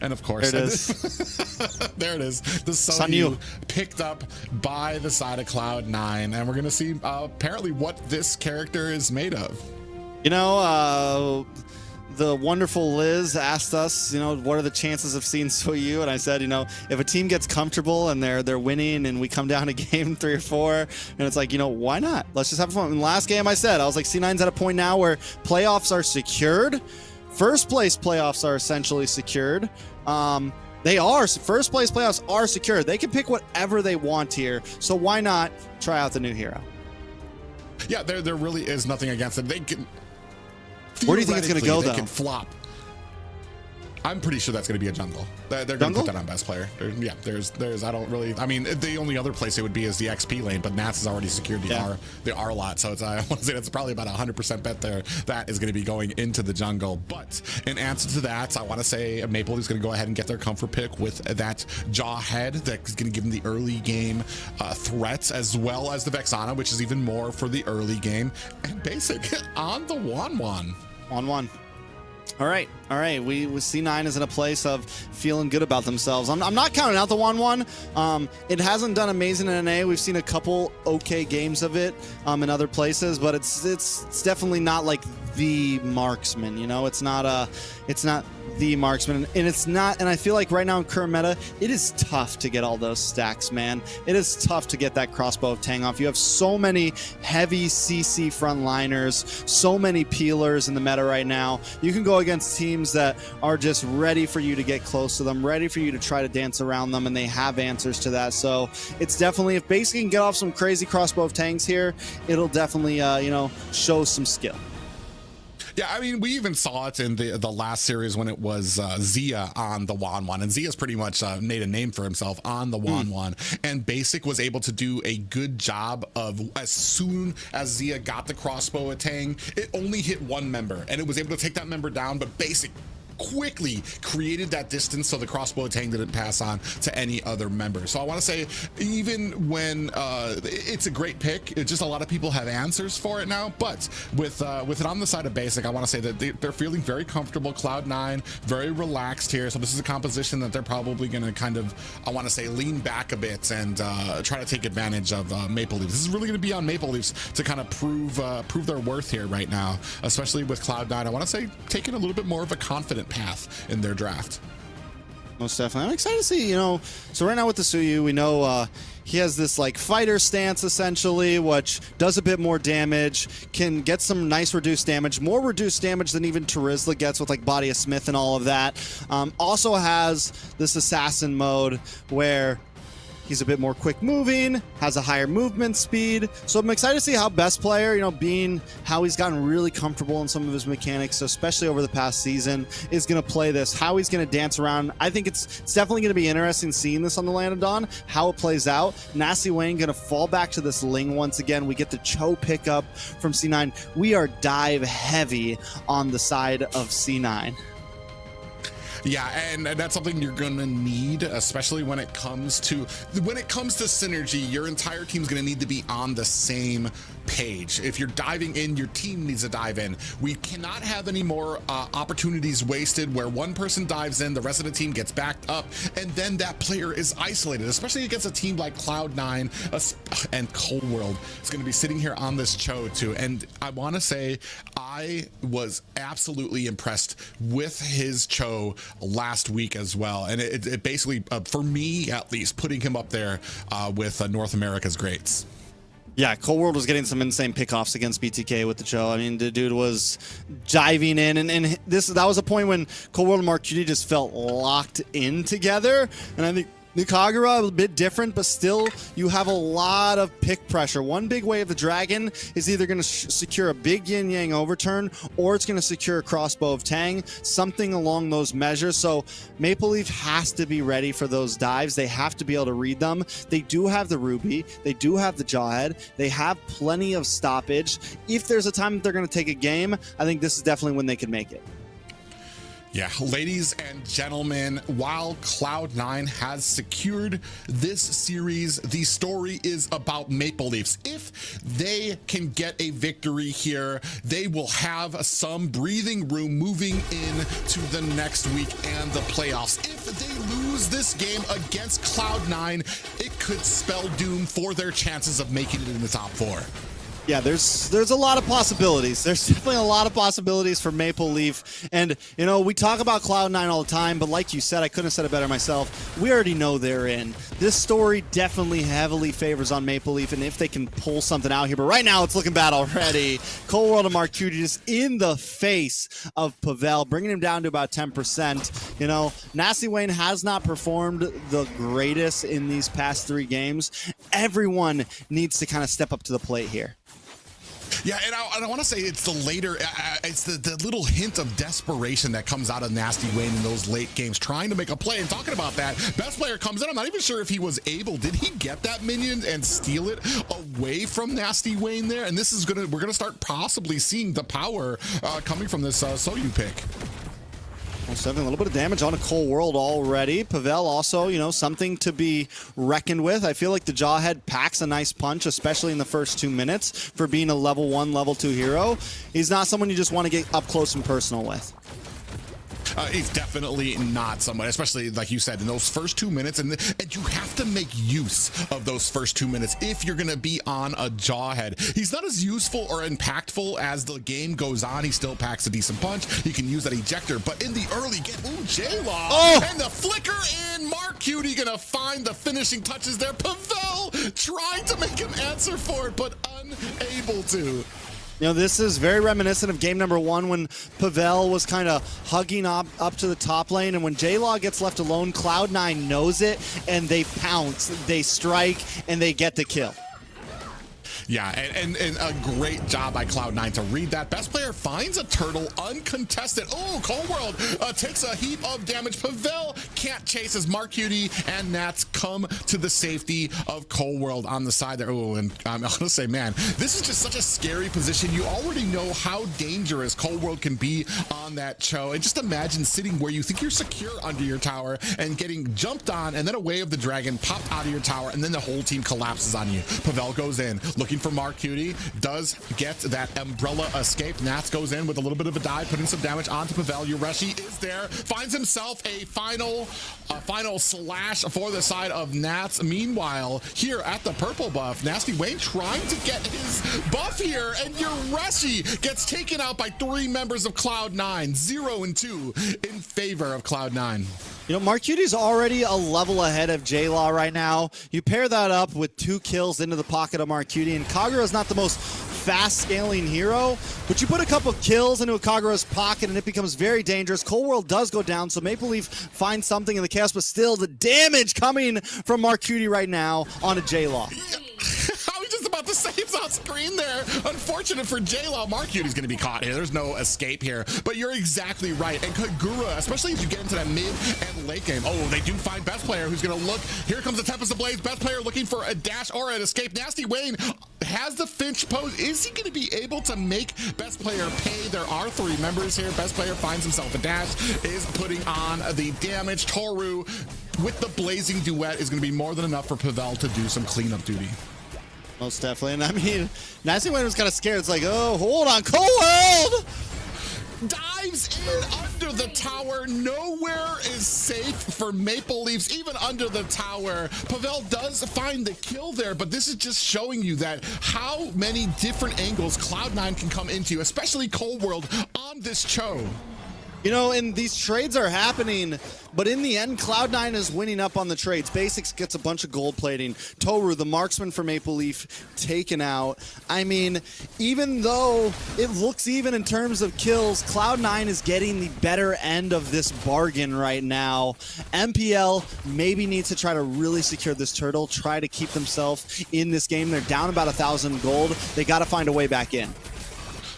and of course, there it is. there it is. The Sunyu picked up by the side of Cloud9, and we're going to see apparently what this character is made of. The wonderful Liz asked us, what are the chances of seeing Soyu? And I said, if a team gets comfortable and they're winning and we come down to game 3 or 4, and it's like, why not? Let's just have fun. In the last game I said, I was like, C9's at a point now where playoffs are secured. First place playoffs are essentially secured. They are. First place playoffs are secured. They can pick whatever they want here. So why not try out the new hero? Yeah, there really is nothing against it. They can... Where do you think it's going to go, though? They can flop. I'm pretty sure that's going to be a jungle. They're going to put that on best player. Yeah, there's. I don't really. I mean, the only other place it would be is the XP lane, but Nats has already secured the R lot, so it's, I want to say that's probably about 100% bet there. That is going to be going into the jungle. But in answer to that, I want to say Maple is going to go ahead and get their comfort pick with that Jawhead that's going to give them the early game threats, as well as the Vexana, which is even more for the early game, and basic on the Wanwan. All right. We C9 is in a place of feeling good about themselves. I'm not counting out the 1-1. It hasn't done amazing in NA. We've seen a couple okay games of it in other places, but it's definitely not like the marksman. You know, it's not the marksman, and it's not. And I feel like right now in current meta, it is tough to get all those stacks, man. It is tough to get that crossbow of Tang off. You have so many heavy CC frontliners, so many peelers in the meta right now. You can go against teams that are just ready for you to get close to them, ready for you to try to dance around them, and they have answers to that. So it's definitely, if Basic can get off some crazy crossbow of Tangs here, it'll definitely show some skill. Yeah, I mean, we even saw it in the last series when it was Zia on the Wanwan, and Zia's pretty much made a name for himself on the Wanwan, and Basic was able to do a good job of, as soon as Zia got the crossbow at Tang, it only hit one member, and it was able to take that member down, but Basic quickly created that distance so the crossbow Tang didn't pass on to any other member. So I want to say, even when it's a great pick, it's just a lot of people have answers for it now, but with it on the side of Basic, I want to say that they're feeling very comfortable. Cloud9 very relaxed here, so this is a composition that they're probably going to kind of, I want to say, lean back a bit and try to take advantage of Maple Leafs. This is really going to be on Maple Leafs to kind of prove their worth here right now, especially with Cloud9. I want to say taking a little bit more of a confident path in their draft. Most definitely. I'm excited to see, so right now with the Suyu, we know he has this like fighter stance essentially, which does a bit more damage, can get some nice reduced damage, more reduced damage than even Terizla gets with like Body of Smith and all of that. Also has this assassin mode where he's a bit more quick moving, has a higher movement speed. So I'm excited to see how best player, being how he's gotten really comfortable in some of his mechanics, especially over the past season, is going to play this, how he's going to dance around. I think it's definitely going to be interesting seeing this on the Land of Dawn, how it plays out. Nasty Wayne going to fall back to this Ling once again. We get the Cho pickup from C9. We are dive heavy on the side of C9. Yeah, and that's something you're gonna need, especially when it comes to synergy. Your entire team's gonna need to be on the same page. If you're diving in, your team needs to dive in. We cannot have any more opportunities wasted where one person dives in, the rest of the team gets backed up, and then that player is isolated, especially against a team like Cloud9 and Cold World. It's going to be sitting here on this Cho too, and I want to say I was absolutely impressed with his Cho last week as well, and it basically, for me at least, putting him up there with North America's greats. Yeah, Cold World was getting some insane pickoffs against BTK with the Cho. I mean, the dude was diving in, and that was a point when Cold World and Mark Cutie just felt locked in together, and I think Nikagura a bit different, but still you have a lot of pick pressure. One big way of the Dragon is either going to secure a big Yin Yang overturn, or it's going to secure a crossbow of Tang, something along those measures. So Maple Leaf has to be ready for those dives. They have to be able to read them. They do have the Ruby, they do have the Jawhead, they have plenty of stoppage. If there's a time that they're going to take a game, I think this is definitely when they could make it. Yeah, ladies and gentlemen, while Cloud9 has secured this series, the story is about Maple Leafs. If they can get a victory here, they will have some breathing room moving into the next week and the playoffs. If they lose this game against Cloud9, it could spell doom for their chances of making it in the top four. Yeah, there's a lot of possibilities. There's definitely a lot of possibilities for Maple Leaf. And, we talk about Cloud9 all the time, but like you said, I couldn't have said it better myself. We already know they're in. This story definitely heavily favors on Maple Leaf, and if they can pull something out here. But right now, it's looking bad already. Cold World and Mark Cutie just in the face of Pavel, bringing him down to about 10%. Nasty Wayne has not performed the greatest in these past 3 games. Everyone needs to kind of step up to the plate here. Yeah, and I want to say it's the later, it's the little hint of desperation that comes out of Nasty Wayne in those late games, trying to make a play. And talking about that, best player comes in. I'm not even sure if he was able. Did he get that minion and steal it away from Nasty Wayne there? And this is we're gonna start possibly seeing the power coming from this Soyu pick. Almost having a little bit of damage on a Cold World already. Pavel also, you know, something to be reckoned with. I feel like the Jawhead packs a nice punch, especially in the first 2 minutes for being a level 1, level 2 hero. He's not someone you just want to get up close and personal with. He's definitely not someone, especially like you said, in those first 2 minutes, and you have to make use of those first 2 minutes if you're going to be on a Jawhead. He's not as useful or impactful as the game goes on. He still packs a decent punch. He can use that ejector, but in the early game, ooh, J-Law, and the flicker in. Mark Cutie gonna find the finishing touches there. Pavel trying to make him answer for it, but unable to. You know, this is very reminiscent of game number 1 when Pavel was kind of hugging up to the top lane, and when J-Law gets left alone, Cloud9 knows it, and they pounce, they strike, and they get the kill. Yeah, and a great job by Cloud9 to read that. Best player finds a turtle uncontested. Oh, Cold World takes a heap of damage. Pavel can't chase as Mark Cutie and Nats come to the safety of Cold World on the side there. Oh, and I'm gonna say, man, this is just such a scary position. You already know how dangerous Cold World can be on that Cho. And just imagine sitting where you think you're secure under your tower and getting jumped on, and then a wave of the dragon popped out of your tower, and then the whole team collapses on you. Pavel goes in, looking for Mark Cutie, does get that umbrella escape. Nats goes in with a little bit of a dive, putting some damage onto Pavel. Yureshi is there, finds himself a final slash for the side of Nats. Meanwhile, here at the purple buff, Nasty Wayne trying to get his buff here, and Yureshi gets taken out by 3 members of Cloud9. 0 and 2 in favor of Cloud9. You know, Mark Cutie's already a level ahead of J-Law right now. You pair that up with 2 kills into the pocket of Mark Cutie, and Kagura's not the most fast-scaling hero, but you put a couple kills into a Kagura's pocket and it becomes very dangerous. Cold World does go down, so Maple Leaf finds something in the chaos, but still the damage coming from Mark Cutie right now onto J-Law. About the saves on screen there. Unfortunate for J-Law. Mark Cutie's going to be caught here. There's no escape here, but you're exactly right. And Kagura, especially as you get into that mid and late game. Oh, they do find best player who's going to look. Here comes the Tempest Ablaze. Best player looking for a dash or an escape. Nasty Wayne has the Finch pose. Is he going to be able to make best player pay? There are 3 members here. Best player finds himself a dash, is putting on the damage. Toru with the blazing duet is going to be more than enough for Pavel to do some cleanup duty. Most definitely. And I mean, Nasty Wayne was kind of scared. It's like, oh, hold on, Cold World! Dives in under the tower. Nowhere is safe for Maple Leafs, even under the tower. Pavel does find the kill there, but this is just showing you that how many different angles Cloud9 can come into, especially Cold World on this Cho. You know, and these trades are happening, but in the end, Cloud9 is winning up on the trades. Basics gets a bunch of gold plating. Toru, the marksman for Maple Leaf, taken out. I mean, even though it looks even in terms of kills, Cloud9 is getting the better end of this bargain right now. MPL maybe needs to try to really secure this turtle, try to keep themselves in this game. They're down about 1,000 gold. They got to find a way back in.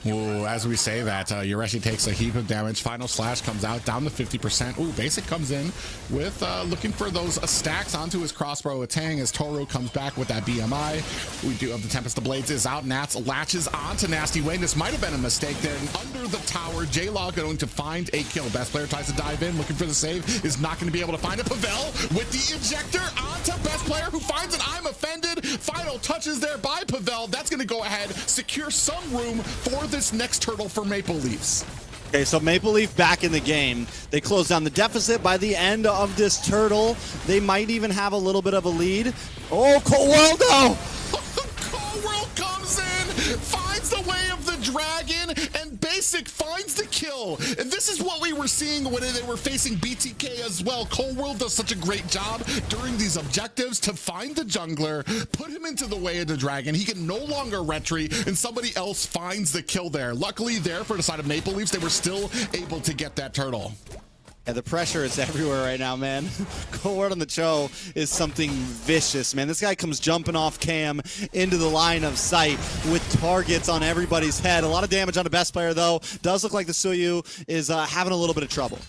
Ooh, as we say that, Yureshi takes a heap of damage. Final slash comes out, down to 50%. Ooh, Basic comes in with looking for those stacks onto his crossbow. A Tang as Toru comes back with that BMI. We do have the Tempest of Blades is out. Nats latches onto Nasty Wayne. This might have been a mistake there. And under the tower, J-Law going to find a kill. Best player tries to dive in, looking for the save. Is not going to be able to find it. Pavel with the ejector onto best player who finds it. I'm offended. Final touches there by Pavel. That's going to go ahead, secure some room for this next turtle for Maple Leafs. Okay, so Maple Leaf back in the game. They close down the deficit by the end of this turtle. They might even have a little bit of a lead. Oh, Cold World, no! Cold World comes in, finds the way of the dragon, and Basic finds the kill. And this is what we were seeing when they were facing BTK as well. Cold World does such a great job during these objectives to find the jungler, put him into the way of the dragon. He can no longer retreat, and somebody else finds the kill there. Luckily there for the side of Maple Leafs, they were still able to get that turtle. Yeah, the pressure is everywhere right now, man. Cold War on the Cho is something vicious, man. This guy comes jumping off cam into the line of sight with targets on everybody's head. A lot of damage on the best player, though. Does look like the Suyu is having a little bit of trouble.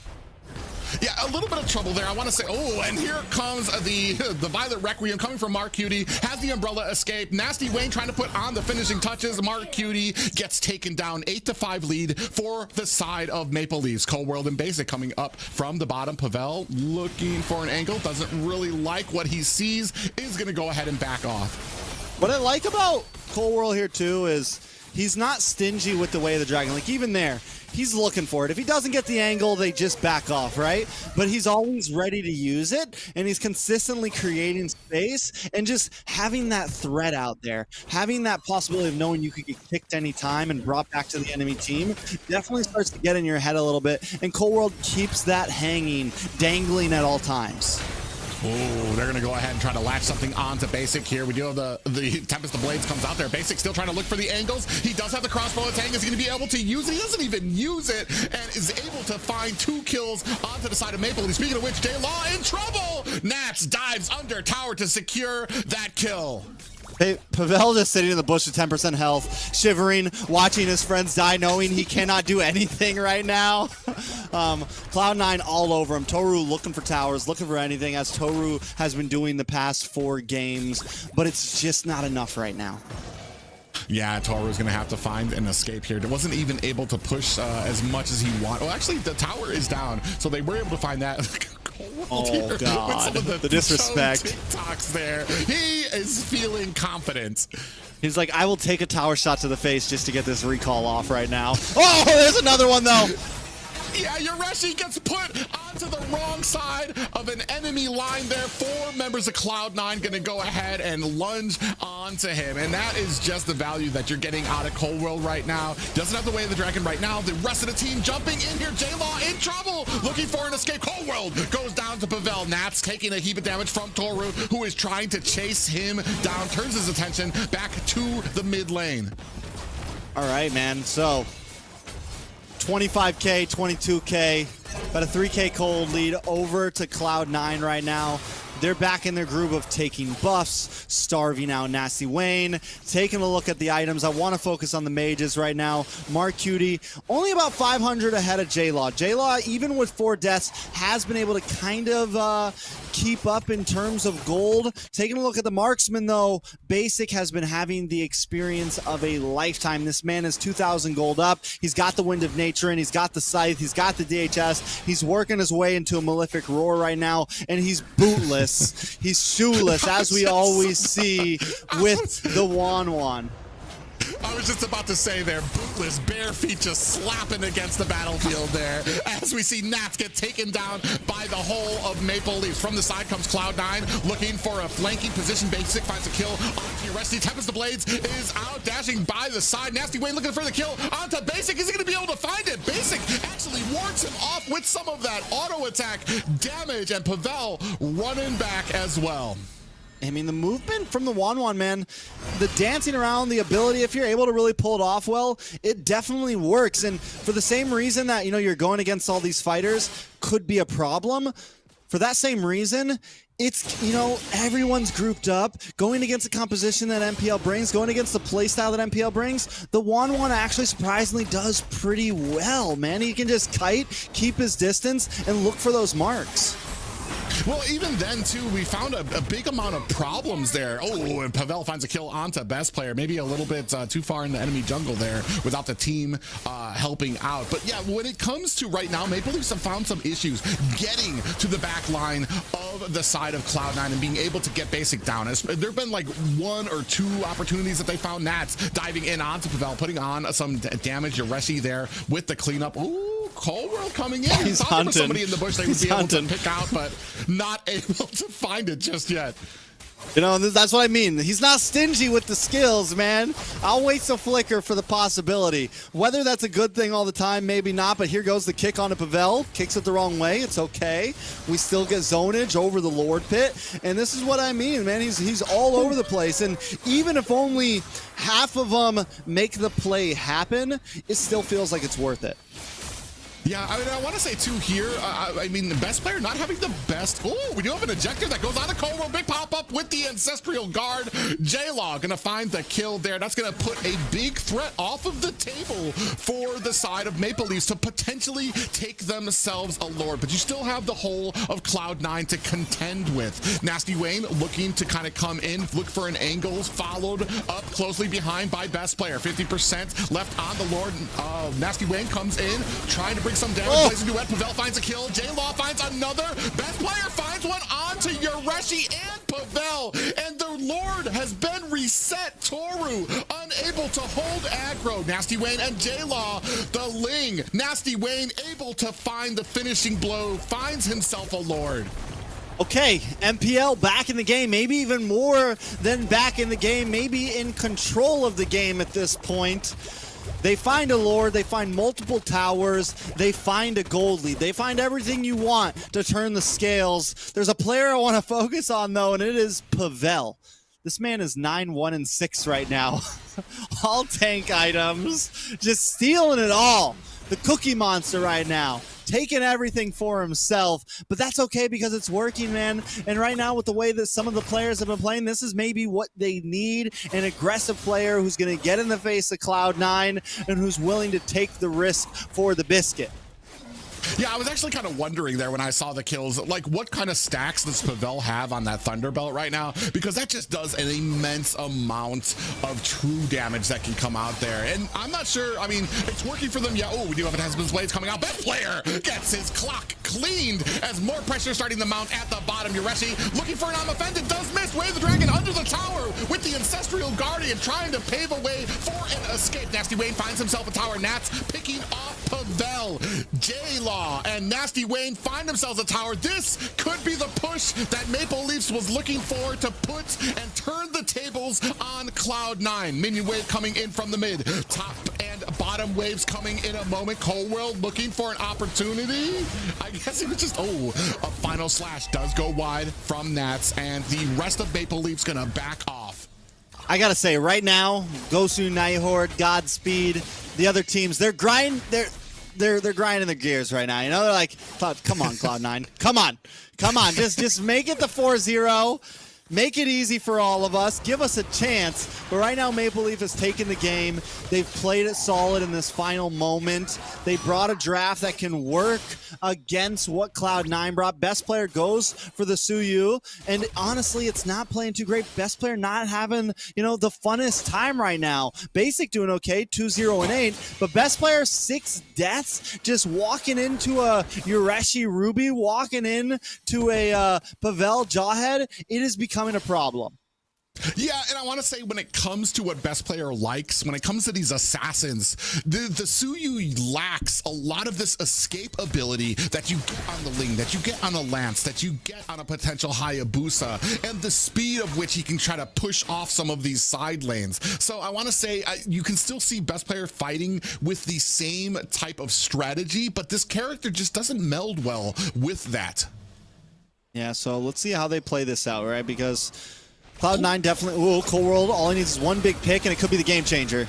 Yeah, a little bit of trouble there. I want to say, oh, and here comes the Violet Requiem coming from Mark Cutie. Has the Umbrella escape. Nasty Wayne trying to put on the finishing touches. Mark Cutie gets taken down. 8-5 lead for the side of Maple Leafs. Cold World and Basic coming up from the bottom. Pavel looking for an angle. Doesn't really like what he sees. Is going to go ahead and back off. What I like about Cold World here, too, is he's not stingy with the way of the dragon. Like, even there, he's looking for it. If he doesn't get the angle, they just back off, right? But he's always ready to use it, and he's consistently creating space and just having that threat out there, having that possibility of knowing you could get kicked any time and brought back to the enemy team definitely starts to get in your head a little bit, and Cold World keeps that hanging, dangling at all times. Oh, they're going to go ahead and try to latch something onto Basic here. We do have the Tempest of Blades comes out there. Basic still trying to look for the angles. He does have the crossbow attack. Is he going to be able to use it? He doesn't even use it and is able to find 2 kills onto the side of Maple. And speaking of which, J-Law in trouble. Nats dives under tower to secure that kill. Hey, Pavel just sitting in the bush with 10% health, shivering, watching his friends die, knowing he cannot do anything right now. Cloud9 all over him. Toru looking for towers, looking for anything, as Toru has been doing the past 4 games, but it's just not enough right now. Yeah, Toru's going to have to find an escape here. Wasn't even able to push as much as he wanted. Well, actually, the tower is down, so they were able to find that. Oh, God. The disrespect. TikToks there. He is feeling confident. He's like, I will take a tower shot to the face just to get this recall off right now. Oh, there's another one, though. Yeah, Yoreshi gets put onto the wrong side of an enemy line there. 4 members of Cloud9 going to go ahead and lunge onto him. And that is just the value that you're getting out of Cold World right now. Doesn't have the way of the dragon right now. The rest of the team jumping in here. J-Law in trouble, looking for an escape. Cold World goes down to Pavel. Nats taking a heap of damage from Toru, who is trying to chase him down. Turns his attention back to the mid lane. All right, man. So 25K, 22K, about a 3K cold lead over to Cloud9 right now. They're back in their groove of taking buffs, starving out Nasty Wayne, taking a look at the items. I want to focus on the mages right now. Mark Cutie, only about 500 ahead of J-Law. J-Law, even with 4 deaths, has been able to kind of keep up in terms of gold. Taking a look at the marksman, though, Basic has been having the experience of a lifetime. This man is 2,000 gold up. He's got the Wind of Nature, and he's got the Scythe. He's got the DHS. He's working his way into a Malefic Roar right now, and he's bootless. He's shoeless, as we always see with the Wan. I was just about to say there, bootless, bare feet just slapping against the battlefield there as we see Nats get taken down by the whole of Maple Leafs. From the side comes Cloud9 looking for a flanking position. Basic finds a kill onto Yoreshi. Tempest of Blades is out dashing by the side. Nasty Wayne looking for the kill onto Basic. Is he going to be able to find it? Basic actually wards him off with some of that auto attack damage, and Pavel running back as well. I mean, the movement from the Wan, man, the dancing around, the ability, if you're able to really pull it off well, it definitely works. And for the same reason that, you know, you're going against all these fighters could be a problem, for that same reason, it's, you know, everyone's grouped up, going against the composition that MPL brings, going against the playstyle that MPL brings. The Wan actually surprisingly does pretty well, man. He can just kite, keep his distance, and look for those marks. Well, even then, too, we found a big amount of problems there. Oh, and Pavel finds a kill onto best player. Maybe a little bit too far in the enemy jungle there without the team helping out. But yeah, when it comes to right now, Maple Leafs have found some issues getting to the back line of the side of Cloud9 and being able to get Basic down. There have been like 1 or 2 opportunities that they found. Nats diving in onto Pavel, putting on some damage. Yoreshi there with the cleanup. Ooh. Cold World coming in. He's thought hunting. There was somebody in the bush they would be hunting. able to pick out, but not able to find it just yet. You know, that's what I mean. He's not stingy with the skills, man. I'll waste a flicker for the possibility. Whether that's a good thing all the time, maybe not, but here goes the kick onto Pavel. Kicks it the wrong way. It's okay. We still get zonage over the Lord Pit, and this is what I mean, man. He's all over the place, and even if only half of them make the play happen, it still feels like it's worth it. Yeah, I mean, I want to say too here, I mean, the best player not having the best. Oh, we do have an ejector that goes on to Cole. Big pop up with the Ancestral Guard. J-Law gonna find the kill there. That's gonna put a big threat off of the table for the side of Maple Leafs to potentially take themselves a Lord. But you still have the whole of Cloud9 to contend with. Nasty Wayne looking to kind of come in, look for an angle, followed up closely behind by best player. 50% left on the Lord. Nasty Wayne comes in, trying to bring some damage, plays a duet. Pavel finds a kill. J-Law finds another. Best player finds one onto Yoreshi and Pavel. And the Lord has been reset. Toru unable to hold aggro. Nasty Wayne and J-Law, the Ling. Nasty Wayne able to find the finishing blow, finds himself a Lord. Okay, MPL back in the game, maybe even more than back in the game, maybe in control of the game at this point. They find a Lord, they find multiple towers, they find a gold lead. They find everything you want to turn the scales. There's a player I want to focus on, though, and it is Pavel. This man is 9-1-6 right now. All tank items, just stealing it all. The Cookie Monster right now, taking everything for himself, but that's okay because it's working, man. And right now, with the way that some of the players have been playing, this is maybe what they need, an aggressive player who's going to get in the face of Cloud9 and who's willing to take the risk for the biscuit. Yeah, I was actually kind of wondering there when I saw the kills, like what kind of stacks does Pavel have on that Thunderbelt right now? Because that just does an immense amount of true damage that can come out there. And I'm not sure, I mean, it's working for them. Yeah, oh, we do have a Husband's Blades coming out. Best player gets his clock cleaned as more pressure starting to mount at the bottom. Yoreshi looking for an unoffended, does miss. Wave the Dragon under the tower with the Ancestral Guardian trying to pave a way for an escape. Nasty Wayne finds himself a tower. Nats picking off Pavel. J-Law and Nasty Wayne find themselves a tower. This could be the push that Maple Leafs was looking for to put and turn the tables on Cloud9. Minion wave coming in from the mid. Top and bottom waves coming in a moment. Coldwell looking for an opportunity. I guess it was just, a final slash does go wide from Nats, and the rest of Maple Leafs gonna back off. I gotta say, right now, Gosu, Nighthorde, Godspeed, the other teams, they're grinding their gears right now. You know, they're like, come on, Cloud9. Come on. Just make it the 4-0. Make it easy for all of us. Give us a chance. But right now, Maple Leaf has taken the game. They've played it solid in this final moment. They brought a draft that can work against what Cloud9 brought. Best player goes for the Suyu. And honestly, it's not playing too great. Best player not having, the funnest time right now. Basic doing okay, 2-0-8. But best player, 6 deaths. Just walking into a Yoreshi Ruby, walking in to a Pavel Jawhead. It is becoming a problem. Yeah, and I want to say when it comes to what best player likes, when it comes to these assassins, the Suyu lacks a lot of this escape ability that you get on the Ling, that you get on a Lance, that you get on a potential Hayabusa, and the speed of which he can try to push off some of these side lanes. So I want to say you can still see best player fighting with the same type of strategy, but this character just doesn't meld well with that. Yeah, so let's see how they play this out, right? Because Cloud9 definitely, Cold World, all he needs is one big pick, and it could be the game changer.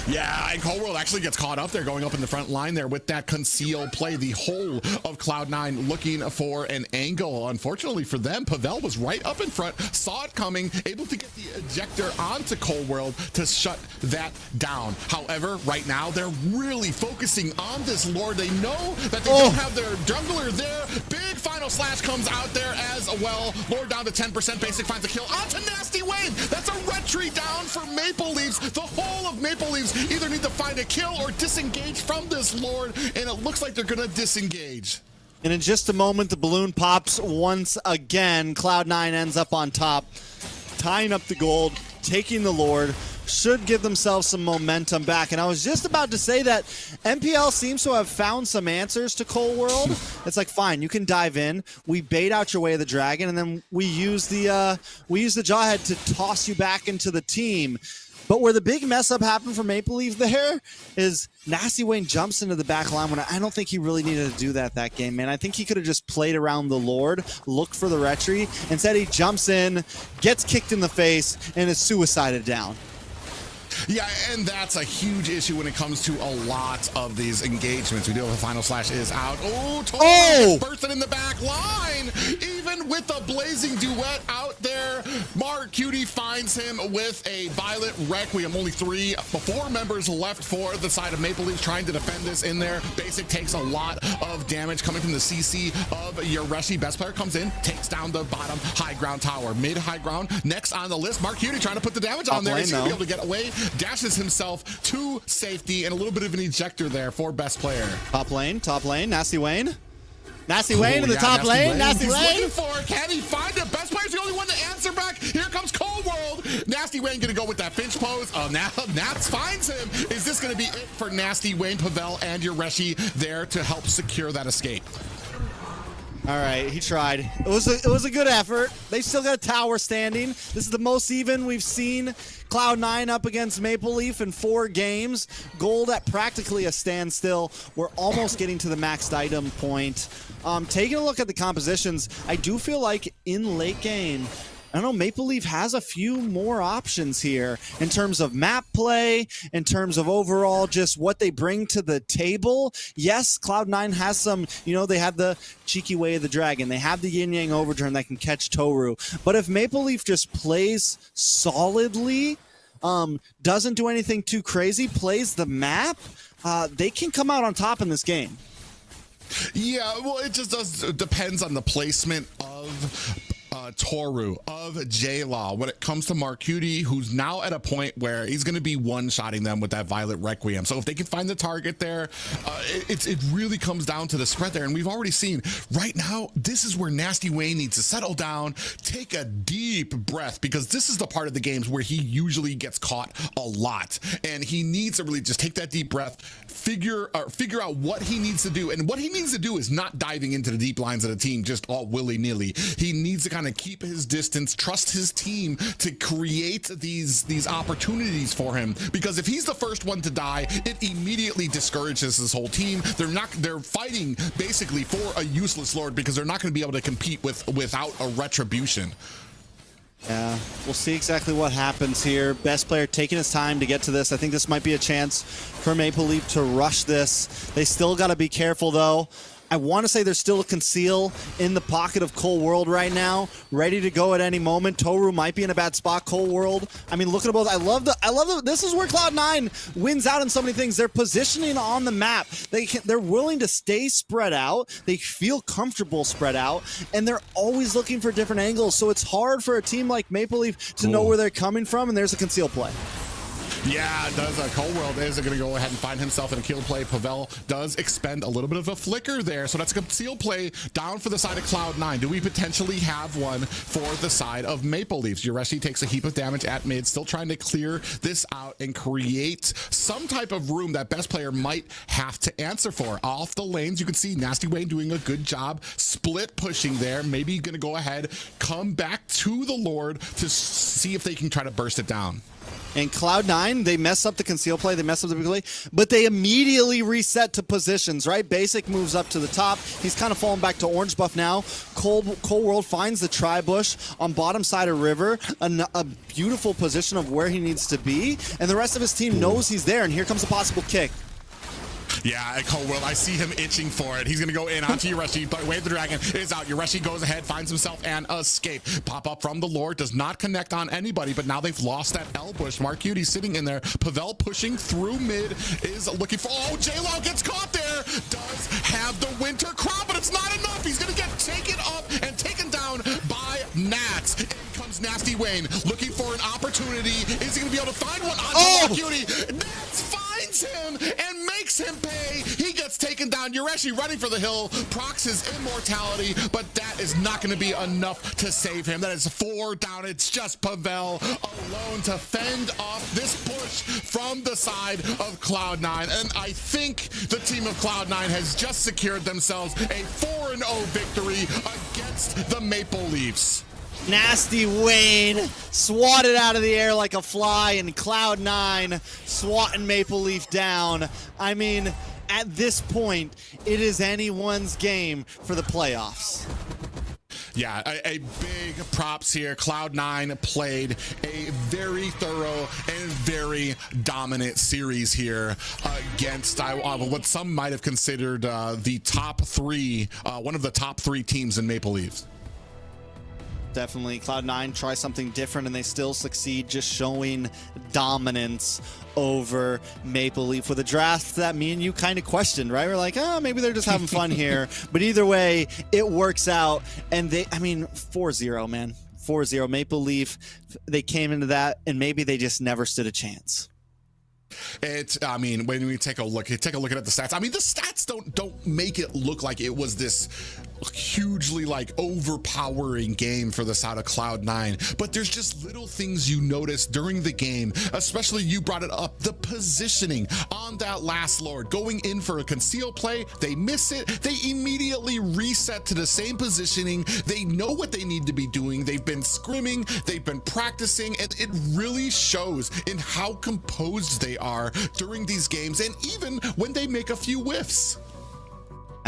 Yeah, and Cold World actually gets caught up there, going up in the front line there with that conceal play. The whole of Cloud9 looking for an angle. Unfortunately for them, Pavel was right up in front, saw it coming, able to get the ejector onto Cold World to shut that down. However, right now, they're really focusing on this Lord. They know that they don't have their jungler there. Big final slash comes out there as well. Lord down to 10%. Basic finds a kill onto Nasty Wayne. That's a retreat down for Maple Leafs. The whole of Maple Leafs either need to find a kill or disengage from this Lord, and it looks like they're gonna disengage. And in just a moment, the balloon pops once again. Cloud9 ends up on top, tying up the gold, taking the Lord. Should give themselves some momentum back. And I was just about to say that MPL seems to have found some answers to Cold World. It's like, fine, you can dive in. We bait out your way of the dragon, and then we use the Jawhead to toss you back into the team. But where the big mess up happened for Maple Leaf there is Nasty Wayne jumps into the back line when I don't think he really needed to do that game, man. I think he could have just played around the Lord, looked for the retry. Instead, he jumps in, gets kicked in the face, and is suicided down. Yeah, and that's a huge issue when it comes to a lot of these engagements. We do have a final slash is out. Oh, totally bursting in the back line. Even with a blazing duet out there, Mark Cutie finds him with a Violet Requiem. Only 4 members left for the side of Maple Leafs trying to defend this in there. Basic takes a lot of damage coming from the CC of Yoreshi. Best player comes in, takes down the bottom high ground tower. Mid high ground, next on the list, Mark Cutie trying to put the damage on there. He's going to be able to get away, dashes himself to safety, and a little bit of an ejector there for best player. Top lane, Nasty Wayne. Nasty Wayne in the top lane. Nasty Wayne. Looking for, can he find it? Best player's the only one to answer back. Here comes Cold World. Nasty Wayne gonna go with that Finch pose. Oh, now Nats finds him. Is this gonna be it for Nasty Wayne, Pavel, and Yoreshi there to help secure that escape? All right, he tried. It was a good effort. They still got a tower standing. This is the most even we've seen Cloud9 up against Maple Leaf in 4 games. Gold at practically a standstill. We're almost getting to the maxed item point. Taking a look at the compositions, I do feel like in late game, I don't know, Maple Leaf has a few more options here in terms of map play, in terms of overall just what they bring to the table. Yes, Cloud9 has some, they have the cheeky way of the dragon. They have the yin yang overturn that can catch Toru. But if Maple Leaf just plays solidly, doesn't do anything too crazy, plays the map, they can come out on top in this game. Yeah, well, it just depends on the placement of Toru, of J-Law. When it comes to Marcuti, who's now at a point where he's going to be one-shotting them with that Violet Requiem. So if they can find the target there, it really comes down to the spread there. And we've already seen right now, this is where Nasty Wayne needs to settle down, take a deep breath, because this is the part of the games where he usually gets caught a lot. And he needs to really just take that deep breath, figure out what he needs to do. And what he needs to do is not diving into the deep lines of the team just all willy-nilly. He needs to kind of keep his distance, trust his team to create these opportunities for him, because if he's the first one to die, it immediately discourages his whole team. They're fighting basically for a useless lord, because they're not going to be able to compete without a retribution. Yeah, we'll see exactly what happens here. Best player taking his time to get to this. I think this might be a chance for Maple Leaf to rush this. They still got to be careful, though. I want to say there's still a conceal in the pocket of Cold World right now, ready to go at any moment. Toru might be in a bad spot. Cold World, I mean, look at both. I love the. This is where Cloud9 wins out in so many things. They're positioning on the map. They're willing to stay spread out. They feel comfortable spread out, and they're always looking for different angles. So it's hard for a team like Maple Leaf to know where they're coming from, and there's a conceal play. Yeah, does Cold World is going to go ahead and find himself in a kill play. Pavel does expend a little bit of a flicker there, so that's a conceal play down for the side of Cloud9. Do we potentially have one for the side of Maple Leafs? Yoreshi takes a heap of damage at mid, still trying to clear this out and create some type of room that best player might have to answer for. Off the lanes, you can see Nasty Wayne doing a good job split pushing there. Maybe going to go ahead, come back to the Lord to see if they can try to burst it down. And Cloud9, they mess up the conceal play, they mess up the big play, but they immediately reset to positions, right? Basic moves up to the top. He's kind of falling back to orange buff now. Cold World finds the tri-bush on bottom side of river, a beautiful position of where he needs to be, and the rest of his team knows he's there, and here comes a possible kick. Yeah, at Cold World, I see him itching for it. He's going to go in onto Yoreshi, but Wave the Dragon is out. Yoreshi goes ahead, finds himself an escape. Pop up from the Lord, does not connect on anybody, but now they've lost that L bush. Mark Cutie sitting in there. Pavel pushing through mid is looking for, oh, J-Law gets caught there. Does have the Winter Crown, but it's not enough. He's going to get taken up and taken down by Nats. In comes Nasty Wayne, looking for an opportunity. Is he going to be able to find one on Mark Cutie? Nats finds him and makes him pay. He gets taken down. Yoreshi running for the hill, procs his immortality, but that is not going to be enough to save him. That is 4 down. It's just Pavel alone to fend off this push from the side of Cloud9. And I think the team of Cloud9 has just secured themselves a 4-0 victory against the Maple Leafs. Nasty Wayne swatted out of the air like a fly, and Cloud9 swatting Maple Leaf down. I mean, at this point, it is anyone's game for the playoffs. Yeah, a big props here. Cloud9 played a very thorough and very dominant series here against what some might have considered the top three, one of the top three teams in Maple Leafs. Definitely. Cloud9 try something different and they still succeed, just showing dominance over Maple Leaf with a draft that me and you kind of questioned, right? We're like, oh, maybe they're just having fun here. But either way, it works out. And 4-0, man. 4-0. Maple Leaf, they came into that and maybe they just never stood a chance. When we take a look at the stats, the stats don't make it look like it was this hugely overpowering game for the side of Cloud9, but there's just little things you notice during the game, especially you brought it up, the positioning on that last Lord, going in for a conceal play, they miss it, they immediately reset to the same positioning, they know what they need to be doing, they've been scrimming, they've been practicing, and it really shows in how composed they are during these games, and even when they make a few whiffs.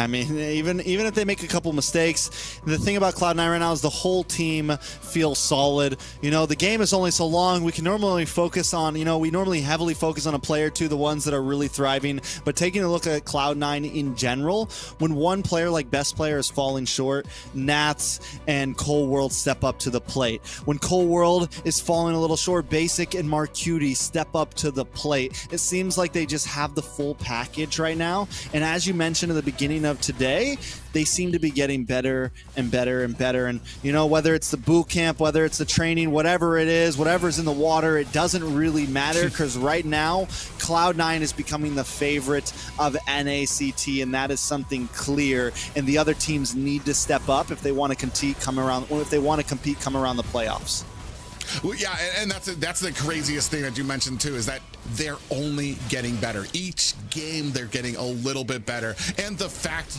Even if they make a couple mistakes, the thing about Cloud9 right now is the whole team feels solid. The game is only so long. We can normally focus on, we normally heavily focus on a player or two, the ones that are really thriving. But taking a look at Cloud9 in general, when one player like best player is falling short, Nats and Cold World step up to the plate. When Cold World is falling a little short, Basic and Marcuti step up to the plate. It seems like they just have the full package right now. And as you mentioned at the beginning of today, they seem to be getting better and better and better. And whether it's the boot camp, whether it's the training, whatever it is, whatever's in the water, it doesn't really matter, because right now Cloud9 is becoming the favorite of NACT, and that is something clear. And the other teams need to step up if they want to compete come around the playoffs. Well, yeah, and that's the craziest thing that you mentioned too, is that they're only getting better. Each game they're getting a little bit better. And the fact,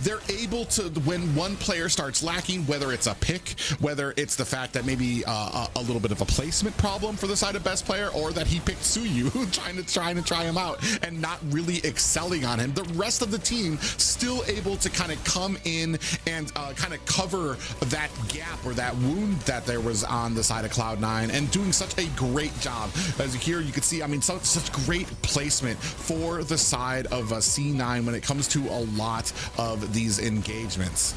they're able to, when one player starts lacking, whether it's a pick, whether it's the fact that maybe a little bit of a placement problem for the side of best player, or that he picked Suyu, trying to try him out and not really excelling on him, the rest of the team still able to kind of come in and kind of cover that gap or that wound that there was on the side of Cloud9, and doing such a great job. As here you can see, such great placement for the side of C9 when it comes to a lot of these engagements.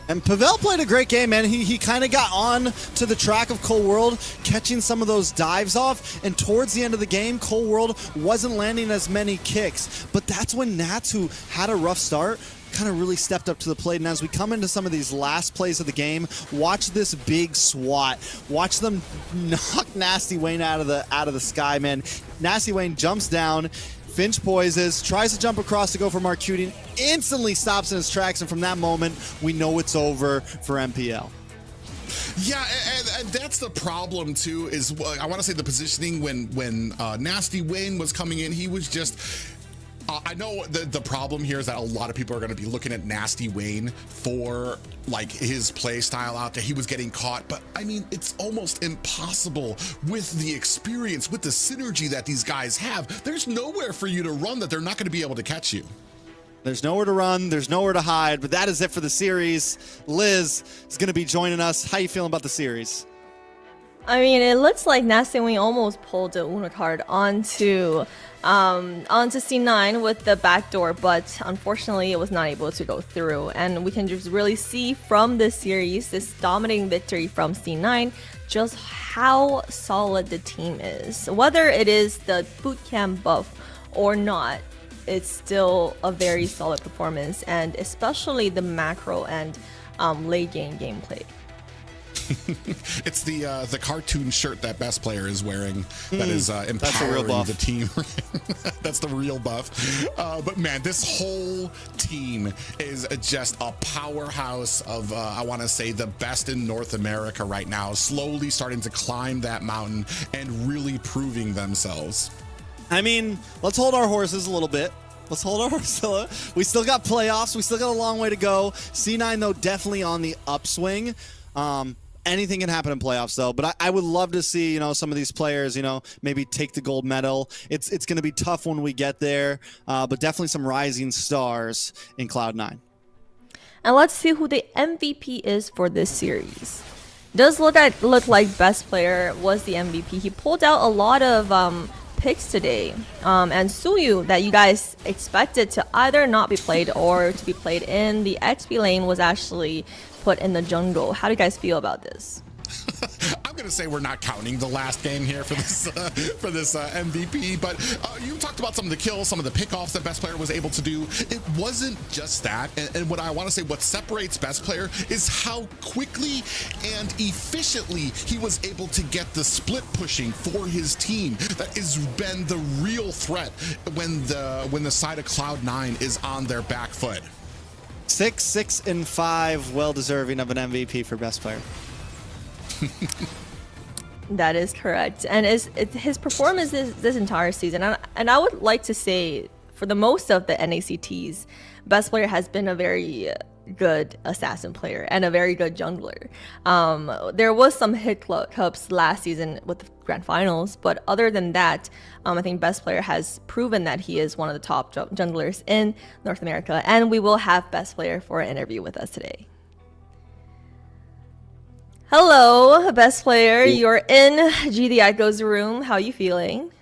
And Pavel played a great game, man. He kind of got on to the track of Cold World, catching some of those dives off. And towards the end of the game, Cold World wasn't landing as many kicks. But that's when Nats, who had a rough start, kind of really stepped up to the plate. And as we come into some of these last plays of the game, watch this big swat. Watch them knock Nasty Wayne out of the sky, man. Nasty Wayne jumps down. Finch poises, tries to jump across to go for Marcuti, instantly stops in his tracks, and from that moment, we know it's over for MPL. Yeah, and that's the problem too, is I want to say the positioning when Nasty Wayne was coming in, he was just... I know the problem here is that a lot of people are going to be looking at Nasty Wayne for his play style out there. He was getting caught, but it's almost impossible with the experience, with the synergy that these guys have. There's nowhere for you to run that they're not going to be able to catch you. There's nowhere to run, there's nowhere to hide, but that is it for the series. Liz is going to be joining us. How you feeling about the series? It looks like Nasty Wing almost pulled the Uno card onto C9 with the backdoor, but unfortunately it was not able to go through. And we can just really see from this series, this dominating victory from C9, just how solid the team is. Whether it is the bootcamp buff or not, it's still a very solid performance, and especially the macro and late game gameplay. It's the cartoon shirt that best player is wearing that is empowering the team. That's the real buff. But man, this whole team is just a powerhouse of, I want to say, the best in North America right now, slowly starting to climb that mountain and really proving themselves. Let's hold our horses a little bit. Let's hold our horses. We still got playoffs. We still got a long way to go. C9, though, definitely on the upswing. Anything can happen in playoffs, though. But I would love to see, some of these players, maybe take the gold medal. It's going to be tough when we get there, but definitely some rising stars in Cloud9. And let's see who the MVP is for this series. Does look like best player was the MVP. He pulled out a lot of picks today. And Suyu, that you guys expected to either not be played or to be played in the XP lane, was actually put in the jungle. How do you guys feel about this? I'm gonna say we're not counting the last game here for this MVP, but you talked about some of the kills, some of the pickoffs that best player was able to do. It wasn't just that, and what I want to say, what separates best player is how quickly and efficiently he was able to get the split pushing for his team. That has been the real threat when the side of Cloud9 is on their back foot. 6, and 5, well deserving of an MVP for best player. That is correct, and his performance this entire season, and I would like to say for the most of the NACTs, best player has been a very good assassin player and a very good jungler. There was some hiccups last season with the grand finals, but other than that, I think best player has proven that he is one of the top junglers in North America, and we will have best player for an interview with us today. Hello, best player. You're in GD Echo's room. How are you feeling?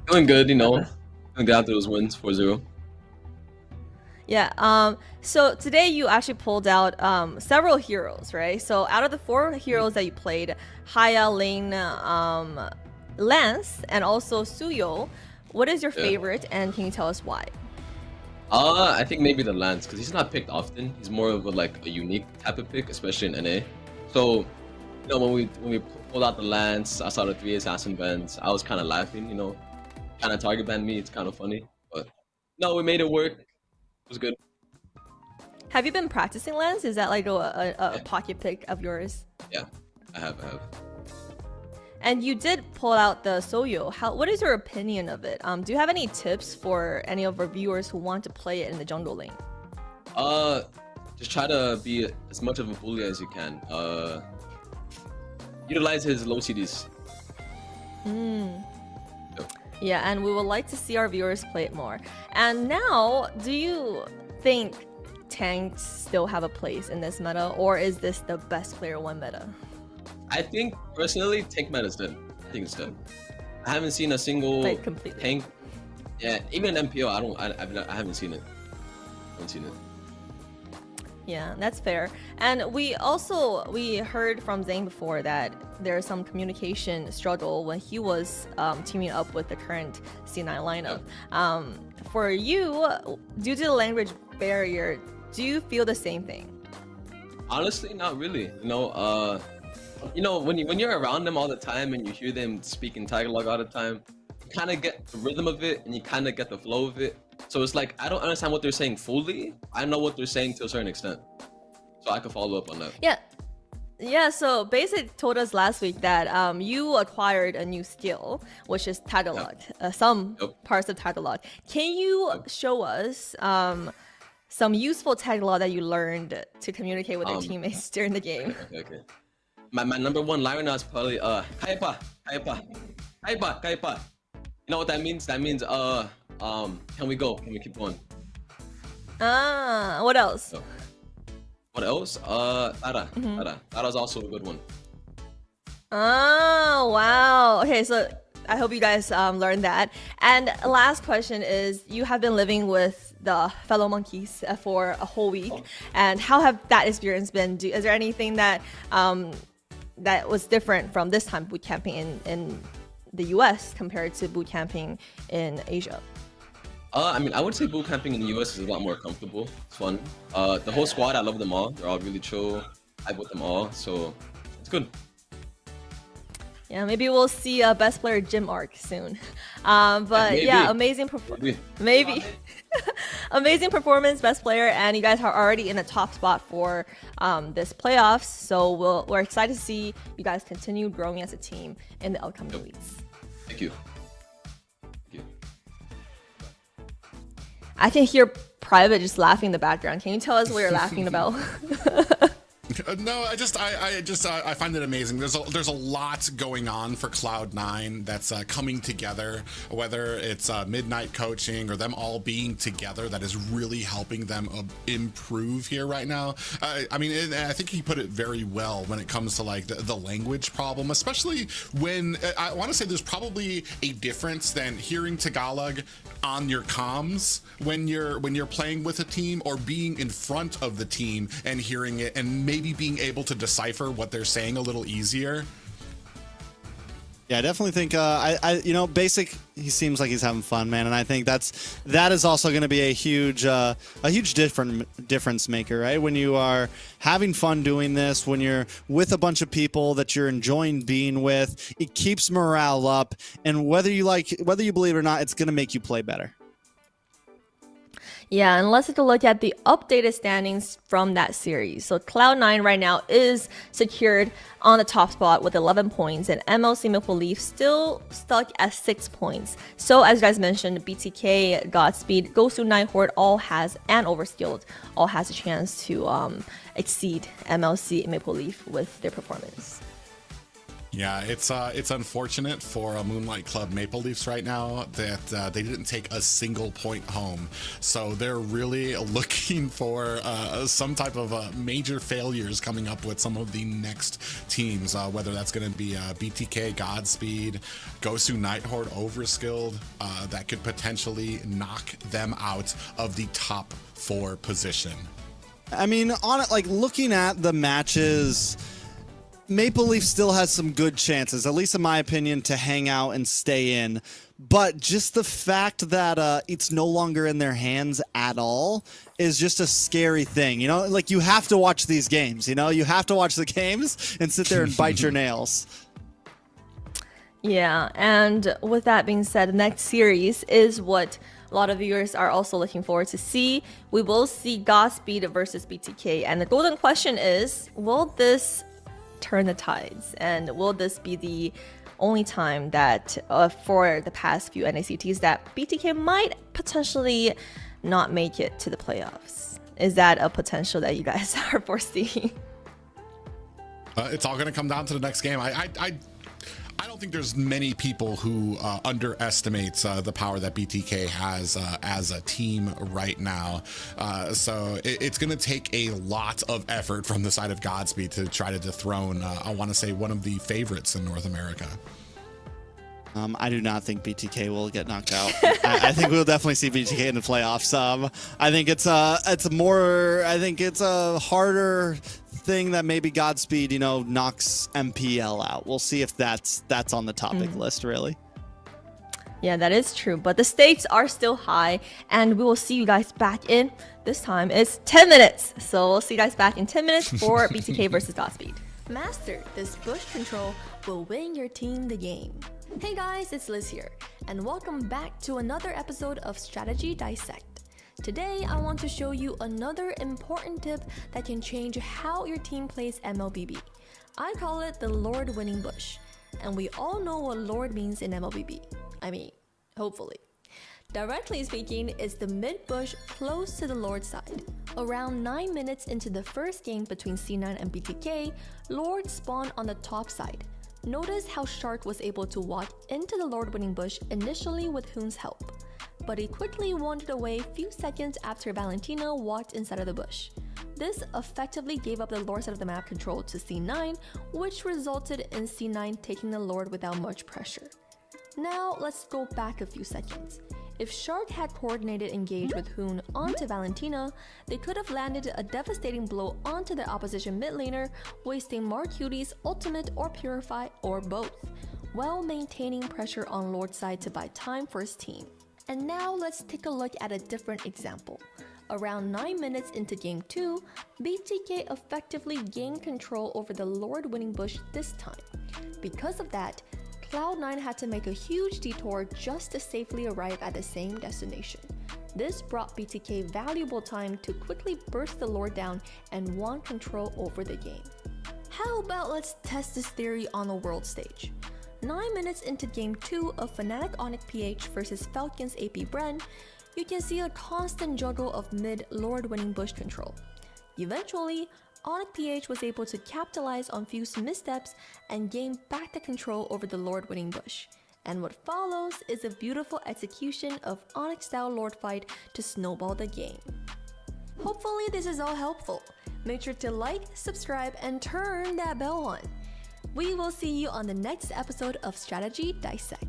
Feeling good, you know. Feeling good after those wins, 4-0. Yeah. So today you actually pulled out several heroes, right? So out of the 4 heroes that you played, Haya, Lane, Lance, and also Suyo, what is your favorite, and can you tell us why? I think maybe the Lance, because he's not picked often. He's more of a unique type of pick, especially in NA. So, you know, when we pulled out the Lance, I saw the 3 assassin bans. I was kind of laughing, you know, kind of target ban me. It's kind of funny, but no, we made it work. It was good. Have you been practicing Lance? Is that like a pocket pick of yours? Yeah, I have. And you did pull out the Soyo. What is your opinion of it? Do you have any tips for any of our viewers who want to play it in the jungle lane? Just try to be as much of a bully as you can. Utilize his low CDs. Yep. Yeah, and we would like to see our viewers play it more. And now, do you think tanks still have a place in this meta, or is this the best player 1 meta? I think personally, tank meta is dead. I think it's dead. I haven't seen a single tank. Yeah, even in MPO, I haven't seen it. Yeah, that's fair. And we heard from Zane before that there's some communication struggle when he was teaming up with the current C9 lineup. Yeah. For you, due to the language barrier, do you feel the same thing? Honestly, not really. You know, when you're around them all the time and you hear them speaking Tagalog all the time, you kind of get the rhythm of it and you kind of get the flow of it. So it's like, I don't understand what they're saying fully. I know what they're saying to a certain extent. So I could follow up on that. Yeah, so Basic told us last week that you acquired a new skill, which is Tagalog, some parts of Tagalog. Can you show us some useful Tagalog that you learned to communicate with your teammates during the game? Okay. My number 1 line right now is probably kaya pa. You know what that means? That means can we go? Can we keep going? What else? What else? Tara. Tara's also a good one. Oh, wow. Okay, so I hope you guys learned that. And last question is, you have been living with the fellow monkeys for a whole week, and how have that experience been? Is there anything that that was different from this time boot camping in the US compared to boot camping in Asia? I mean, I would say boot camping in the US is a lot more comfortable. It's fun. The whole squad, I love them all. They're all really chill. I with them all, so it's good. Yeah, maybe we'll see a best player gym arc soon. But yeah, amazing performance. Maybe. Amazing performance, best player, and you guys are already in the top spot for this playoffs. So we're excited to see you guys continue growing as a team in the upcoming weeks. Thank you. I can hear Private just laughing in the background. Can you tell us what you're laughing about? No, I find it amazing. There's a lot going on for Cloud9 that's coming together, whether it's midnight coaching or them all being together, that is really helping them improve here right now. I mean, I think he put it very well when it comes to like the language problem, especially when I want to say there's probably a difference than hearing Tagalog on your comms when you're playing with a team, or being in front of the team and hearing it and maybe being able to decipher what they're saying a little easier. Yeah, I definitely think Basic, he seems like he's having fun, man, and I think that is also going to be a huge difference maker, right? When you are having fun doing this, when you're with a bunch of people that you're enjoying being with, it keeps morale up, and whether you believe it or not, it's going to make you play better. Yeah, and let's take a look at the updated standings from that series. So Cloud9 right now is secured on the top spot with 11 points, and MLC Maple Leaf still stuck at 6 points. So as you guys mentioned, BTK, Godspeed, Gosu Nighthorde and Overskilled all has a chance to exceed MLC Maple Leaf with their performance. Yeah, it's unfortunate for Moonlight Club Maple Leafs right now that they didn't take a single point home. So they're really looking for some type of major failures coming up with some of the next teams, whether that's going to be BTK, Godspeed, Gosu Nighthorde, Overskilled, that could potentially knock them out of the top 4 position. I mean, looking at the matches, Maple Leaf still has some good chances, at least in my opinion, to hang out and stay in. But just the fact that it's no longer in their hands at all is just a scary thing. You know, like, you have to watch these games, you know? You have to watch the games and sit there and bite your nails. Yeah, and with that being said, the next series is what a lot of viewers are also looking forward to see. We will see Godspeed versus BTK, and the golden question is, will this turn the tides, and will this be the only time that for the past few NACTs that BTK might potentially not make it to the playoffs? Is that a potential that you guys are foreseeing? It's all going to come down to the next game. I don't think there's many people who underestimates the power that BTK has as a team right now. So it's going to take a lot of effort from the side of Godspeed to try to dethrone, I want to say, one of the favorites in North America. I do not think BTK will get knocked out. I think we'll definitely see BTK in the playoffs. I think it's a harder thing that maybe Godspeed, knocks MPL out. We'll see if that's on the topic list, really. Yeah, that is true, but the stakes are still high, and we will see you guys back in, this time it's 10 minutes. So we'll see you guys back in 10 minutes for BTK versus Godspeed. Master this bush control will win your team the game. Hey guys, it's Liz here, and welcome back to another episode of Strategy Dissect. Today, I want to show you another important tip that can change how your team plays MLBB. I call it the Lord winning bush, and we all know what Lord means in MLBB. I mean, hopefully. Directly speaking, it's the mid bush close to the Lord side. Around 9 minutes into the first game between C9 and BTK, Lord spawned on the top side. Notice how Shark was able to walk into the Lord winning bush initially with Hoon's help, but he quickly wandered away a few seconds after Valentina walked inside of the bush. This effectively gave up the Lord side of the map control to C9, which resulted in C9 taking the Lord without much pressure. Now let's go back a few seconds. If Shark had coordinated engage with Hoon onto Valentina, they could have landed a devastating blow onto the opposition mid laner, wasting Mark Cutie's ultimate or Purify or both, while maintaining pressure on Lord's side to buy time for his team. And now let's take a look at a different example. Around 9 minutes into Game 2, BTK effectively gained control over the Lord winning bush this time. Because of that, Cloud9 had to make a huge detour just to safely arrive at the same destination. This brought BTK valuable time to quickly burst the Lord down and want control over the game. How about let's test this theory on the world stage? 9 minutes into Game 2 of Fnatic Onyx PH versus Falcons AP Bren, you can see a constant juggle of mid Lord winning bush control. Eventually, Onyx PH was able to capitalize on Fuse's missteps and gain back the control over the Lord winning bush. And what follows is a beautiful execution of Onyx-style Lord fight to snowball the game. Hopefully this is all helpful. Make sure to like, subscribe, and turn that bell on. We will see you on the next episode of Strategy Dissect.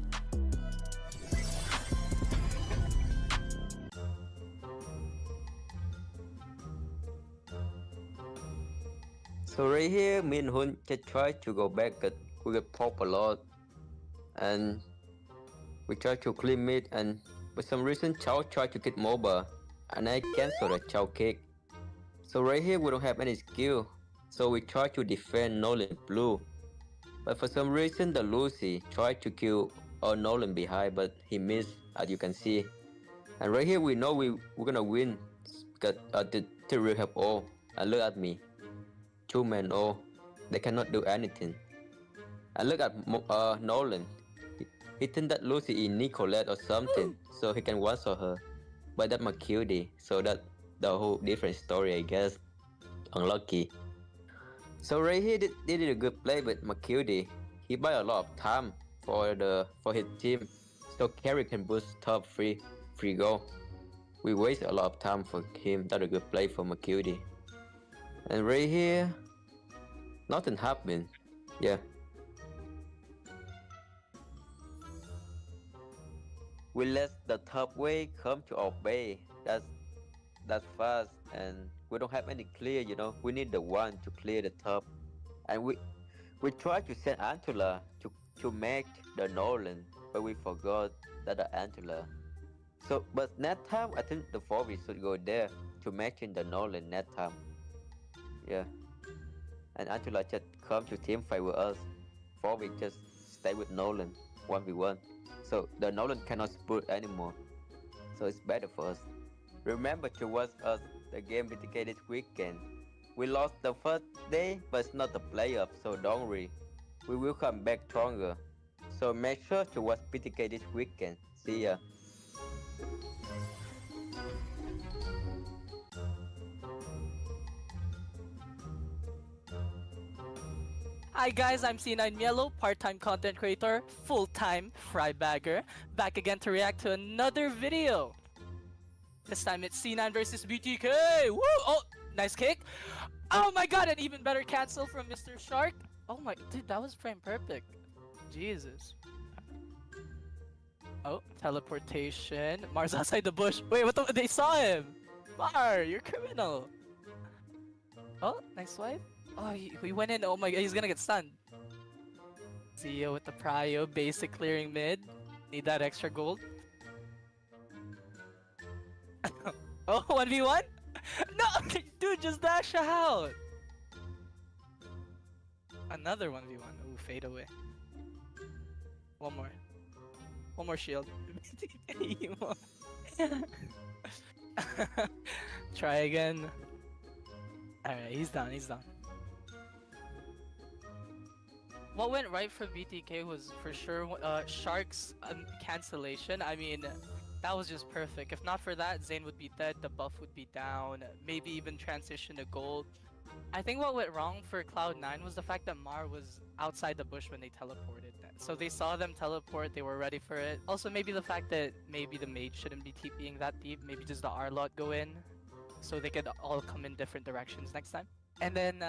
So right here, me and Hun just try to go back, but we get popped a lot. And we try to clean mid, and for some reason Chao tried to get MOBA, and I cancel the Chao kick. So right here we don't have any skill, so we try to defend Nolan blue. But for some reason the Lucy tried to kill Nolan behind, but he missed, as you can see. And right here we know we're gonna win, because the Tyrael have all. And look at me, 2-man all, they cannot do anything. And look at Nolan. He think that Lucy is Nicolette or something, so he can one-shot her. But that's McCutie, so that's the whole different story, I guess. Unlucky. So right here, they did a good play with McCutie. He buy a lot of time for his team, so carry can boost top free goal. We waste a lot of time for him. That's a good play for McCutie. And right here, nothing happened. Yeah. We let the top wave come to our bay. That's fast, and we don't have any clear. We need the one to clear the top, and we try to send Antula to make the Nolan, but we forgot that the Antula. So, but next time I think the 4v should go there to match in the Nolan next time. Yeah, and Antula just come to team fight with us. 4v just stay with Nolan 1v1. So the Nolan cannot split anymore, so it's better for us. Remember to watch us the game BTK this weekend. We lost the first day, but it's not the playoff, so don't worry. We will come back stronger. So make sure to watch BTK this weekend. See ya. Hi guys, I'm C9 Mielo, part-time content creator, full-time fry bagger, back again to react to another video. This time it's C9 versus BTK. Woo! Oh, nice kick. Oh my god, an even better cancel from Mr. Shark. Oh my, dude, that was frame perfect. Jesus. Oh, teleportation. Mars outside the bush. Wait, what the? They saw him. Mar, you're criminal. Oh, nice swipe. Oh, he went in. Oh my god, he's gonna get stunned. Zio with the prio, basic clearing mid. Need that extra gold. Oh, 1v1? No, dude, just dash out. Another 1v1. Ooh, fade away. One more. One more shield. Try again. Alright, he's done, he's done. What went right for BTK was for sure Shark's cancellation. I mean, that was just perfect. If not for that, Zane would be dead, the buff would be down, maybe even transition to gold. I think what went wrong for Cloud9 was the fact that Mar was outside the bush when they teleported. So they saw them teleport, they were ready for it. Also maybe the fact that maybe the mage shouldn't be TPing that deep, maybe just the R-lot go in, so they could all come in different directions next time. And then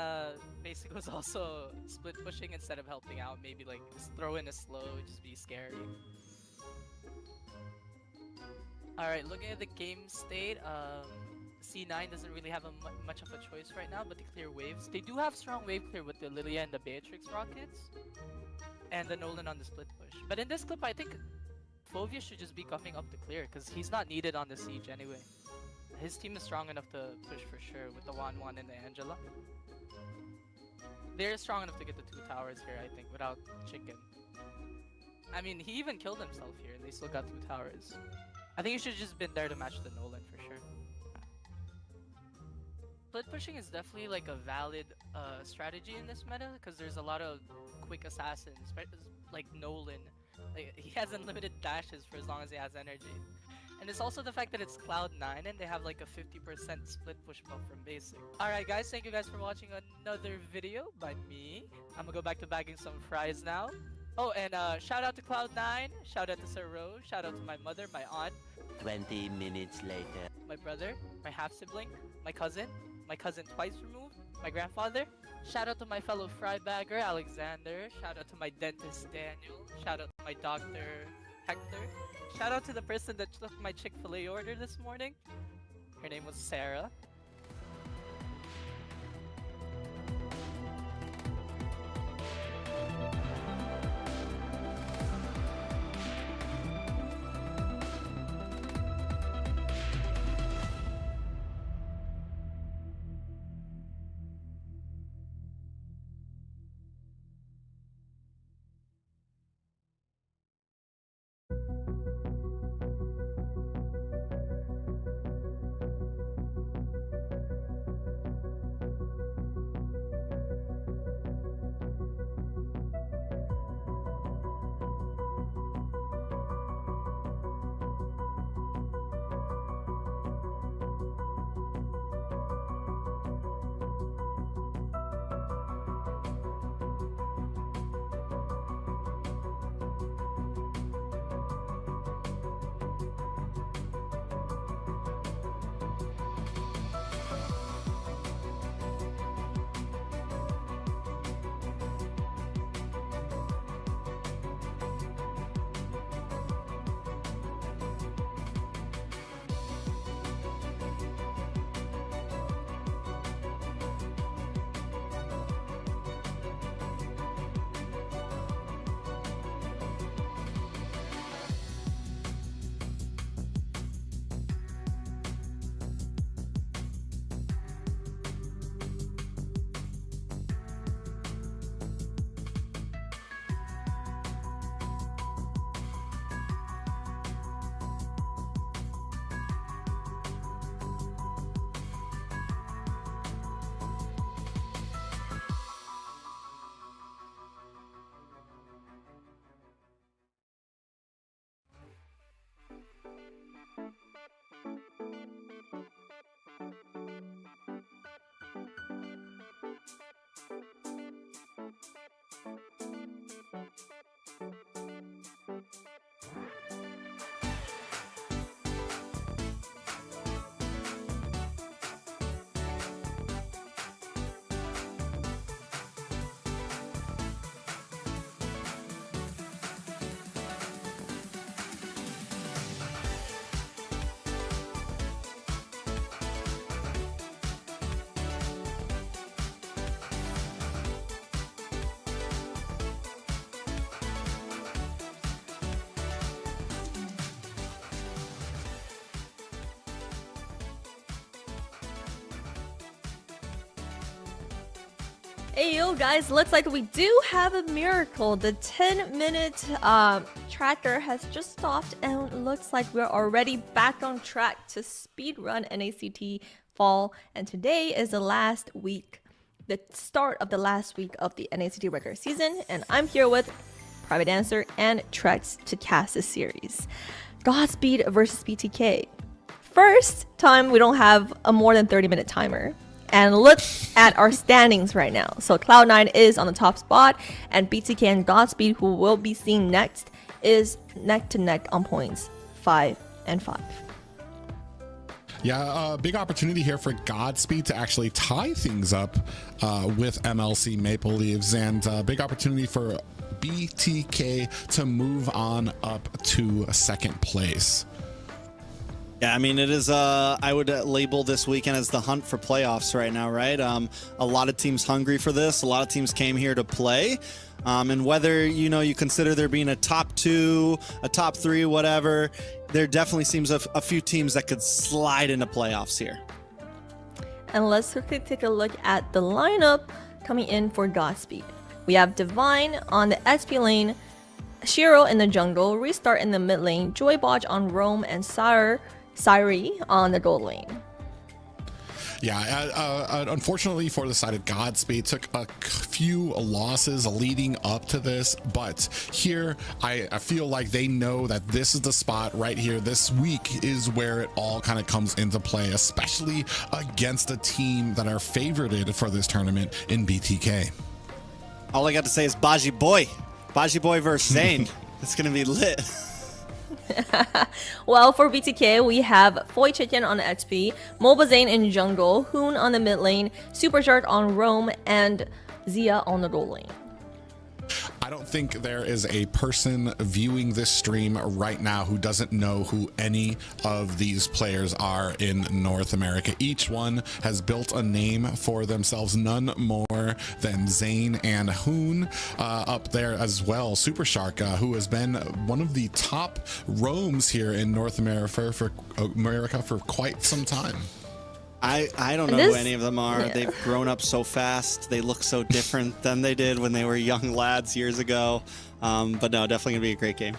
Basic was also split pushing instead of helping out, maybe like just throw in a slow, just be scary. Alright, looking at the game state, C9 doesn't really have much of a choice right now but to clear waves. They do have strong wave clear with the Lilia and the Beatrix rockets, and the Nolan on the split push. But in this clip, I think Fovia should just be coming up to clear because he's not needed on the siege anyway. His team is strong enough to push for sure with the Wan and the Angela. They're strong enough to get the 2 towers here, I think, without Chicken. I mean, he even killed himself here and they still got 2 towers. I think he should have just been there to match the Nolan for sure. Split pushing is definitely like a valid strategy in this meta because there's a lot of quick assassins, like Nolan. Like, he has unlimited dashes for as long as he has energy. And it's also the fact that it's Cloud9 and they have like a 50% split push buff from basic. Alright guys, thank you guys for watching another video by me. I'm gonna go back to bagging some fries now. Oh, and shout out to Cloud9, shout out to Sir Rose, shout out to my mother, my aunt, 20 minutes later. my brother, my half-sibling, my cousin twice removed, my grandfather. Shout out to my fellow fry bagger, Alexander. Shout out to my dentist, Daniel. Shout out to my doctor, Hector. Shout out to the person that took my Chick-fil-A order this morning. Her name was Sarah. Hey yo guys, looks like we do have a miracle. The 10-minute tracker has just stopped and looks like we're already back on track to speedrun NACT fall. And today is the last week, the start of the last week of the NACT regular season. And I'm here with Private Dancer and Trex to cast this series. Godspeed versus BTK. First time we don't have a more than 30-minute timer. And look at our standings right now. So Cloud9 is on the top spot, and BTK and Godspeed, who we'll be seeing next, is neck to neck on points 5 and 5. Yeah, big opportunity here for Godspeed to actually tie things up with MLC Maple Leaves, and big opportunity for BTK to move on up to second place. Yeah, I mean, it is, I would label this weekend as the hunt for playoffs right now, right? A lot of teams hungry for this. A lot of teams came here to play. And whether, you consider there being a top 2, a top 3, whatever, there definitely seems a few teams that could slide into playoffs here. And let's quickly take a look at the lineup coming in for Godspeed. We have Divine on the XP lane, Shiro in the jungle, Restart in the mid lane, Joybotch on Roam, and Siri on the gold lane. Yeah, unfortunately for the side of Godspeed, took a few losses leading up to this, but here I feel like they know that this is the spot right here. This week is where it all kind of comes into play, especially against a team that are favorited for this tournament in BTK. All I got to say is Baji Boy versus Zane. It's gonna be lit. Well, for BTK, we have Foy Chicken on HP, Mobazane in jungle, Hoon on the mid lane, Supershark on roam, and Zia on the goal lane. I don't think there is a person viewing this stream right now who doesn't know who any of these players are in North America. Each one has built a name for themselves, none more than Zane and Hoon up there as well. Supershark, who has been one of the top roams here in North America for quite some time. I don't know who any of them are. Yeah. They've grown up so fast. They look so different than they did when they were young lads years ago. But no, definitely gonna be a great game.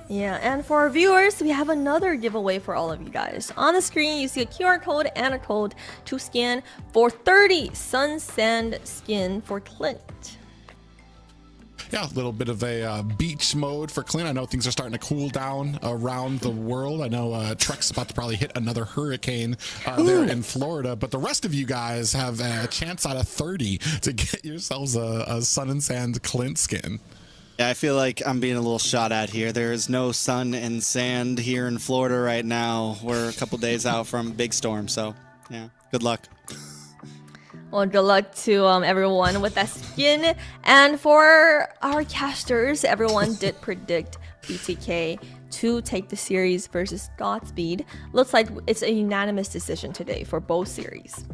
Yeah, and for our viewers, we have another giveaway for all of you guys. On the screen, you see a QR code and a code to scan for 30 Sun Sand skin for Clint. Yeah, a little bit of a beach mode for Clint. I know things are starting to cool down around the world. I know Trek's about to probably hit another hurricane there in Florida, but the rest of you guys have a chance out of 30 to get yourselves a Sun and Sand Clint skin. Yeah, I feel like I'm being a little shot at here. There is no sun and sand here in Florida right now. We're a couple days out from a big storm, so yeah, good luck. Well, good luck to everyone with that skin. And for our casters, everyone did predict BTK to take the series versus Godspeed. Looks like it's a unanimous decision today for both series.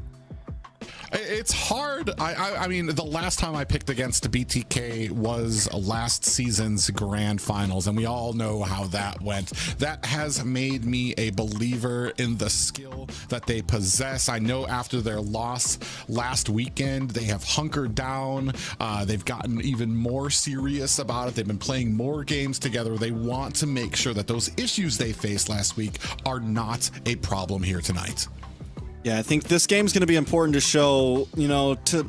It's hard. I mean, the last time I picked against BTK was last season's grand finals, and we all know how that went. That has made me a believer in the skill that they possess. I know after their loss last weekend, they have hunkered down. They've gotten even more serious about it. They've been playing more games together. They want to make sure that those issues they faced last week are not a problem here tonight. Yeah, I think this game's going to be important to show, you know, to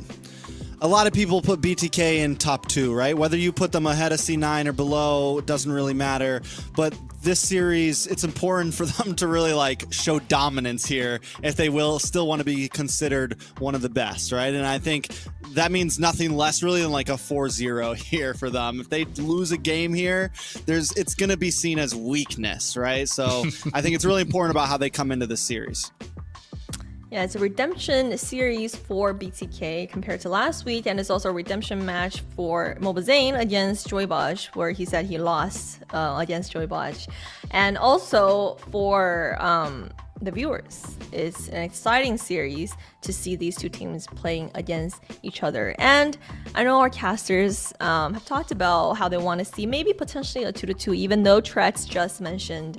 a lot of people put BTK in top 2, right? Whether you put them ahead of C9 or below, it doesn't really matter. But this series, it's important for them to really like show dominance here if they will still want to be considered one of the best, right? And I think that means nothing less really than like a 4-0 here for them. If they lose a game here, it's going to be seen as weakness, right? So I think it's really important about how they come into this series. Yeah, it's a redemption series for BTK compared to last week, and it's also a redemption match for Mobazane against Joybaj, where he said he lost against Joybaj. And also for the viewers, it's an exciting series to see these two teams playing against each other. And I know our casters have talked about how they want to see maybe potentially a 2-2, even though Trex just mentioned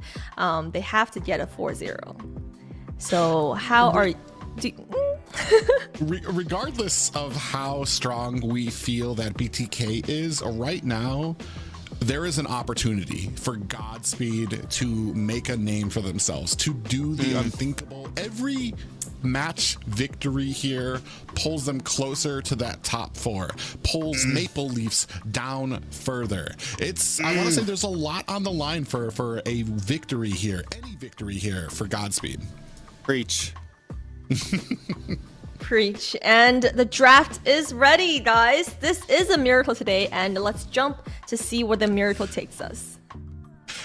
they have to get a 4-0. So how are regardless of how strong we feel that BTK is right now, there is an opportunity for Godspeed to make a name for themselves, to do the unthinkable. Every match victory here pulls them closer to that top 4, pulls Maple Leafs down further. I want to say there's a lot on the line for a victory here, any victory here for Godspeed. Preach. Preach. And the draft is ready, guys. This is a miracle today, and let's jump to see where the miracle takes us.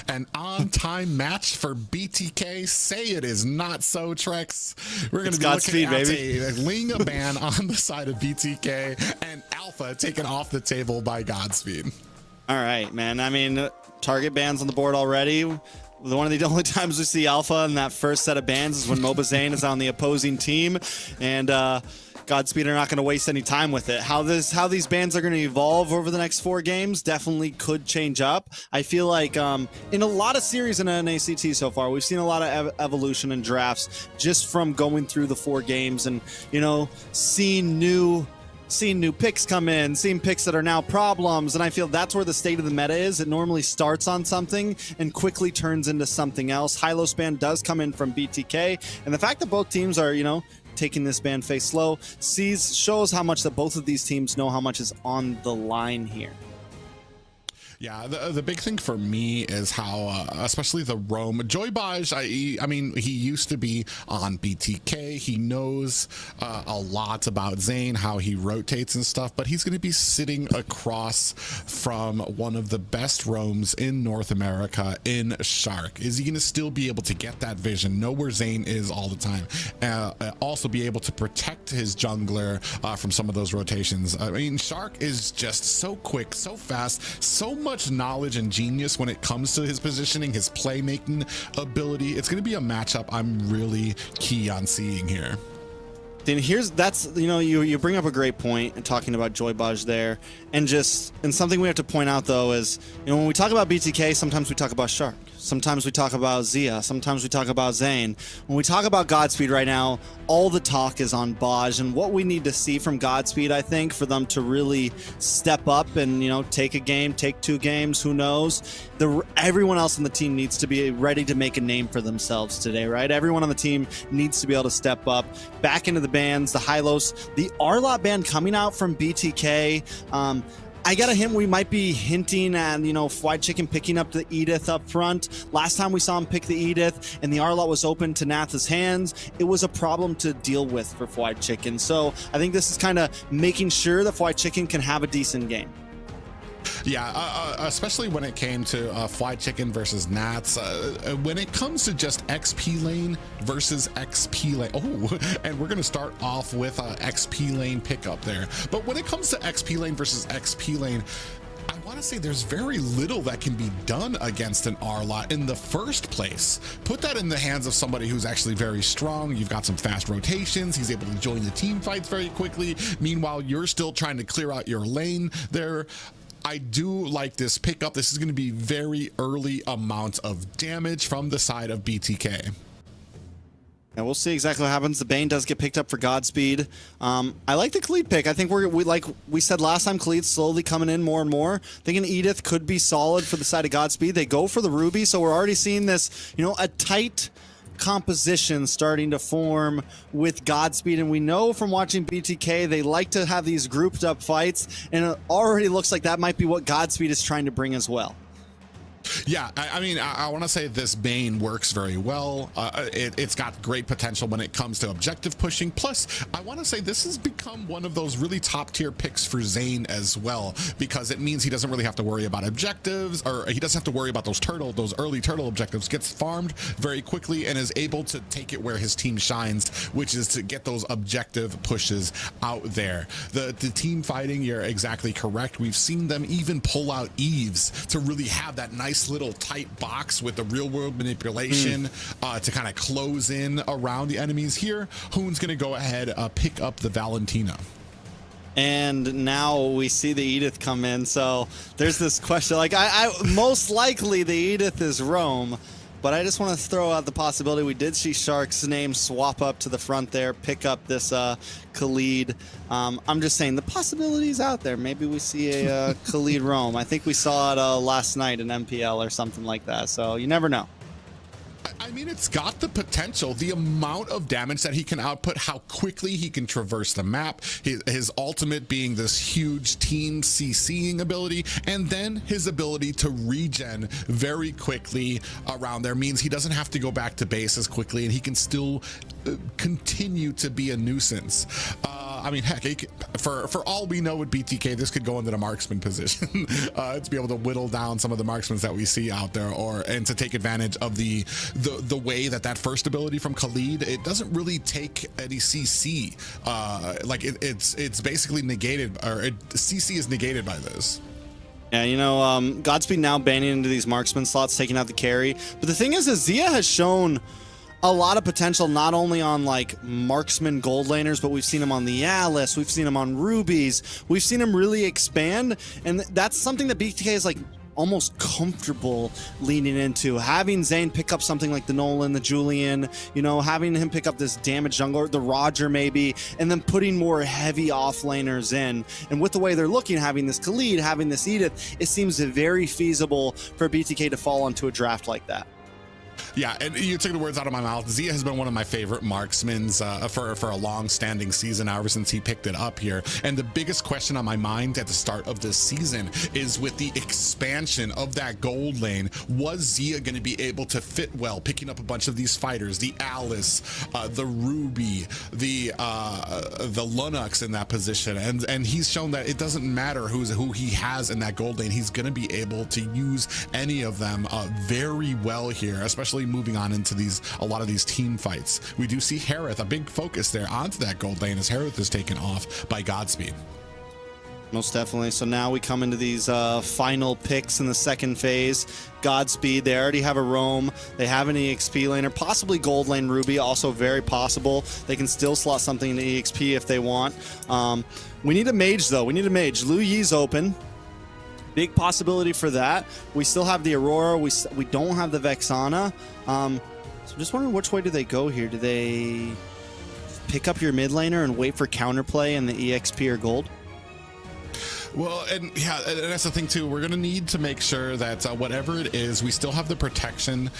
An on-time match for BTK. Say it is not so, Trex. We're going to be looking at a Ling ban on the side of BTK and Alpha taken off the table by Godspeed. All right, man. I mean, target bans on the board already. One of the only times we see Alpha in that first set of bans is when Mobazane is on the opposing team, and Godspeed are not going to waste any time with it. How these bans are going to evolve over the next 4 games definitely could change up. I feel like in a lot of series in NACT so far, we've seen a lot of evolution in drafts just from going through the 4 games and, you know, seeing new seeing new picks come in, seeing picks that are now problems, and I feel that's where the state of the meta is. It normally starts on something and quickly turns into something else. High-low ban does come in from BTK, and the fact that both teams are, taking this ban face slow shows how much that both of these teams know how much is on the line here. Yeah, the big thing for me is how, especially the roam, Joybaj, I mean, he used to be on BTK. He knows a lot about Zane, how he rotates and stuff, but he's going to be sitting across from one of the best roams in North America in Shark. Is he going to still be able to get that vision, know where Zane is all the time, also be able to protect his jungler from some of those rotations? I mean, Shark is just so quick, so fast, so much knowledge and genius when it comes to his positioning, his playmaking ability. It's going to be a matchup I'm really key on seeing here. Then you bring up a great point in talking about Joybaj there, and something we have to point out though is, when we talk about BTK, sometimes we talk about Shark, sometimes we talk about Zia, sometimes we talk about Zane. When we talk about Godspeed right now, all the talk is on Baj, and what we need to see from Godspeed, I think, for them to really step up and take a game, take 2 games, who knows. Everyone else on the team needs to be ready to make a name for themselves today, right? Everyone on the team needs to be able to step up back into the bans, the high-lows, the Arlot ban coming out from BTK. I got a hint we might be hinting at, Fried Chicken picking up the Edith up front. Last time we saw him pick the Edith and the Arlot was open to Natha's hands, it was a problem to deal with for Fried Chicken. So I think this is kind of making sure that Fried Chicken can have a decent game. Yeah, especially when it came to Fried Chicken versus Nats. When it comes to just XP lane versus XP lane, and we're going to start off with XP lane pickup there. But when it comes to XP lane versus XP lane, I want to say there's very little that can be done against an Arlot in the first place. Put that in the hands of somebody who's actually very strong. You've got some fast rotations. He's able to join the team fights very quickly. Meanwhile, you're still trying to clear out your lane there. I do like this pickup. This is going to be very early amounts of damage from the side of BTK. And we'll see exactly what happens. The Bane does get picked up for Godspeed. I like the Khalid pick. I think like we said last time, Khalid's slowly coming in more and more. Thinking Edith could be solid for the side of Godspeed. They go for the Ruby, so we're already seeing this, a tight composition starting to form with Godspeed, and we know from watching BTK they like to have these grouped up fights, and it already looks like that might be what Godspeed is trying to bring as well. Yeah, I mean, I want to say this Bane works very well. It's got great potential when it comes to objective pushing. Plus, I want to say this has become one of those really top tier picks for Zane as well, because it means he doesn't really have to worry about objectives, or he doesn't have to worry about those early turtle objectives. Gets farmed very quickly and is able to take it where his team shines, which is to get those objective pushes out there. The team fighting, you're exactly correct. We've seen them even pull out Eves to really have that nice little tight box with the real world manipulation to kind of close in around the enemies. Here Hoon's gonna go ahead pick up the Valentina, and now we see the Edith come in. So there's this question, like I most likely the Edith is Rome, but I just want to throw out the possibility we did see Shark's name swap up to the front there, pick up this Khalid. I'm just saying the possibilities out there. Maybe we see a Khalid Rome. I think we saw it last night in MPL or something like that. So you never know. I mean, it's got the potential, the amount of damage that he can output, how quickly he can traverse the map, his ultimate being this huge team CCing ability, and then his ability to regen very quickly around there means he doesn't have to go back to base as quickly, and he can still continue to be a nuisance. I mean, heck, for all we know with BTK, this could go into the marksman position to be able to whittle down some of the marksmen that we see out there, and to take advantage of the way that first ability from Khalid, it doesn't really take any CC. Like it's basically negated, or CC is negated by this. Yeah, Godspeed now banning into these marksman slots, taking out the carry. But the thing is Zia has shown a lot of potential, not only on like marksman gold laners, but we've seen him on the Alice, we've seen him on Rubies, we've seen him really expand, and that's something that BTK is like almost comfortable leaning into. Having Zane pick up something like the Nolan, the Julian, you know, having him pick up this damage jungler, the Roger maybe, and then putting more heavy offlaners in. And with the way they're looking, having this Khalid, having this Edith, it seems very feasible for BTK to fall onto a draft like that. Yeah, and you took the words out of my mouth. Zia has been one of my favorite marksmans for a long-standing season now, ever since he picked it up here. And the biggest question on my mind at the start of this season is, with the expansion of that gold lane, was Zia going to be able to fit well, picking up a bunch of these fighters, the Alice, the Ruby, the Lunux in that position, and he's shown that it doesn't matter who he has in that gold lane. He's going to be able to use any of them very well here, especially moving on into a lot of these team fights. We do see Harith, a big focus there onto that gold lane as Harith is taken off by Godspeed. Most definitely. So now we come into these final picks in the second phase. Godspeed, they already have a roam. They have an EXP laner, possibly gold lane Ruby, also very possible. They can still slot something into EXP if they want. We need a mage though. We need a mage. Lu Yi's open. Big possibility for that. We still have the Aurora. We don't have the Vexana. So I'm just wondering, which way do they go here? Do they pick up your mid laner and wait for counterplay and the EXP or gold? Well, and yeah, and that's the thing too. We're going to need to make sure that whatever it is, we still have the protection.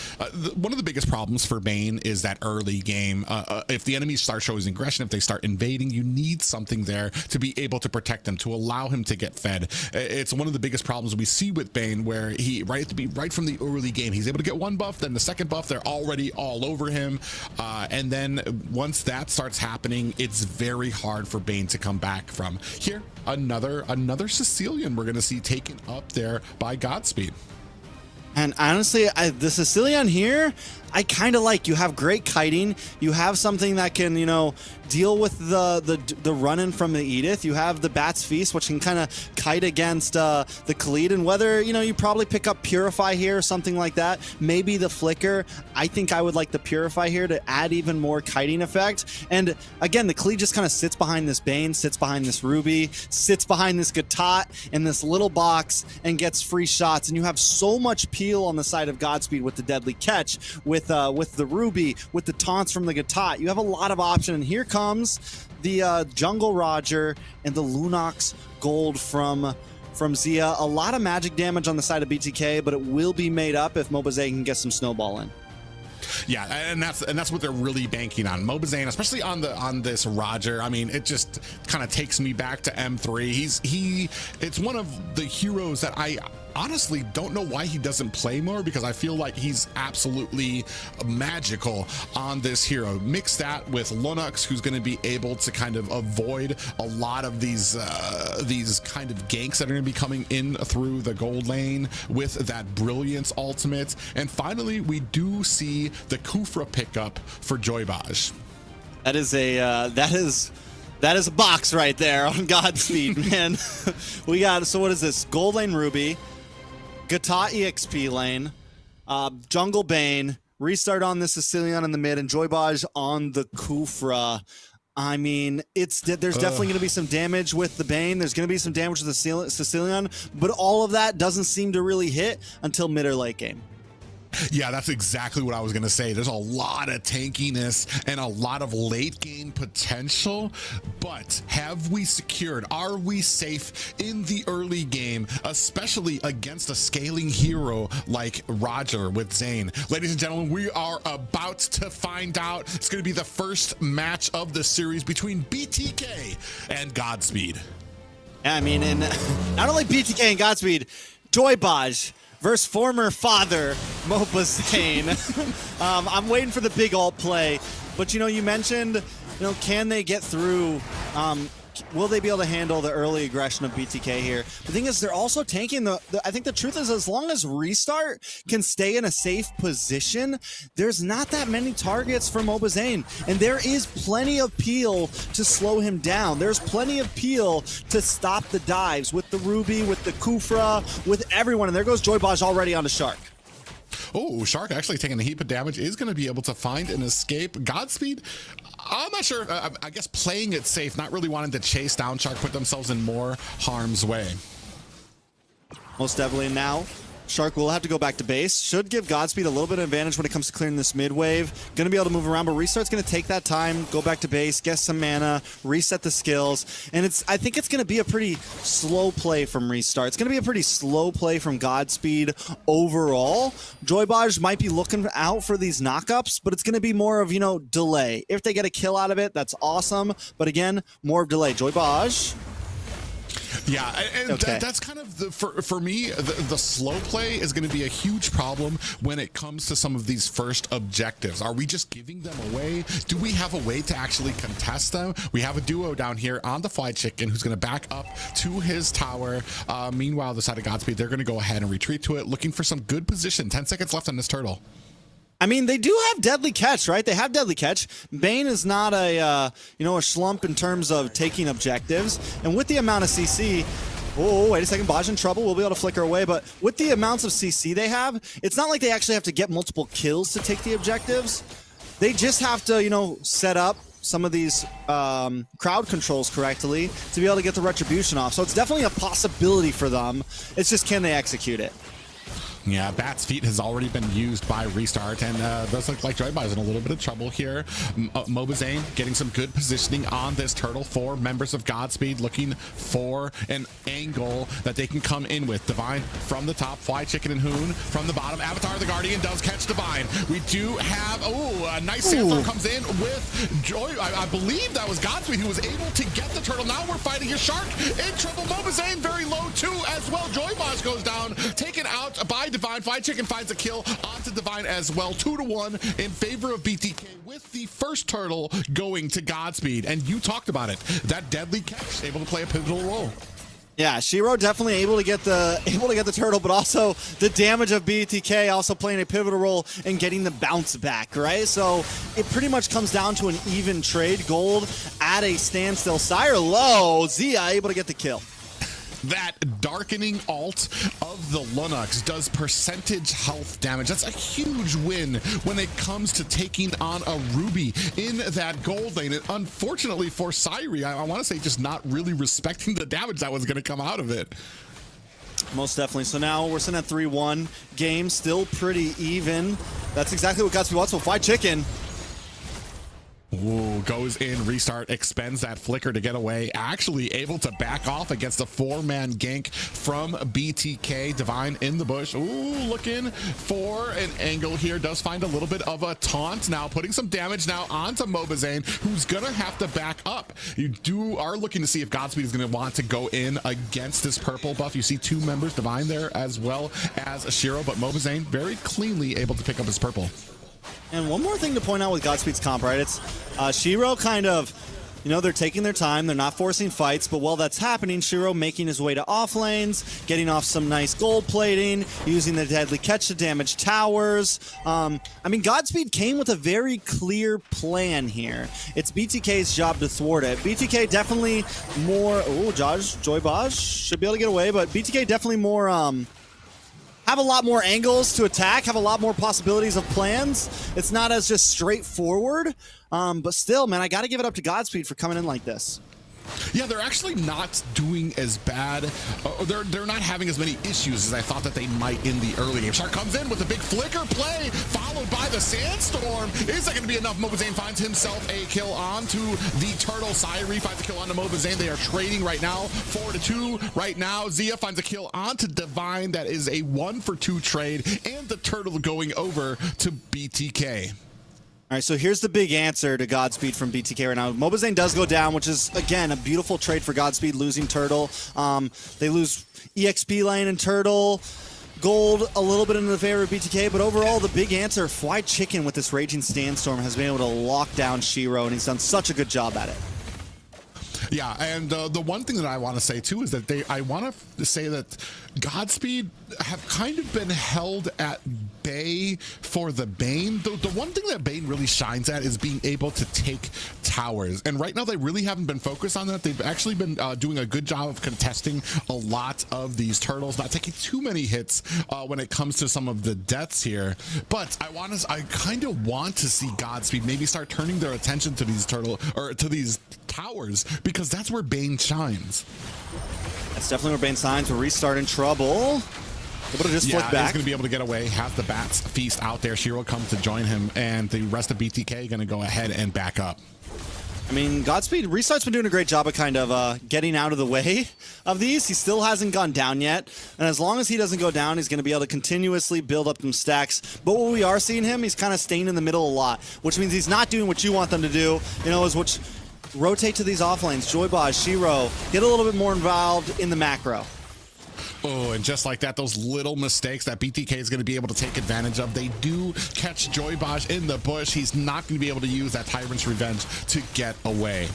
One of the biggest problems for Bane is that early game. If the enemies start showing aggression, if they start invading, you need something there to be able to protect them, to allow him to get fed. It's one of the biggest problems we see with Bane, where he right from the early game, he's able to get one buff, then the second buff, they're already all over him, and then once that starts happening, it's very hard for Bane to come back from. Here, another Sicilian we're going to see taken up there by Godspeed. And honestly, the Sicilian here, I kind of like. You have great kiting. You have something that can, you know, deal with the run-in from the Edith. You have the Bat's Feast, which can kind of kite against the Khalid. And whether, you know, you probably pick up Purify here or something like that. Maybe the Flicker. I think I would like the Purify here to add even more kiting effect. And again, the Khalid just kind of sits behind this Bane, sits behind this Ruby, sits behind this Gatot in this little box and gets free shots. And you have so much peel on the side of Godspeed with the Deadly Catch, with the Ruby, with the taunts from the Gatot. You have a lot of option, and here comes the Jungle Roger and the Lunox gold from Zia. A lot of magic damage on the side of BTK, but it will be made up if Mobazay can get some snowball in. Yeah, and that's what they're really banking on. Mobazane, especially on this Roger. I mean, it just kind of takes me back to M3. It's one of the heroes that I honestly don't know why he doesn't play more, because I feel like he's absolutely magical on this hero. Mix that with Lunux, who's going to be able to kind of avoid a lot of these kind of ganks that are going to be coming in through the gold lane with that Brilliance ultimate. And finally, we do see the Kufra pickup for Joybaj. That is a box right there on Godspeed, man. We got, so what is this? Gold lane Ruby, Gatot EXP lane, Jungle Bane, restart on the Sicilian in the mid, and Joybaj on the Kufra. I mean, there's definitely going to be some damage with the Bane. There's going to be some damage with the Sicilian, but all of that doesn't seem to really hit until mid or late game. Yeah, that's exactly what I was going to say. There's a lot of tankiness and a lot of late game potential, but have we secured? Are we safe in the early game, especially against a scaling hero like Roger with Zane? Ladies and gentlemen, we are about to find out. It's going to be the first match of the series between BTK and Godspeed. I mean, and not only BTK and Godspeed, Joybaj versus former father Mobazane. I'm waiting for the big ult play, but you know, you mentioned, you know, can they get through? Will they be able to handle the early aggression of BTK here? The thing is, they're also tanking I think the truth is, as long as Restart can stay in a safe position, there's not that many targets for Mobazane, and there is plenty of peel to slow him down. There's plenty of peel to stop the dives with the Ruby, with the Kufra, with everyone. And there goes Joybaj already on the Shark. Oh, Shark actually taking a heap of damage, is going to be able to find an escape. Godspeed, I'm not sure. I guess playing it safe, not really wanting to chase down Shark, put themselves in more harm's way. Most definitely. Now Shark will have to go back to base. Should give Godspeed a little bit of advantage when it comes to clearing this mid wave. Going to be able to move around, but Restart's going to take that time, go back to base, get some mana, reset the skills. And I think it's going to be a pretty slow play from Restart. It's going to be a pretty slow play from Godspeed overall. Joybaj might be looking out for these knockups, but it's going to be more of, delay. If they get a kill out of it, that's awesome. But again, more of delay. Joybaj. Yeah, and Okay. that's kind of for me, the slow play is going to be a huge problem when it comes to some of these first objectives. Are we just giving them away? Do we have a way to actually contest them? We have a duo down here on the Fly Chicken who's going to back up to his tower. Meanwhile, the side of Godspeed, they're going to go ahead and retreat to it, looking for some good position. 10 seconds left on this turtle. I mean, they do have Deadly Catch, right? They have Deadly Catch. Bane is not a slump in terms of taking objectives. And with the amount of CC, oh, wait a second, Baj in trouble. We'll be able to flicker away. But with the amounts of CC they have, it's not like they actually have to get multiple kills to take the objectives. They just have to, set up some of these crowd controls correctly to be able to get the retribution off. So it's definitely a possibility for them. It's just, can they execute it? Yeah, Bat's Feet has already been used by Restart, and does look like Joybaj is in a little bit of trouble here. Mobazane getting some good positioning on this turtle for members of Godspeed, looking for an angle that they can come in with. Divine from the top, Fly Chicken and Hoon from the bottom. Avatar the Guardian does catch Divine. We do have, a nice Sandstorm comes in with Joy. I believe that was Godspeed who was able to get the turtle. Now we're fighting a Shark in trouble. Mobazane very low too as well. Joybaj goes down, taken out by Divine. Fly Chicken finds a kill onto Divine as well. 2-1 in favor of BTK with the first turtle going to Godspeed. And you talked about it. That Deadly Catch able to play a pivotal role. Yeah, Shiro definitely able to get the turtle, but also the damage of BTK also playing a pivotal role in getting the bounce back, right? So it pretty much comes down to an even trade. Gold at a standstill. Sire low. Zia able to get the kill. That darkening alt of the Lunux does percentage health damage. That's a huge win when it comes to taking on a Ruby in that gold lane. And unfortunately for Syri, I want to say just not really respecting the damage that was going to come out of it. Most definitely. So now we're sitting at 3-1. Game still pretty even. That's exactly what Godspeed wants. So Fly Chicken. Ooh, goes in, Restart, expends that flicker to get away. Actually able to back off against a 4-man gank from BTK. Divine in the bush. Ooh, looking for an angle here. Does find a little bit of a taunt now, putting some damage now onto Mobazane, who's gonna have to back up. You are looking to see if Godspeed is gonna want to go in against this purple buff. You see 2 members, Divine there as well as Shiro, but Mobazane very cleanly able to pick up his purple. And one more thing to point out with Godspeed's comp, right? It's Shiro kind of, they're taking their time. They're not forcing fights. But while that's happening, Shiro making his way to off lanes, getting off some nice gold plating, using the Deadly Catch to damage towers. Godspeed came with a very clear plan here. It's BTK's job to thwart it. BTK definitely more... Oh, Joybaj should be able to get away. But BTK definitely more... have a lot more angles to attack, have a lot more possibilities of plans. It's not as just straightforward, but still, man, I got to give it up to Godspeed for coming in like this. Yeah, they're actually not doing as bad. They're not having as many issues as I thought that they might in the early game. Shark comes in with a big flicker play, followed by the Sandstorm. Is that going to be enough? Mobazane finds himself a kill onto the turtle. Syri finds a kill onto Mobazane. They are trading right now, 4-2 right now. Zia finds a kill onto Divine. That is a 1-for-2 trade, and the turtle going over to BTK. All right, so here's the big answer to Godspeed from BTK right now. Mobazane does go down, which is, again, a beautiful trade for Godspeed, losing Turtle. They lose EXP lane and Turtle. Gold a little bit into the favor of BTK, but overall, the big answer, Fly Chicken with this Raging Sandstorm has been able to lock down Shiro, and he's done such a good job at it. Yeah, and the one thing that I want to say too is that I want to say that Godspeed have kind of been held at bay for the Bane. The one thing that Bane really shines at is being able to take towers, and right now they really haven't been focused on that. They've actually been doing a good job of contesting a lot of these turtles, not taking too many hits when it comes to some of the deaths here. But I kind of want to see Godspeed maybe start turning their attention to these to these towers, because that's where Bane shines. That's definitely where Bane shines. We're restarting trouble. Able to just Yeah, flick back. he's going to be able to get away, have the Bats feast out there. Shiro comes to join him, and the rest of BTK going to go ahead and back up. I mean, Godspeed, Restart's been doing a great job of kind of getting out of the way of these. He still hasn't gone down yet. And as long as he doesn't go down, he's going to be able to continuously build up some stacks. But what we are seeing him, he's kind of staying in the middle a lot, which means he's not doing what you want them to do, you know, is which rotate to these offlanes. Joybaz, Shiro, get a little bit more involved in the macro. Oh, and just like that, those little mistakes that BTK is going to be able to take advantage of. They do catch Joybaz in the bush. He's not going to be able to use that Tyrant's Revenge to get away.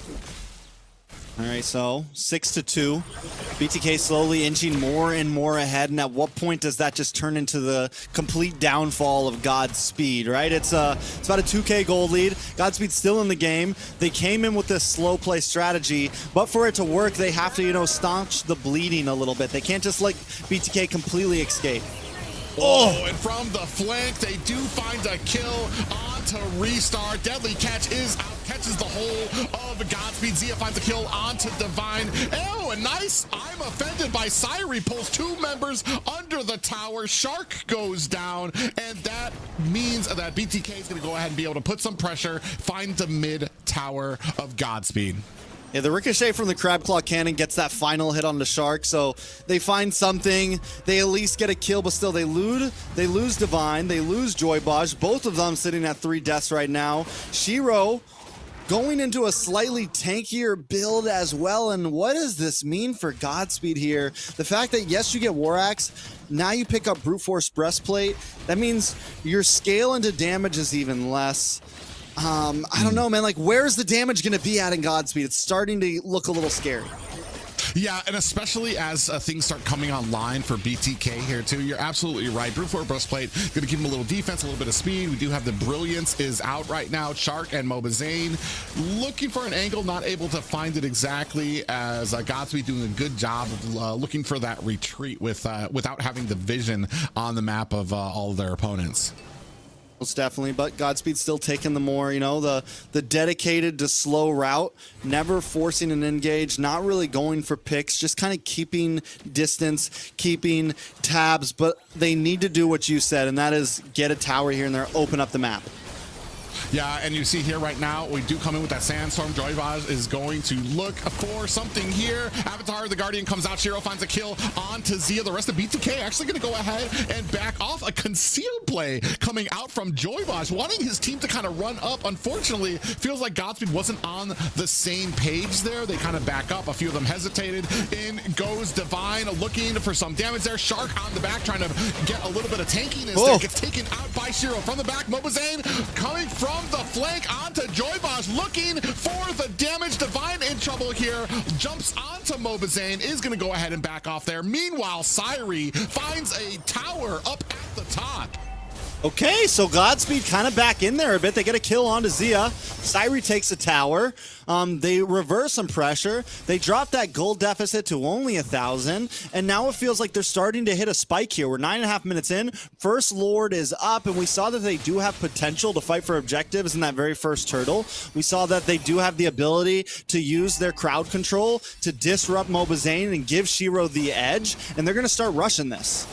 All right, so 6-2. BTK slowly inching more and more ahead, and at what point does that just turn into the complete downfall of Godspeed, right? It's about a 2K gold lead. Godspeed's still in the game. They came in with this slow play strategy, but for it to work, they have to, you know, staunch the bleeding a little bit. They can't just let BTK completely escape. Oh, and from the flank, they do find a kill onto Restart. Deadly Catch is out, catches the whole of Godspeed. Zia finds a kill onto Divine. Oh, and nice. I'm offended by Syri. Pulls 2 members under the tower. Shark goes down, and that means that BTK is going to go ahead and be able to put some pressure, find the mid tower of Godspeed. Yeah, the ricochet from the Crab Claw Cannon gets that final hit on the Shark, so they find something. They at least get a kill, but still they lose Divine, they lose Joybaz. Both of them sitting at 3 deaths right now. Shiro going into a slightly tankier build as well, and what does this mean for Godspeed here? The fact that, yes, you get War Axe, now you pick up Brute Force Breastplate. That means your scale into damage is even less. I don't know, man. Like, where's the damage going to be at in Godspeed? It's starting to look a little scary. Yeah, and especially as things start coming online for BTK here too. You're absolutely right. Brute Force Breastplate going to give him a little defense, a little bit of speed. We do have the Brilliance is out right now. Shark and Mobazane looking for an angle, not able to find it exactly, as Godspeed doing a good job of looking for that retreat without having the vision on the map of all of their opponents. Most definitely, but Godspeed still taking the more, you know, the dedicated to slow route, never forcing an engage, not really going for picks, just kind of keeping distance, keeping tabs, but they need to do what you said, and that is get a tower here and there, open up the map. Yeah, and you see here right now, we do come in with that Sandstorm. Joybaz is going to look for something here. Avatar, the Guardian, comes out. Shiro finds a kill onto Zia. The rest of BTK actually going to go ahead and back off. A concealed play coming out from Joybaz, wanting his team to kind of run up. Unfortunately, feels like Godspeed wasn't on the same page there. They kind of back up. A few of them hesitated. In goes Divine, looking for some damage there. Shark on the back, trying to get a little bit of tankiness there. Gets taken out by Shiro from the back. Mobazane coming from the flank onto Joybaz, looking for the damage. Divine in trouble here, jumps onto Mobazane, is going to go ahead and back off there. Meanwhile, Syri finds a tower up at the top. Okay, so Godspeed kind of back in there a bit. They get a kill onto Zia. Syri takes a tower. They reverse some pressure. They drop that gold deficit to only 1,000. And now it feels like they're starting to hit a spike here. We're 9.5 minutes in. First Lord is up, and we saw that they do have potential to fight for objectives in that very first turtle. We saw that they do have the ability to use their crowd control to disrupt Mobazane and give Shiro the edge. And they're going to start rushing this.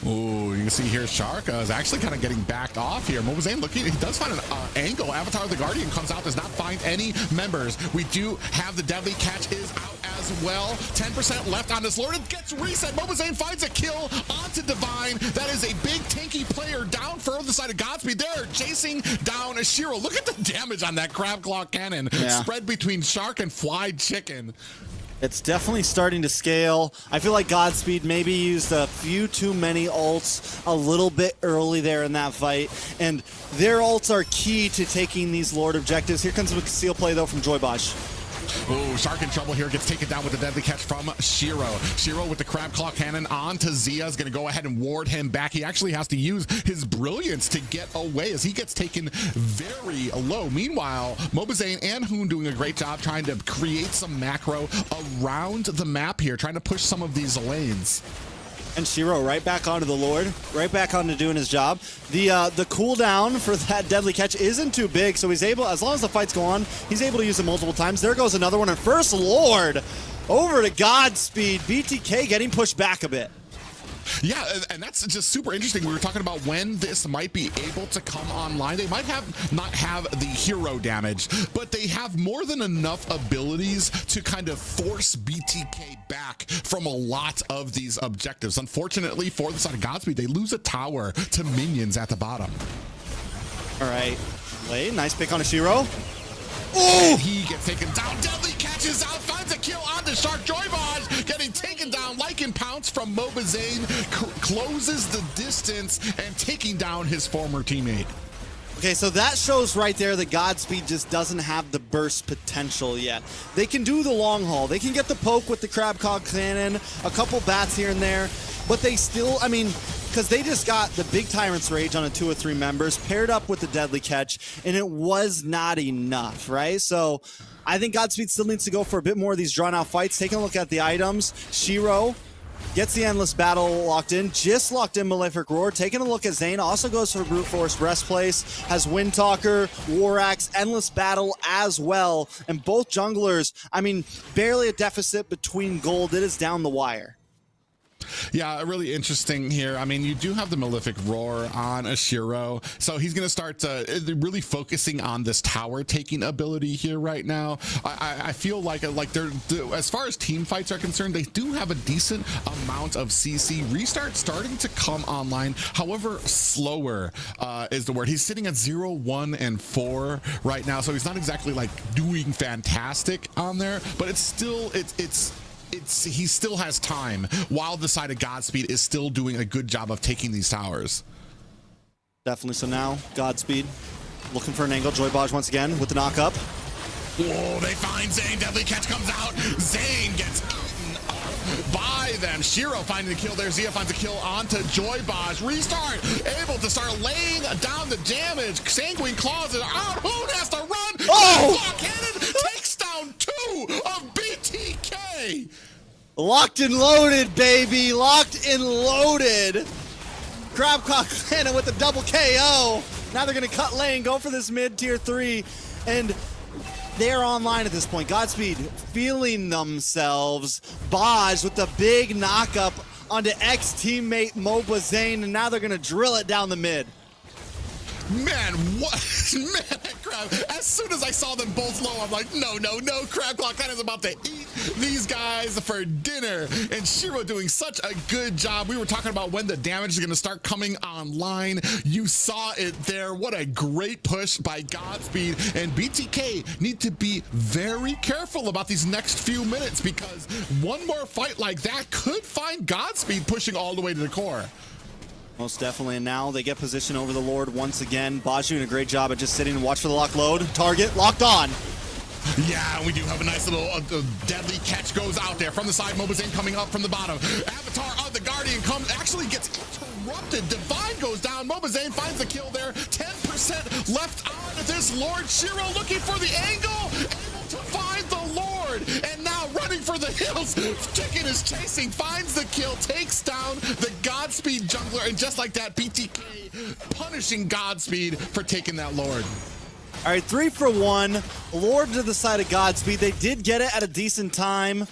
Ooh, you can see here Shark is actually kind of getting backed off here. Mobazane looking, he does find an angle. Avatar the Guardian comes out, does not find any members. We do have the Deadly Catch is out as well. 10% left on this Lord. It gets reset. Mobazane finds a kill onto Divine. That is a big tanky player down further side of Godspeed. They're chasing down Shiro. Look at the damage on that Crab Claw Cannon. Yeah. Spread between Shark and Fried Chicken. It's definitely starting to scale. I feel like Godspeed maybe used a few too many ults a little bit early there in that fight, and their ults are key to taking these Lord objectives. Here comes a conceal play though from Joybaz. Oh, Shark in trouble here, gets taken down with the Deadly Catch from Shiro. Shiro with the Crab Claw Cannon onto Zia is going to go ahead and ward him back. He actually has to use his Brilliance to get away as he gets taken very low. Meanwhile, Mobazane and Hoon doing a great job trying to create some macro around the map here, trying to push some of these lanes. And Shiro right back onto the Lord, right back onto doing his job. The cooldown for that Deadly Catch isn't too big, so he's able, as long as the fights go on, he's able to use it multiple times. There goes another one, and First Lord over to Godspeed. BTK getting pushed back a bit. Yeah, and that's just super interesting. We were talking about when this might be able to come online. They might not have the hero damage, but they have more than enough abilities to kind of force BTK back from a lot of these objectives. Unfortunately, for the side of Godspeed, they lose a tower to minions at the bottom. All right, Lay, nice pick on a Shiro. Oh, he gets taken down. Deadly catches out, finds a kill on the Shark. Joybaj getting taken down like in Pounce from Mobazane, closes the distance and taking down his former teammate. Okay, so that shows right there that Godspeed just doesn't have the burst potential yet. They can do the long haul. They can get the poke with the Crabcog Cannon, a couple bats here and there, but they still, I mean, because they just got the big Tyrant's Rage on a 2 or 3 members paired up with the Deadly Catch, and it was not enough, right? So I think Godspeed still needs to go for a bit more of these drawn-out fights. Taking a look at the items, Shiro gets the Endless Battle locked in, just locked in Malefic Roar. Taking a look at Zane, also goes for Brute Force Breastplace, has Windtalker, War Axe, Endless Battle as well. And both junglers, I mean, barely a deficit between gold. It is down the wire. Yeah, really interesting here. I mean, you do have the Malefic Roar on Ashiro, so he's going to start really focusing on this tower taking ability here right now. I feel like they're, as far as team fights are concerned, they do have a decent amount of CC. Restart starting to come online, however, slower is the word. He's sitting at 0, 1, and 4 right now, so he's not exactly like doing fantastic on there, but it's still, he still has time while the side of Godspeed is still doing a good job of taking these towers. Definitely. So now Godspeed looking for an angle. Joybaj once again with the knock up. Whoa, they find Zane. Deadly catch comes out. Zane gets eaten up by them. Shiro finding the kill there. Zia finds a kill onto Joybaj. Restart, able to start laying down the damage. Sanguine Claws is out. Hoon has to run. Oh! Cannon takes down 2 of BTK. Locked and loaded, baby. Locked and loaded. Crabcock Cannon with the double KO. Now they're going to cut lane, go for this mid tier 3. And they're online at this point. Godspeed feeling themselves. Baj with the big knockup onto ex-teammate Mobazane. And now they're going to drill it down the mid. Man, what? Man, Crab, as soon as I saw them both low, I'm like, no, Crabclaw kind of about to eat these guys for dinner. And Shiro doing such a good job. We were talking about when the damage is going to start coming online. You saw it there. What a great push by Godspeed. And BTK need to be very careful about these next few minutes, because one more fight like that could find Godspeed pushing all the way to the core. Most definitely, and now they get position over the Lord once again. Baj doing a great job at just sitting and watch for the lock load. Target locked on. Yeah, we do have a nice little deadly catch goes out there from the side. Mobazane coming up from the bottom. Avatar of the Guardian comes, gets interrupted. Divine goes down. Mobazane finds the kill there. 10% left on this Lord. Shiro looking for the angle, able to find the Lord, and now running for the hills. Chicken is chasing, finds the kill, takes down the Godspeed jungler, and just like that, BTK punishing Godspeed for taking that Lord. All right, 3 for 1. Lord to the side of Godspeed. They did get it at a decent time.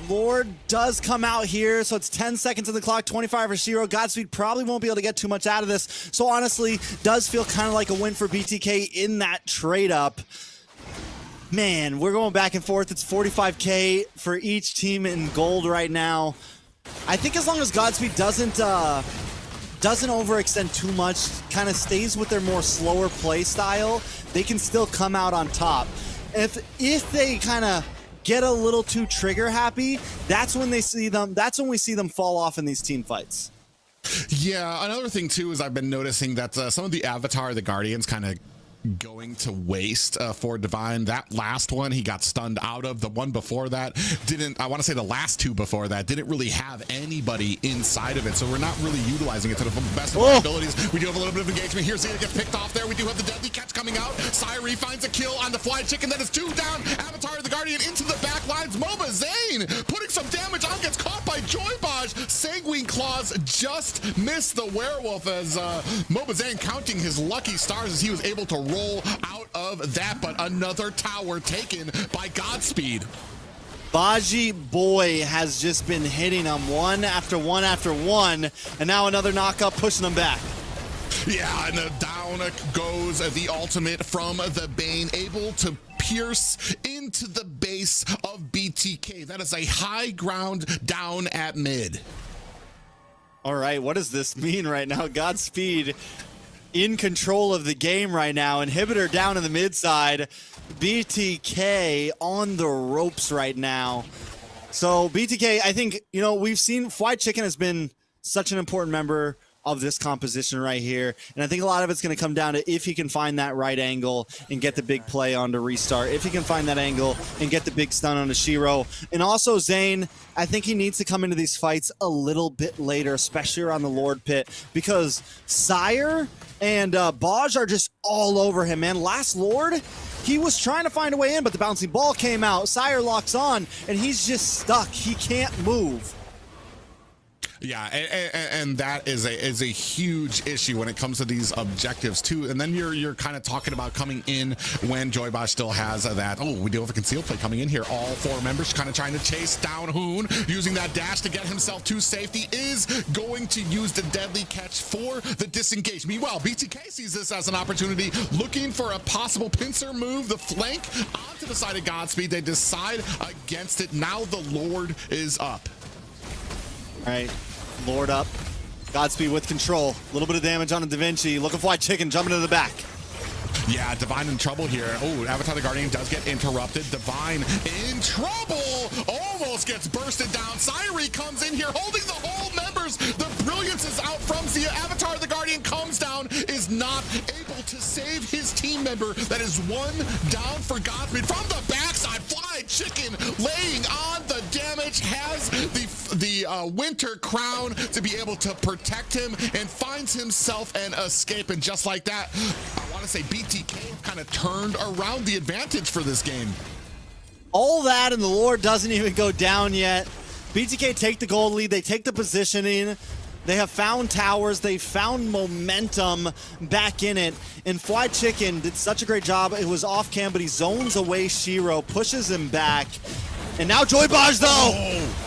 Lord does come out here, so it's 10 seconds on the clock, 25 for Shiro. Godspeed probably won't be able to get too much out of this, so honestly, does feel kind of like a win for BTK in that trade-up. Man, we're going back and forth. It's 45K for each team in gold right now. I think as long as Godspeed doesn't overextend too much, kind of stays with their more slower play style, they can still come out on top. If they kind of get a little too trigger happy, that's when we see them fall off in these team fights. Yeah, another thing too is I've been noticing that some of the Avatar, the Guardians, kind of going to waste for Divine. That last one he got stunned out of. The one before that didn't, I want to say the last 2 before that didn't really have anybody inside of it, so we're not really utilizing it to the best of our abilities. We do have a little bit of engagement here. Zeta gets picked off there. We do have the deadly catch coming out. Syri finds a kill on the fly chicken. That is 2 down. Avatar the Guardian into the back lines. Mobazane putting some damage on, gets caught by Joybaj. Sanguine Claws just missed the werewolf as Mobazane counting his lucky stars as he was able to roll out of that, but another tower taken by Godspeed. Baji Boy has just been hitting him one after one after one, and now another knockup pushing him back. Yeah, and down goes the ultimate from the Bane, able to pierce into the base of BTK. That is a high ground down at mid. All right, what does this mean right now? Godspeed in control of the game right now. Inhibitor down in the mid side. BTK on the ropes right now. So BTK, I think, you know, we've seen Fried Chicken has been such an important member of this composition right here. And I think a lot of it's going to come down to if he can find that right angle and get the big play onto Restart, if he can find that angle and get the big stun onto Shiro. And also Zane, I think he needs to come into these fights a little bit later, especially around the Lord Pit, because Sire and Baj are just all over him, man. Last Lord, he was trying to find a way in, but the bouncing ball came out. Sire locks on, and he's just stuck. He can't move. Yeah, and that is a huge issue when it comes to these objectives too. And then you're kind of talking about coming in when Joybosh still has that. Oh, we do have a concealed play coming in here. All four members kind of trying to chase down Hoon, using that dash to get himself to safety. Is going to use the deadly catch for the disengage. Meanwhile, BTK sees this as an opportunity, looking for a possible pincer move, the flank onto the side of Godspeed. They decide against it. Now the Lord is up. All right, Lord up. Godspeed with control. A little bit of damage on Da Vinci. Looking for Fried Chicken, jumping to the back. Yeah, Divine in trouble here. Oh, Avatar the Guardian does get interrupted. Divine in trouble. Almost gets bursted down. Syrie comes in here holding the whole members. The brilliance is out from Zia. Avatar the Guardian comes down, is not able to save his team member. That is one down for Godspeed. From the backside, Fried Chicken laying on the damage, has the winter crown to be able to protect him, and finds himself an escape. And just like that, I want to say BTK kind of turned around the advantage for this game. All that, and the Lord doesn't even go down yet. BTK take the gold lead. They take the positioning. They have found towers. They found momentum back in it. And Fried Chicken did such a great job. It was off cam, but he zones away Shiro, pushes him back. And now Joybosh, though. Oh.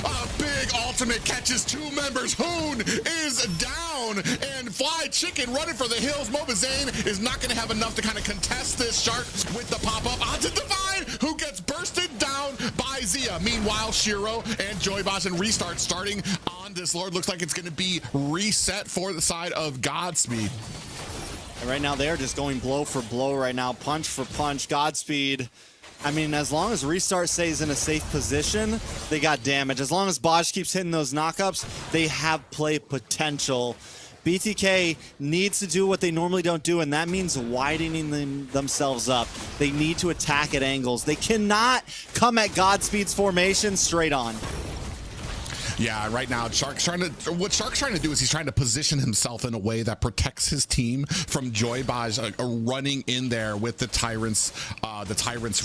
A big ultimate catches two members. Hoon is down, and Fried Chicken running for the hills. Mobazane is not going to have enough to kind of contest this shark with the pop-up onto Divine, who gets bursted down by Zia. Meanwhile, Shiro and Joybosh and Restart starting on this Lord. Looks like it's going to be reset for the side of Godspeed. And right now, they're just going blow for blow right now, punch for punch. Godspeed, I mean, as long as Restart stays in a safe position, they got damage. As long as Bosch keeps hitting those knockups, they have play potential. BTK needs to do what they normally don't do, and that means widening themselves up. They need to attack at angles. They cannot come at Godspeed's formation straight on. Yeah, right now, what Shark's trying to do is he's trying to position himself in a way that protects his team from Joybosh running in there with the Tyrant's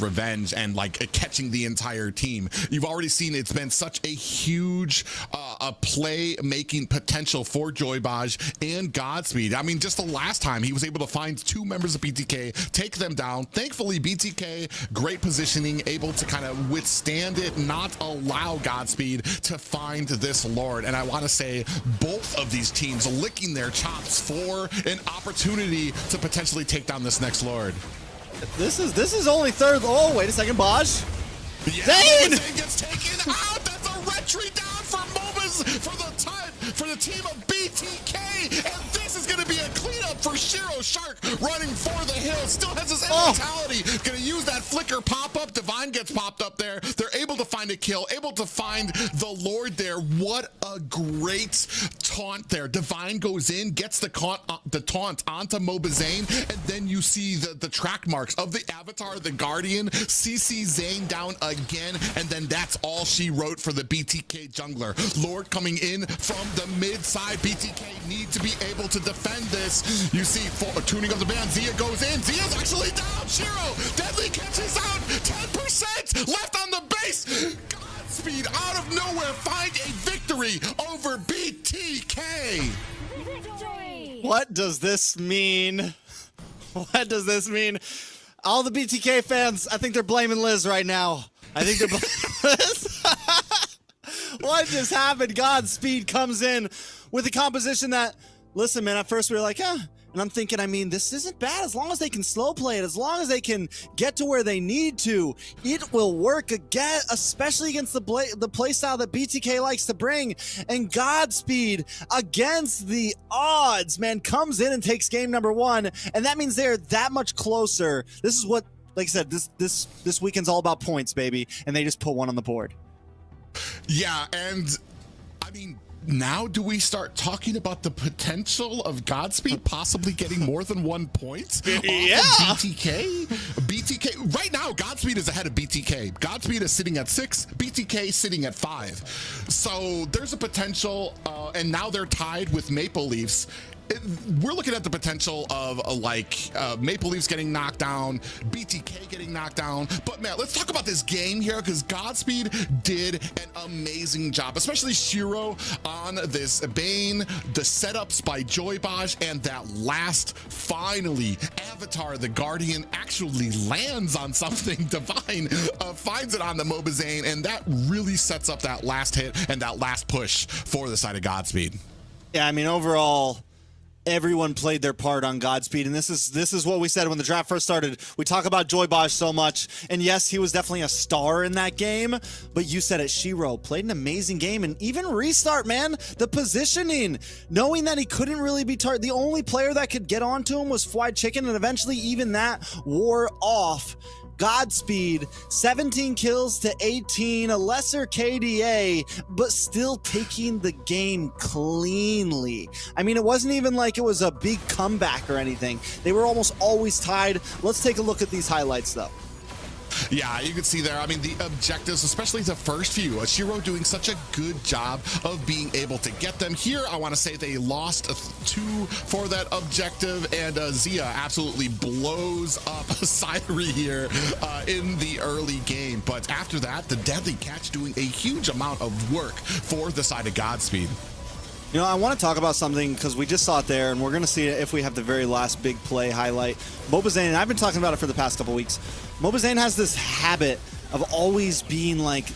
revenge and like catching the entire team. You've already seen it's been such a huge play-making potential for Joybosh and Godspeed. I mean, just the last time he was able to find two members of BTK, take them down. Thankfully, BTK, great positioning, able to kind of withstand it, not allow Godspeed to find this Lord. And I want to say both of these teams licking their chops for an opportunity to potentially take down this next Lord. This is only third. Oh, wait a second, Bosch. Yeah, Zane gets taken out. That's a retreat down for Mobas for the team of BTK, and this is going to be a cleanup for Shiro. Shark running for the hill, still has his immortality. Going to use that flicker pop-up. Divine gets popped up there. They're able to find a kill, able to find the Lord there. What a great taunt there. Divine goes in, gets the taunt onto Mobazane, and then you see the track marks of the Avatar, the Guardian, CC Zane down again, and then that's all she wrote for the BTK jungler. Lord coming in from the mid side. BTK need to be able to defend this. You see tuning of the band. Zia goes in. Zia's actually down. Shiro, deadly catches out. 10% left on the base. Godspeed out of nowhere find a victory over BTK. What does this mean? What does this mean? All the BTK fans, I think they're blaming Liz right now. I think they're What just happened? Godspeed comes in with a composition that, listen, man, at first we were like, and I'm thinking, I mean, this isn't bad. As long as they can slow play it, as long as they can get to where they need to, it will work again, especially against the play style that BTK likes to bring. And Godspeed, against the odds, man, comes in and takes game number 1. And that means they're that much closer. This is what, like I said, this weekend's all about points, baby. And they just put 1 on the board. Yeah, and I mean, now do we start talking about the potential of Godspeed possibly getting more than 1 point? Yeah. BTK? BTK, right now, Godspeed is ahead of BTK. Godspeed is sitting at 6, BTK sitting at 5. So there's a potential, and now they're tied with Maple Leafs. We're looking at the potential of Maple Leafs getting knocked down, BTK getting knocked down. But man, let's talk about this game here, because Godspeed did an amazing job, especially Shiro on this Bane, the setups by Joybosh, and that last, finally, Avatar the Guardian actually lands on something divine, finds it on the Mobazane, and that really sets up that last hit and that last push for the side of Godspeed. Yeah, I mean, overall, everyone played their part on Godspeed, and this is what we said when the draft first started. We talk about Joybosh so much, and yes, he was definitely a star in that game, but you said it, Shiro played an amazing game, and even Restart, man, the positioning, knowing that he couldn't really be the only player that could get onto him was Fried Chicken, and eventually even that wore off. Godspeed, 17 kills to 18, a lesser KDA, but still taking the game cleanly. I mean, it wasn't even like it was a big comeback or anything. They were almost always tied. Let's take a look at these highlights, though. Yeah, you can see there, I mean, the objectives, especially the first few, Shiro doing such a good job of being able to get them. Here, I want to say they lost 2 for that objective, and Zia absolutely blows up Syri here in the early game. But after that, the Deadly Catch doing a huge amount of work for the side of Godspeed. You know, I want to talk about something because we just saw it there, and we're going to see it if we have the very last big play highlight. Mobazane, and I've been talking about it for the past couple weeks. Mobazane has this habit of always being like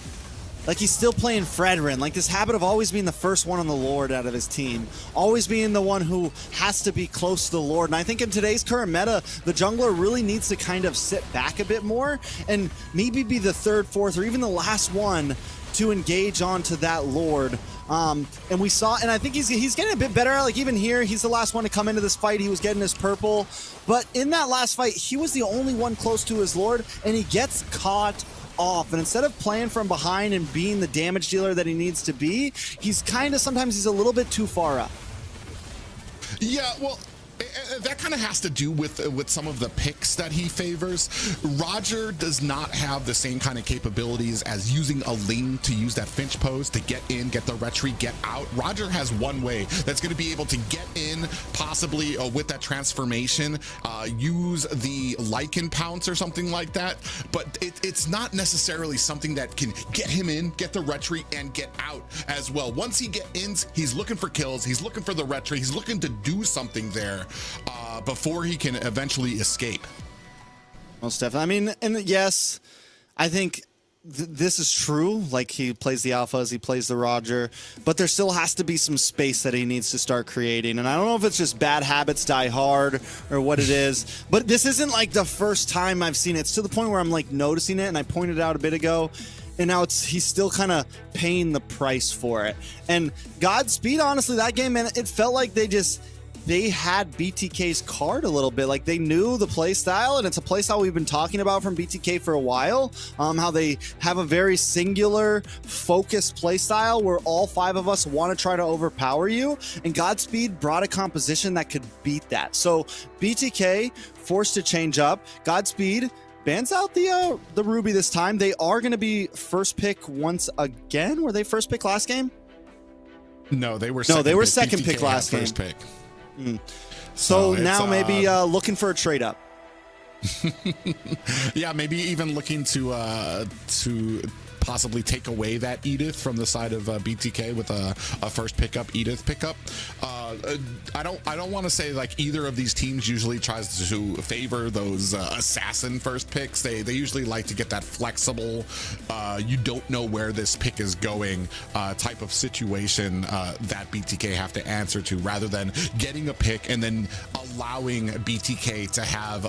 he's still playing Fredrin, like this habit of always being the first one on the Lord out of his team, always being the one who has to be close to the Lord. And I think in today's current meta, the jungler really needs to kind of sit back a bit more and maybe be the 3rd, 4th, or even the last one to engage onto that Lord. And we saw, and I think he's getting a bit better. Like even here, he's the last one to come into this fight. He was getting his purple, but in that last fight, he was the only one close to his Lord, and he gets caught off. And instead of playing from behind and being the damage dealer that he needs to be, he's kind of, sometimes he's a little bit too far up. Yeah, well, that kind of has to do with some of the picks that he favors. Roger does not have the same kind of capabilities as using a Ling to use that Finch pose to get in, get the retreat, get out. Roger has one way that's going to be able to get in, possibly with that transformation, use the Lycan Pounce or something like that, but it's not necessarily something that can get him in, get the retreat, and get out as well. Once he gets in, he's looking for kills, he's looking for the retreat, he's looking to do something there before he can eventually escape. Most definitely. I mean, and yes, I think this is true. Like, he plays the alphas, he plays the Roger, but there still has to be some space that he needs to start creating. And I don't know if it's just bad habits die hard or what it is, but this isn't like the first time I've seen it. It's to the point where I'm like noticing it, and I pointed out a bit ago, and now he's still kind of paying the price for it. And Godspeed, honestly, that game, man, it felt like they had BTK's card a little bit. Like, they knew the play style, and it's a play style we've been talking about from BTK for a while, how they have a very singular focused play style where all 5 of us want to try to overpower you, and Godspeed brought a composition that could beat that. So BTK forced to change up. Godspeed bans out the Ruby this time. They are going to be first pick once again. Were they first pick last game? No, they were second pick last game. First pick. So now maybe looking for a trade up. possibly take away that Edith from the side of BTK with a first pickup, Edith pickup. I don't want to say like either of these teams usually tries to favor those assassin first picks. They usually like to get that flexible, you don't know where this pick is going type of situation that BTK have to answer to, rather than getting a pick and then allowing BTK to have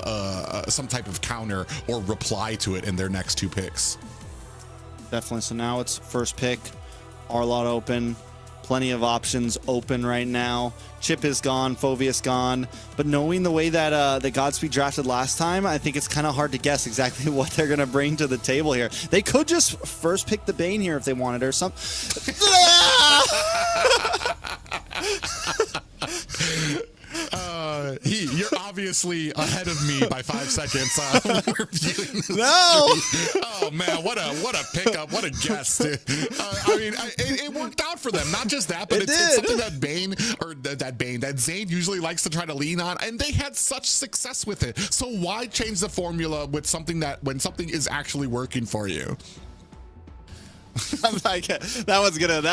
some type of counter or reply to it in their next two picks. Definitely. So now it's first pick, Arlott open, plenty of options open right now. Chip is gone, Fovius gone, but knowing the way that the Godspeed drafted last time, I think it's kind of hard to guess exactly what they're going to bring to the table here. They could just first pick the Bane here if they wanted, or something. You're obviously ahead of me by 5 seconds. We're viewing this. No. Oh man, what a pickup, what a guess. I mean, it worked out for them. Not just that, but it's something that that Zayn usually likes to try to lean on, and they had such success with it. So why change the formula with something when something is actually working for you? I'm like, that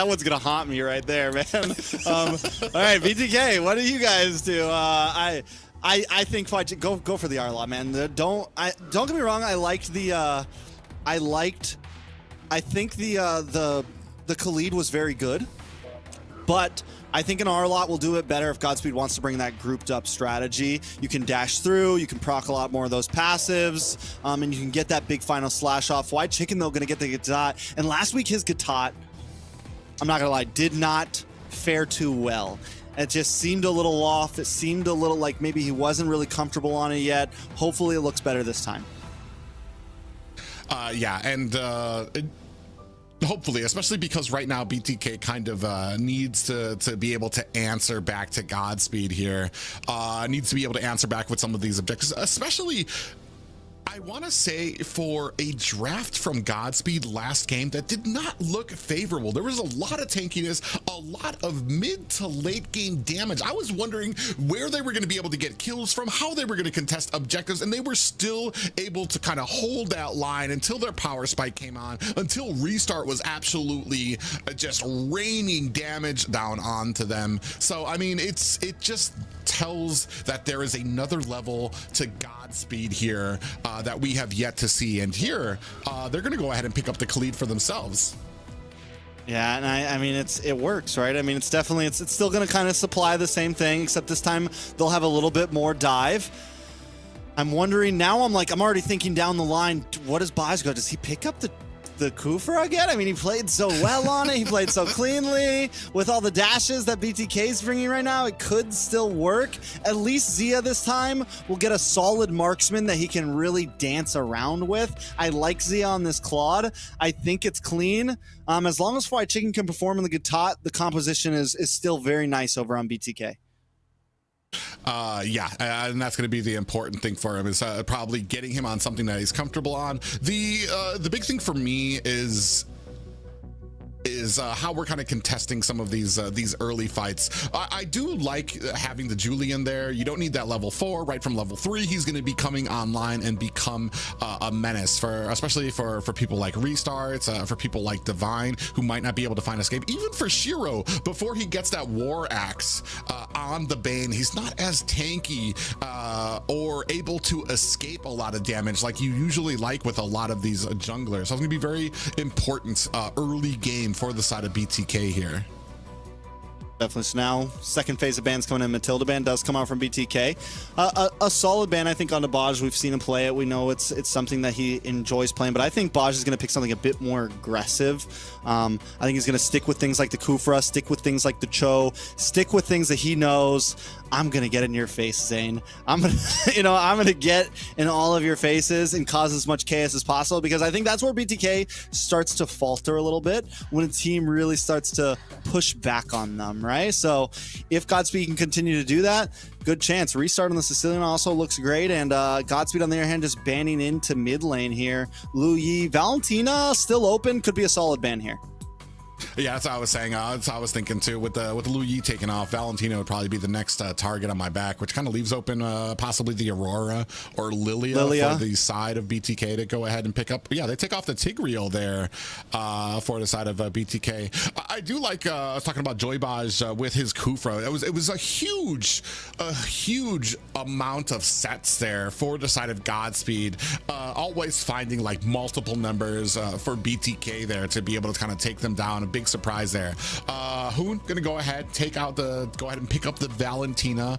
one's gonna haunt me right there, man. All right, BTK, what do you guys do? I think go for the Arlott, man. Don't get me wrong. I think the Khalid was very good, but I think an Arlott will do it better if Godspeed wants to bring that grouped up strategy. You can dash through, you can proc a lot more of those passives, and you can get that big final slash off. White Chicken, though, going to get the Gatot. And last week, his Gatot, I'm not going to lie, did not fare too well. It just seemed a little off. It seemed a little like maybe he wasn't really comfortable on it yet. Hopefully, it looks better this time. Yeah, and hopefully, especially because right now BTK kind of needs to be able to answer back to Godspeed here. Needs to be able to answer back with some of these objectives, especially I want to say for a draft from Godspeed last game that did not look favorable. There was a lot of tankiness, a lot of mid to late game damage. I was wondering where they were going to be able to get kills from, how they were going to contest objectives, and they were still able to kind of hold that line until their power spike came on, until restart was absolutely just raining damage down onto them. So I mean, it just tells that there is another level to Godspeed here that we have yet to see, and here they're going to go ahead and pick up the Khalid for themselves. Yeah, and I mean it works, right? I mean it's definitely it's still going to kind of supply the same thing, except this time they'll have a little bit more dive. I'm wondering now. I'm already thinking down the line. What does Baj go? Does he pick up the Kufra again? I mean, he played so well on it. He played so cleanly with all the dashes that BTK is bringing right now. It could still work. At least Zia this time will get a solid marksman that he can really dance around with. I like Zia on this Claude. I think it's clean. As long as Fried Chicken can perform in the Gatot, the composition is still very nice over on BTK. Yeah, and that's going to be the important thing for him, is probably getting him on something that he's comfortable on. The big thing for me is how we're kind of contesting some of these early fights. I do like having the Julian there. You don't need that level 4. Right from level 3, he's going to be coming online and become a menace, especially for people like Restarts, for people like Divine, who might not be able to find escape. Even for Shiro, before he gets that War Axe on the Bane, he's not as tanky or able to escape a lot of damage like you usually like with a lot of these junglers. So it's going to be very important early game for the side of BTK here. Definitely. So now, second phase of bans coming in. Matilda ban does come out from BTK. A solid ban, I think, on the Baj. We've seen him play it. We know it's something that he enjoys playing, but I think Baj is going to pick something a bit more aggressive. I think he's going to stick with things like the Kufra, stick with things like the Cho, stick with things that he knows. I'm going to get in your face, Zane. I'm going to, I'm going to get in all of your faces and cause as much chaos as possible, because I think that's where BTK starts to falter a little bit, when a team really starts to push back on them, right? So if Godspeed can continue to do that, good chance. Restart on the Sicilian also looks great, and Godspeed on the other hand just banning into mid lane here. Lu Yi, Valentina still open, could be a solid ban here. Yeah, that's what I was saying. That's what I was thinking too. With the Lu Yi taking off, Valentino would probably be the next target on my back, which kind of leaves open possibly the Aurora or Lilia for the side of BTK to go ahead and pick up. Yeah, they take off the Tigreal there for the side of BTK. I do like I was talking about Joybaj with his Kufra. It was a huge amount of sets there for the side of Godspeed. Always finding like multiple numbers for BTK there to be able to kind of take them down. A big surprise there. Hoon gonna go ahead and pick up the Valentina,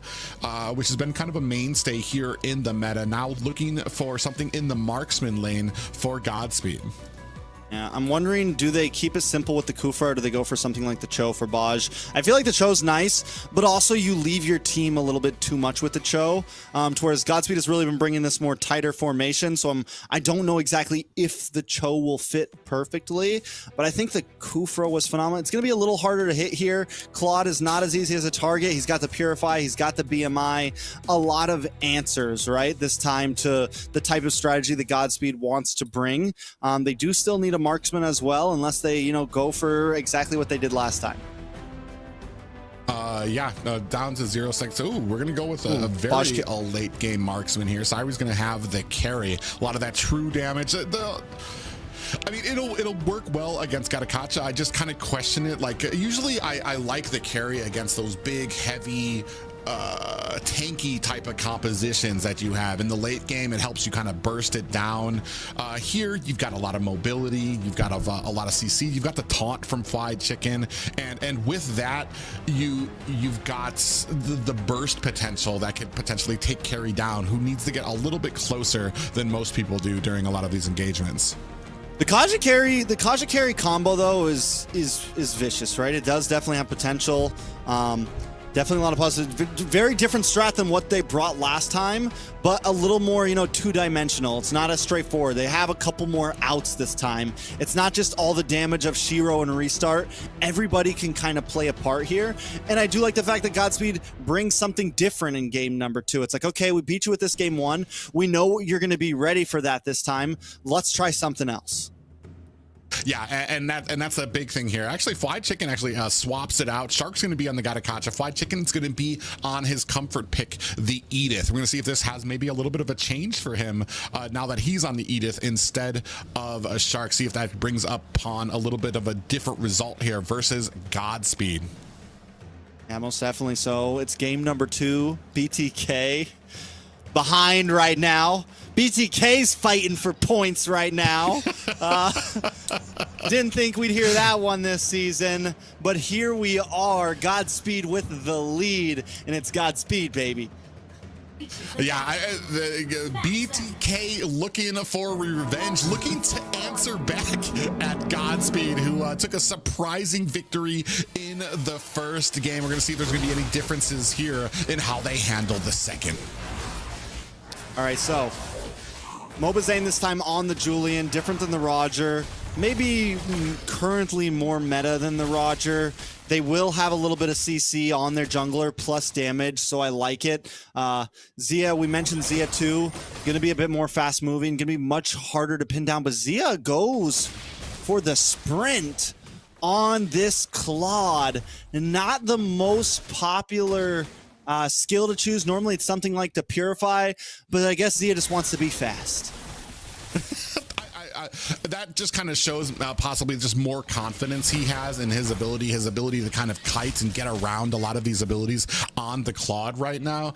which has been kind of a mainstay here in the meta. Now looking for something in the marksman lane for Godspeed. Yeah, I'm wondering, do they keep it simple with the Kufa, or do they go for something like the Cho for Baj? I feel like the Cho's nice, but also you leave your team a little bit too much with the Cho, whereas Godspeed has really been bringing this more tighter formation, so I don't know exactly if the Cho will fit perfectly, but I think the Kufra was phenomenal. It's going to be a little harder to hit here. Claude is not as easy as a target. He's got the Purify, he's got the BMI, a lot of answers, right, this time to the type of strategy that Godspeed wants to bring. They do still need a marksman as well, unless they, you know, go for exactly what they did last time. Down to 0-6. Ooh, we're gonna go with a very late game marksman here. Cyrie's gonna have the carry, a lot of that true damage. I mean, it'll work well against Garakacha. I just kind of question it. Like, usually I like the carry against those big, heavy, tanky type of compositions that you have in the late game. It helps you kind of burst it down. Here you've got a lot of mobility, you've got a lot of CC, you've got the taunt from Fried Chicken, and with that you've got the burst potential that could potentially take carry down, who needs to get a little bit closer than most people do during a lot of these engagements. The Kaja carry combo though is vicious, right? It does definitely have potential. Definitely a lot of positive. Very different strat than what they brought last time, but a little more, you know, two-dimensional. It's not as straightforward. They have a couple more outs this time. It's not just all the damage of Shiro and Restart. Everybody can kind of play a part here. And I do like the fact that Godspeed brings something different in game number 2. It's like, okay, we beat you with this game 1. We know you're going to be ready for that this time. Let's try something else. Yeah, and that's a big thing here. Actually, Fried Chicken actually swaps it out. Shark's going to be on the Garakacha. Fried Chicken's going to be on his comfort pick, the Edith. We're going to see if this has maybe a little bit of a change for him now that he's on the Edith instead of a Shark. See if that brings upon a little bit of a different result here versus Godspeed. Yeah, most definitely so. It's game number 2. BTK behind right now. BTK's fighting for points right now. Didn't think we'd hear that one this season, but here we are. Godspeed with the lead, and it's Godspeed, baby. Yeah, BTK looking for revenge, looking to answer back at Godspeed, who took a surprising victory in the first game. We're going to see if there's going to be any differences here in how they handle the second. All right, so Mobazane this time on the Julian, different than the Roger. Maybe currently more meta than the Roger. They will have a little bit of CC on their jungler plus damage, so I like it. Zia, we mentioned Zia too. Gonna be a bit more fast moving, gonna be much harder to pin down, but Zia goes for the sprint on this Claude. Not the most popular skill to choose. Normally it's something like the Purify, but I guess Zia just wants to be fast. That just kind of shows possibly just more confidence he has in his ability to kind of kite and get around a lot of these abilities on the Claude right now.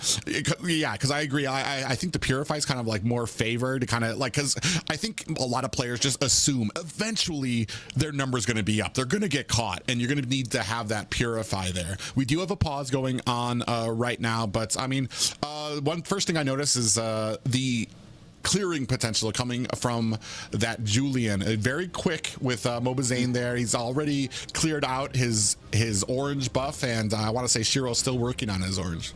Yeah, because I agree. I think the Purify is kind of like more favored, kind of like, because I think a lot of players just assume eventually their number's going to be up. They're going to get caught, and you're going to need to have that Purify there. We do have a pause going on right now, but I mean, first thing I notice is the clearing potential coming from that Julian. Very quick with Mobazane there. He's already cleared out his orange buff, and I want to say Shiro's still working on his orange.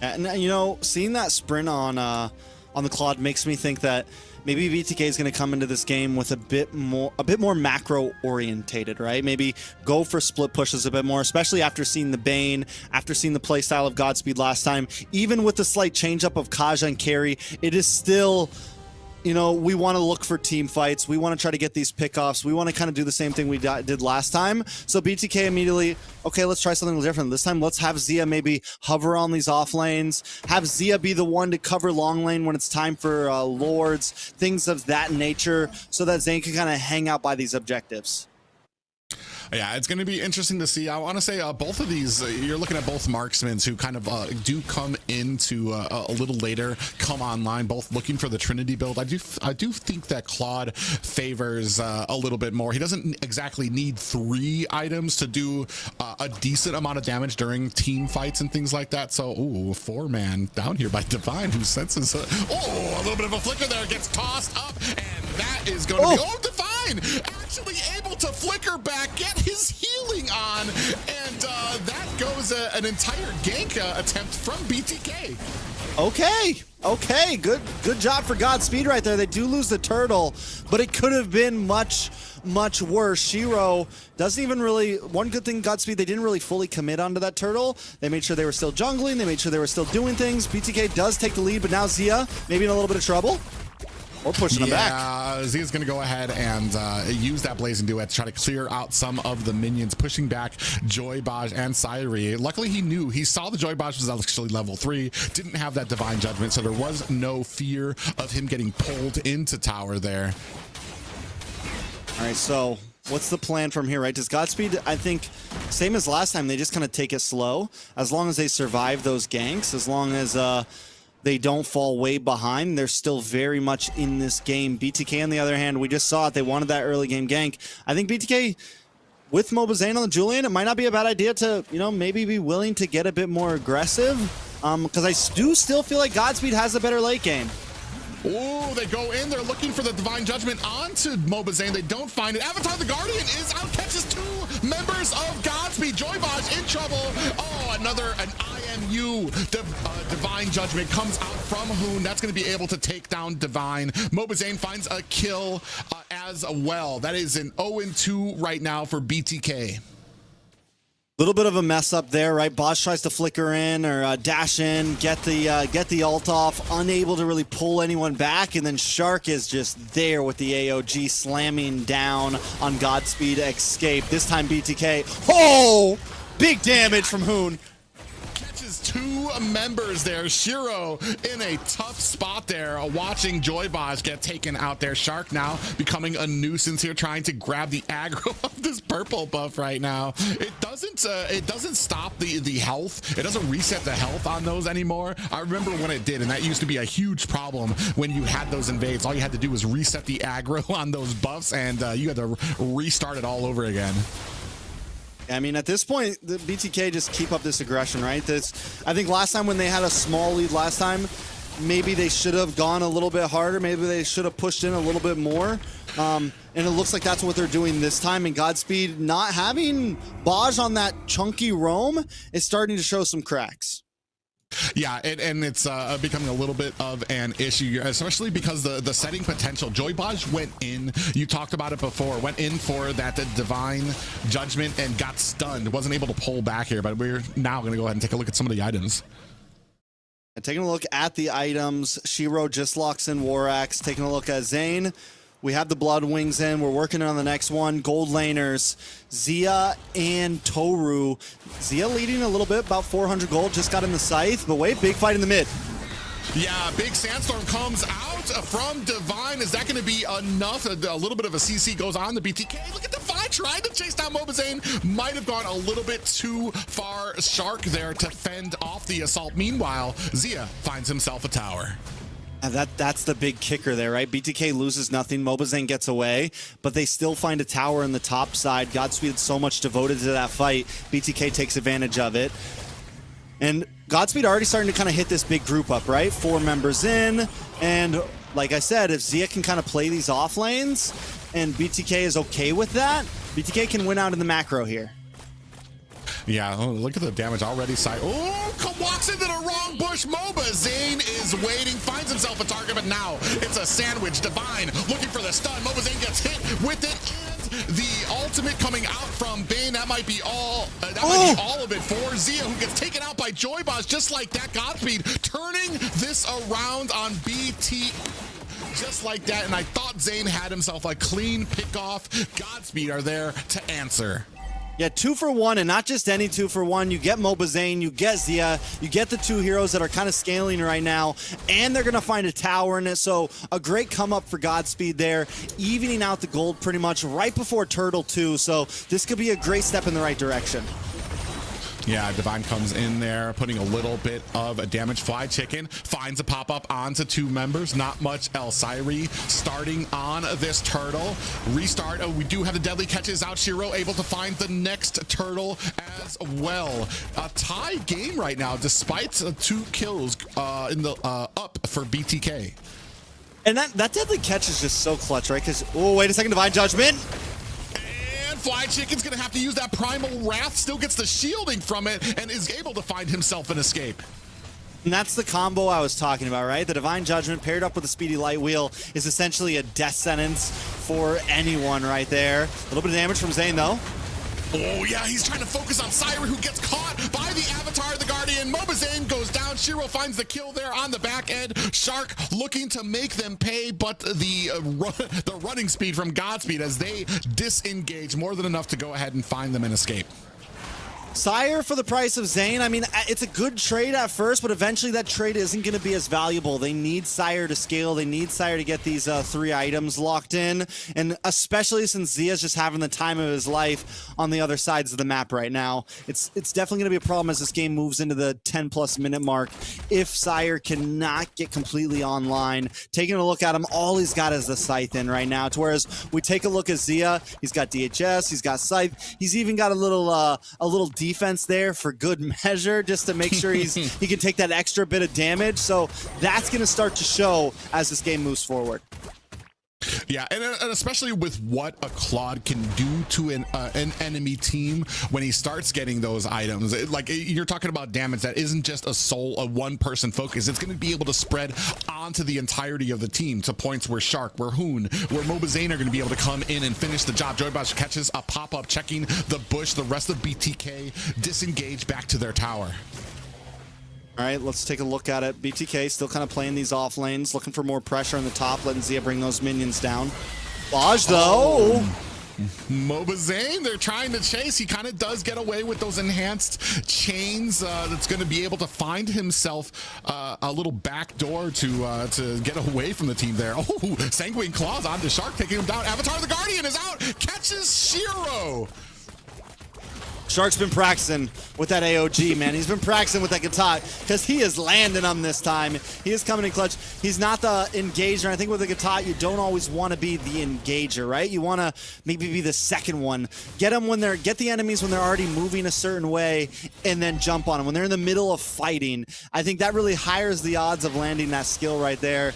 And you know, seeing that sprint on the Claude makes me think that maybe BTK is going to come into this game with a bit more macro orientated, right? Maybe go for split pushes a bit more, especially after seeing the Bane, after seeing the playstyle of Godspeed last time. Even with the slight change up of Kaja and carry, it is still you know, we want to look for team fights. We want to try to get these pickoffs. We want to kind of do the same thing we did last time. So BTK immediately, okay, let's try something different. This time, let's have Zia maybe hover on these off lanes. Have Zia be the one to cover long lane when it's time for Lords, things of that nature, so that Zane can kind of hang out by these objectives. Yeah, it's going to be interesting to see. I want to say both of these, you're looking at both marksmen who kind of do come into a little later, come online, both looking for the Trinity build. I do think that Claude favors a little bit more. He doesn't exactly need 3 items to do a decent amount of damage during team fights and things like that. So, ooh, 4-man down here by Divine, who senses a little bit of a flicker there, gets tossed up, and that is going to be, Divine actually able to flicker back, get his healing on, and that goes an entire gank attempt from BTK. Okay, good job for Godspeed right there. They do lose the turtle, but it could have been much worse. Shiro doesn't even really, one good thing Godspeed, they didn't really fully commit onto that turtle. They made sure they were still jungling, they made sure they were still doing things. BTK does take the lead, but now Zia maybe in a little bit of trouble. Or pushing them back. Yeah, Zia's going to go ahead and use that Blazing Duet to try to clear out some of the minions, pushing back Joybaj and Sairi. Luckily, he saw the Joybaj was actually level 3, didn't have that Divine Judgment, so there was no fear of him getting pulled into tower there. All right, so what's the plan from here, right? Does Godspeed, I think, same as last time, they just kind of take it slow. As long as they survive those ganks, as long as they don't fall way behind, they're still very much in this game. BTK, on the other hand, we just saw it. They wanted that early game gank. I think BTK, with Mobazane on Julian, it might not be a bad idea to, you know, maybe be willing to get a bit more aggressive. Because I do still feel like Godspeed has a better late game. Oh, they go in. They're looking for the Divine Judgment onto Mobazane. They don't find it. Avatar the Guardian is out, catches 2 members of Godspeed. Joybaj in trouble. Oh, an IMU Divine Judgment comes out from Hoon. That's going to be able to take down Divine. Mobazane finds a kill as well. That is an 0-2 right now for BTK. Little bit of a mess up there, right? Bosch tries to flicker in or dash in, get the ult off, unable to really pull anyone back, and then Shark is just there with the AOG slamming down on Godspeed escape. This time BTK, big damage from Hoon. 2 members there. Shiro in a tough spot there, watching Joybaj get taken out there. Shark now becoming a nuisance here, trying to grab the aggro of this purple buff right now. It doesn't stop the health. It doesn't reset the health on those anymore. I remember when it did, and that used to be a huge problem when you had those invades. All you had to do was reset the aggro on those buffs, and you had to restart it all over again. I mean, at this point, the BTK just keep up this aggression, right? I think last time when they had a small lead last time, maybe they should have gone a little bit harder. Maybe they should have pushed in a little bit more. And it looks like that's what they're doing this time. And Godspeed not having Baj on that chunky roam is starting to show some cracks. Yeah, and it's becoming a little bit of an issue, especially because the setting potential. Joybaj went in, you talked about it before, went in for that Divine Judgment and got stunned. Wasn't able to pull back here, but we're now going to go ahead and take a look at some of the items. And taking a look at the items, Shiro just locks in War Axe. Taking a look at Zane. We have the Blood Wings in. We're working on the next one. Gold laners, Zia and Toru. Zia leading a little bit, about 400 gold. Just got in the Scythe, but wait, big fight in the mid. Yeah, big Sandstorm comes out from Divine. Is that going to be enough? A little bit of a CC goes on the BTK. Look at Divine trying to chase down Mobazane. Might have gone a little bit too far. Shark there to fend off the assault. Meanwhile, Zia finds himself a tower. That's the big kicker there, right? BTK loses nothing, Mobazane gets away, but they still find a tower in the top side. Godspeed so much devoted to that fight. BTK takes advantage of it. And Godspeed already starting to kind of hit this big group up, right? 4 members in, and like I said, if Zia can kind of play these off lanes, and BTK is okay with that, BTK can win out in the macro here. Yeah, look at the damage already. Walks into the wrong bush. Mobazane is waiting, finds himself a target, but now it's a sandwich. Divine looking for the stun. Mobazane gets hit with it, and the ultimate coming out from Bane. That might be all. Might be all of it for Zia, who gets taken out by Joybaj just like that. Godspeed turning this around on BT. just like that. And I thought Zayn had himself a clean pick-off. Godspeed are there to answer. Yeah, 2 for 1, and not just any 2 for 1. You get Mobazane, you get Zia, you get the 2 heroes that are kind of scaling right now, and they're going to find a tower in it. So a great come up for Godspeed there, evening out the gold pretty much right before Turtle 2. So this could be a great step in the right direction. Yeah, Divine comes in there, putting a little bit of damage. Fly Chicken finds a pop-up onto 2 members. Not much else. Sairi starting on this turtle. Restart. Oh, we do have the deadly catches out. Shiro able to find the next turtle as well. A tie game right now, despite 2 kills in the up for BTK. And that deadly catch is just so clutch, right? Because, oh, wait a second, Divine Judgment. Fly Chicken's gonna have to use that Primal Wrath, still gets the shielding from it, and is able to find himself an escape. And that's the combo I was talking about, right? The Divine Judgment paired up with the Speedy Light Wheel is essentially a death sentence for anyone right there. A little bit of damage from Zayn, though. Oh, yeah, he's trying to focus on Siren, who gets caught by the Avatar, the Guardian. Mobazane goes down. Shiro finds the kill there on the back end. Shark looking to make them pay, but the running speed from Godspeed as they disengage more than enough to go ahead and find them and escape. Sire for the price of Zayn. I mean, it's a good trade at first, but eventually that trade isn't going to be as valuable. They need Sire to scale. They need Sire to get these 3 items locked in, and especially since Zia's just having the time of his life on the other sides of the map right now. It's definitely going to be a problem as this game moves into the 10+ minute mark if Sire cannot get completely online. Taking a look at him, all he's got is the Scythe in right now. To whereas we take a look at Zia, he's got DHS, he's got Scythe, he's even got a little defense there for good measure, just to make sure he can take that extra bit of damage. So that's going to start to show as this game moves forward. Yeah, and especially with what a Claude can do to an enemy team when he starts getting those items. Like, you're talking about damage that isn't just a one-person focus. It's going to be able to spread onto the entirety of the team to points where Shark, where Hoon, where Mobazane are going to be able to come in and finish the job. Joybosh catches a pop-up, checking the bush. The rest of BTK disengage back to their tower. All right, let's take a look at it. BTK still kind of playing these off lanes, looking for more pressure on the top, letting Zia bring those minions down. Baj, though. Mobazane, they're trying to chase. He kind of does get away with those enhanced chains. That's going to be able to find himself a little back door to get away from the team there. Oh, Sanguine Claws onto Shark, taking him down. Avatar the Guardian is out, catches Shiro. Shark's been practicing with that AOG, man. He's been practicing with that guitar because he is landing them this time. He is coming in clutch. He's not the engager. I think with the guitar, you don't always want to be the engager, right? You want to maybe be the second one. Get the enemies when they're already moving a certain way, and then jump on them when they're in the middle of fighting. I think that really higher the odds of landing that skill right there.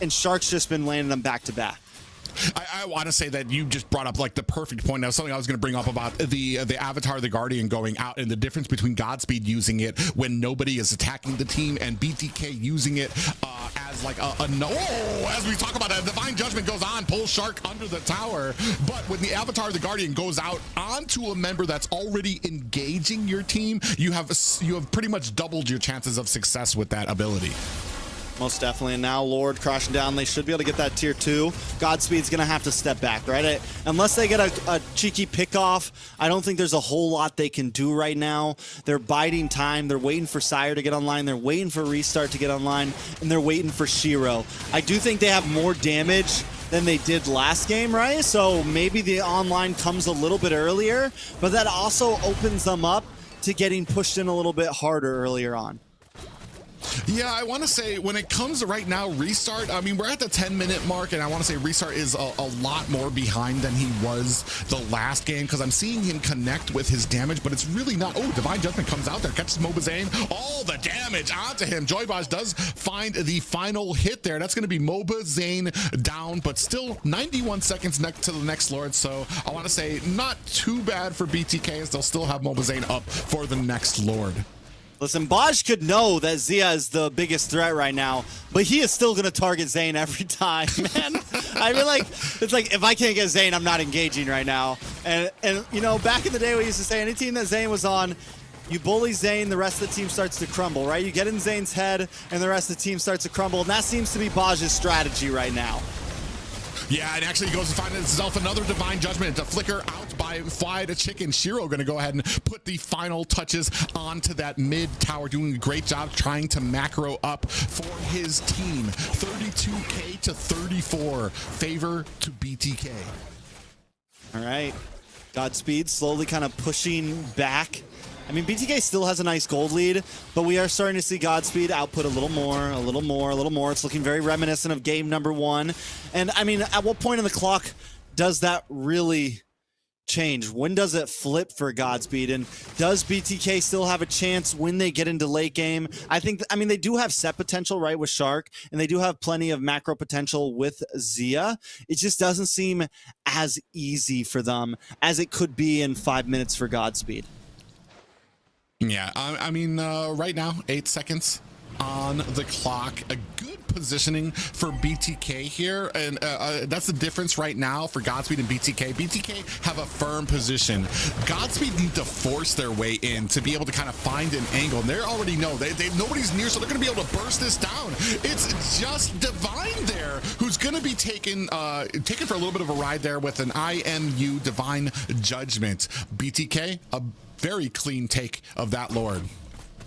And Shark's just been landing them back to back. I want to say that you just brought up like the perfect point. That was something I was going to bring up about the Avatar, the Guardian going out, and the difference between Godspeed using it when nobody is attacking the team and BTK using it as like as we talk about that, Divine Judgment goes on, pulls Shark under the tower. But when the Avatar, the Guardian goes out onto a member that's already engaging your team, you have pretty much doubled your chances of success with that ability. Most definitely. And now Lord crashing down. They should be able to get that tier 2. Godspeed's going to have to step back, right? Unless they get a cheeky pick-off, I don't think there's a whole lot they can do right now. They're biding time. They're waiting for Sire to get online. They're waiting for Restart to get online. And they're waiting for Shiro. I do think they have more damage than they did last game, right? So maybe the online comes a little bit earlier, but that also opens them up to getting pushed in a little bit harder earlier on. Yeah, I want to say when it comes to right now, Restart, I mean, we're at the 10-minute mark, and I want to say Restart is a lot more behind than he was the last game, because I'm seeing him connect with his damage, but it's really not. Oh, Divine Judgment comes out there, catches Mobazane, all the damage onto him. Joybosh does find the final hit there. That's going to be Mobazane down, but still 91 seconds next to the next Lord, so I want to say not too bad for BTK, as they'll still have Mobazane up for the next Lord. Listen, Baj could know that Zia is the biggest threat right now, but he is still going to target Zayn every time, man. I mean, like, it's like, if I can't get Zayn, I'm not engaging right now. And you know, back in the day, we used to say any team that Zayn was on, You bully Zane, the rest of the team starts to crumble, right? You get in Zane's head, and the rest of the team starts to crumble, and that seems to be Baj's strategy right now. Yeah, and actually goes to find itself another Divine Judgment to flicker out by Fly the Chicken. Shiro going to go ahead and put the final touches onto that mid tower, doing a great job trying to macro up for his team. 32K to 34, favor to BTK. All right, Godspeed slowly kind of pushing back. I mean, BTK still has a nice gold lead, but we are starting to see Godspeed output a little more, a little more, a little more. It's looking very reminiscent of game number 1. And I mean, at what point in the clock does that really change? When does it flip for Godspeed? And does BTK still have a chance when they get into late game? I mean, they do have set potential, right, with Shark, and they do have plenty of macro potential with Zia. It just doesn't seem as easy for them as it could be in 5 minutes for Godspeed. Yeah, I mean, right now, 8 seconds on the clock. A good positioning for BTK here, and that's the difference right now for Godspeed and BTK. BTK have a firm position. Godspeed need to force their way in to be able to kind of find an angle, and they already know nobody's near, so they're going to be able to burst this down. It's just Divine there who's going to be taken for a little bit of a ride there with an IMU Divine Judgment. BTK, a very clean take of that Lord.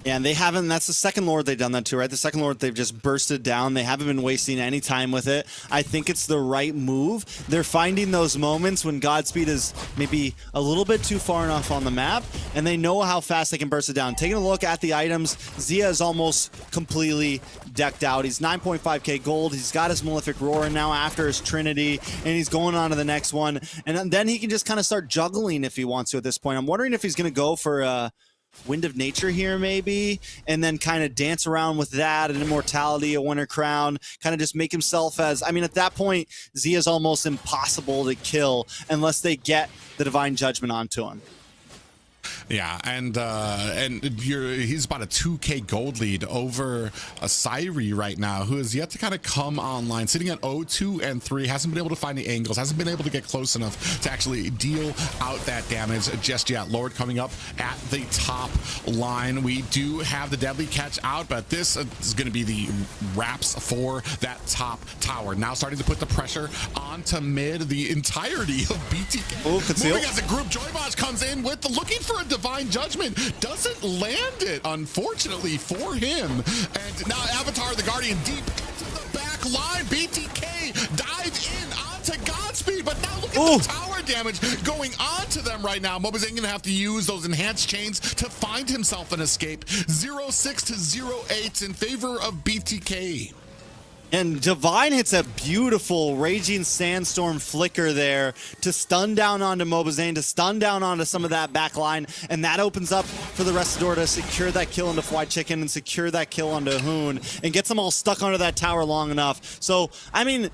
And they haven't, that's the second Lord they've done that to, right? The second Lord they've just bursted down. They haven't been wasting any time with it. I think it's the right move. They're finding those moments when Godspeed is maybe a little bit too far enough on the map, and they know how fast they can burst it down. Taking a look at the items, Zia is almost completely decked out. He's 9.5k gold. He's got his Malefic Roar now after his Trinity, and he's going on to the next one. And then he can just kind of start juggling if he wants to at this point. I'm wondering if he's going to go for Wind of Nature here maybe, and then kind of dance around with that, an Immortality, a Winter Crown, kind of just make himself as, I mean, at that point, Zia's almost impossible to kill unless they get the Divine Judgment onto him. Yeah, and he's about a 2k gold lead over Sairi right now, who is yet to kind of come online, sitting at 0-2 and 3, hasn't been able to find the angles, hasn't been able to get close enough to actually deal out that damage just yet. Lord coming up at the top line. We do have the deadly catch out, but this is going to be the wraps for that top tower. Now starting to put the pressure onto mid, the entirety of BTK. Moving as a group, Joybaj comes in with looking for a Divine Judgment, doesn't land it, unfortunately for him. And now Avatar the Guardian deep into the back line. BTK dived in onto Godspeed, but now look at the tower damage going on to them right now. Mobazane gonna have to use those enhanced chains to find himself an escape. 0-6 to 0-8 in favor of BTK. And Divine hits a beautiful Raging Sandstorm flicker there to stun down onto Mobazane, to stun down onto some of that back line, and that opens up for the rest of the door to secure that kill onto Fly Chicken and secure that kill onto Hoon and gets them all stuck under that tower long enough. So, I mean,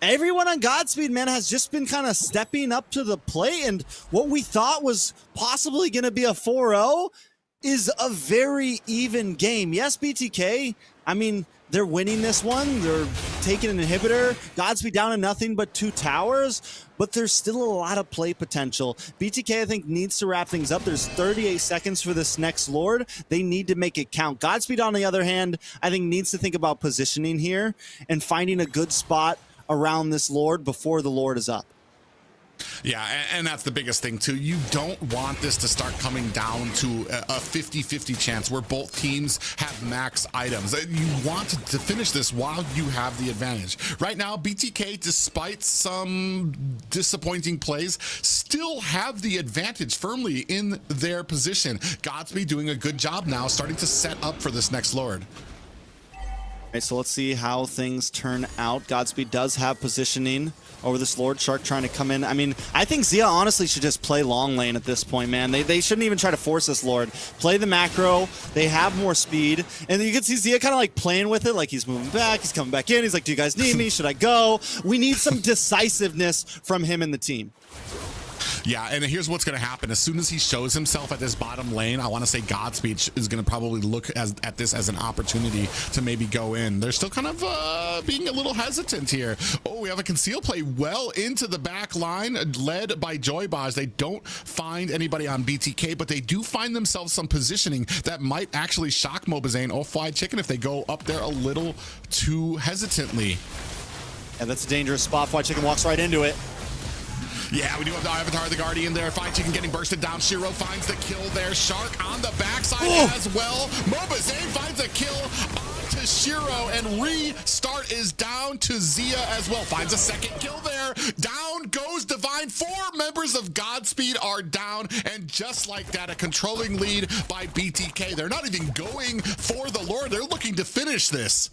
everyone on Godspeed, man, has just been kind of stepping up to the plate, and what we thought was possibly going to be a 4-0 is a very even game. Yes, BTK, I mean, they're winning this one. They're taking an inhibitor. Godspeed down to nothing but 2 towers, but there's still a lot of play potential. BTK, I think, needs to wrap things up. There's 38 seconds for this next Lord. They need to make it count. Godspeed, on the other hand, I think needs to think about positioning here and finding a good spot around this Lord before the Lord is up. Yeah, and that's the biggest thing too. You don't want this to start coming down to a 50-50 chance where both teams have max items. You want to finish this while you have the advantage. Right now, BTK, despite some disappointing plays, still have the advantage firmly in their position. Godspeed doing a good job now, starting to set up for this next Lord. All right, so let's see how things turn out. Godspeed does have positioning over this Lord. Shark trying to come in. I mean, I think Zia honestly should just play long lane at this point, man. They shouldn't even try to force this Lord. Play the macro. They have more speed. And you can see Zia kind of like playing with it, like he's moving back, he's coming back in. He's like, do you guys need me? Should I go? We need some decisiveness from him and the team. Yeah, and here's what's going to happen. As soon as he shows himself at this bottom lane, I want to say Godspeed is going to probably look at this as an opportunity to maybe go in. They're still kind of being a little hesitant here. Oh, we have a conceal play well into the back line, led by Joybaj. They don't find anybody on BTK, but they do find themselves some positioning that might actually shock Mobazane or Fly Chicken if they go up there a little too hesitantly. And that's a dangerous spot. Fly Chicken walks right into it. Yeah, we do have the Avatar, the Guardian there. Fly Chicken getting bursted down. Shiro finds the kill there. Shark on the backside as well. Mobazane finds a kill onto Shiro, and restart is down to Zia as well. Finds a second kill there. Down goes Divine. 4 members of Godspeed are down, and just like that, a controlling lead by BTK. They're not even going for the Lord. They're looking to finish this.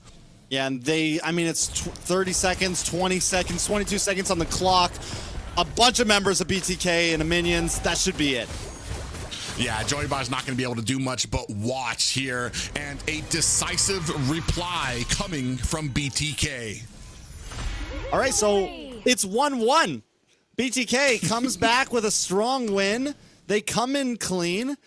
Yeah, and it's 30 seconds, 20 seconds, 22 seconds on the clock. A bunch of members of BTK and the minions. That should be it. Yeah, Joybaj's not going to be able to do much but watch here, and a decisive reply coming from BTK. All right, so it's 1-1. BTK comes back with a strong win. They come in clean.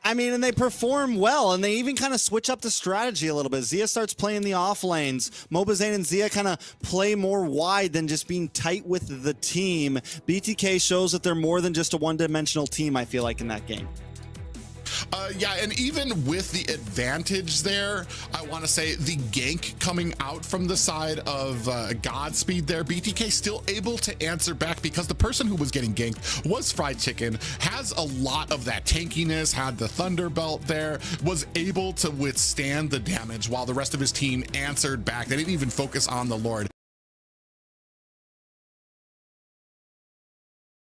And they perform well, and they even kind of switch up the strategy a little bit. Zia starts playing the off lanes. Mobazane and Zia kind of play more wide than just being tight with the team. BTK shows that they're more than just a one-dimensional team, I feel like, in that game. Yeah, and even with the advantage there, I want to say the gank coming out from the side of Godspeed there, BTK still able to answer back because the person who was getting ganked was Fried Chicken, has a lot of that tankiness, had the Thunder Belt there, was able to withstand the damage while the rest of his team answered back. They didn't even focus on the Lord.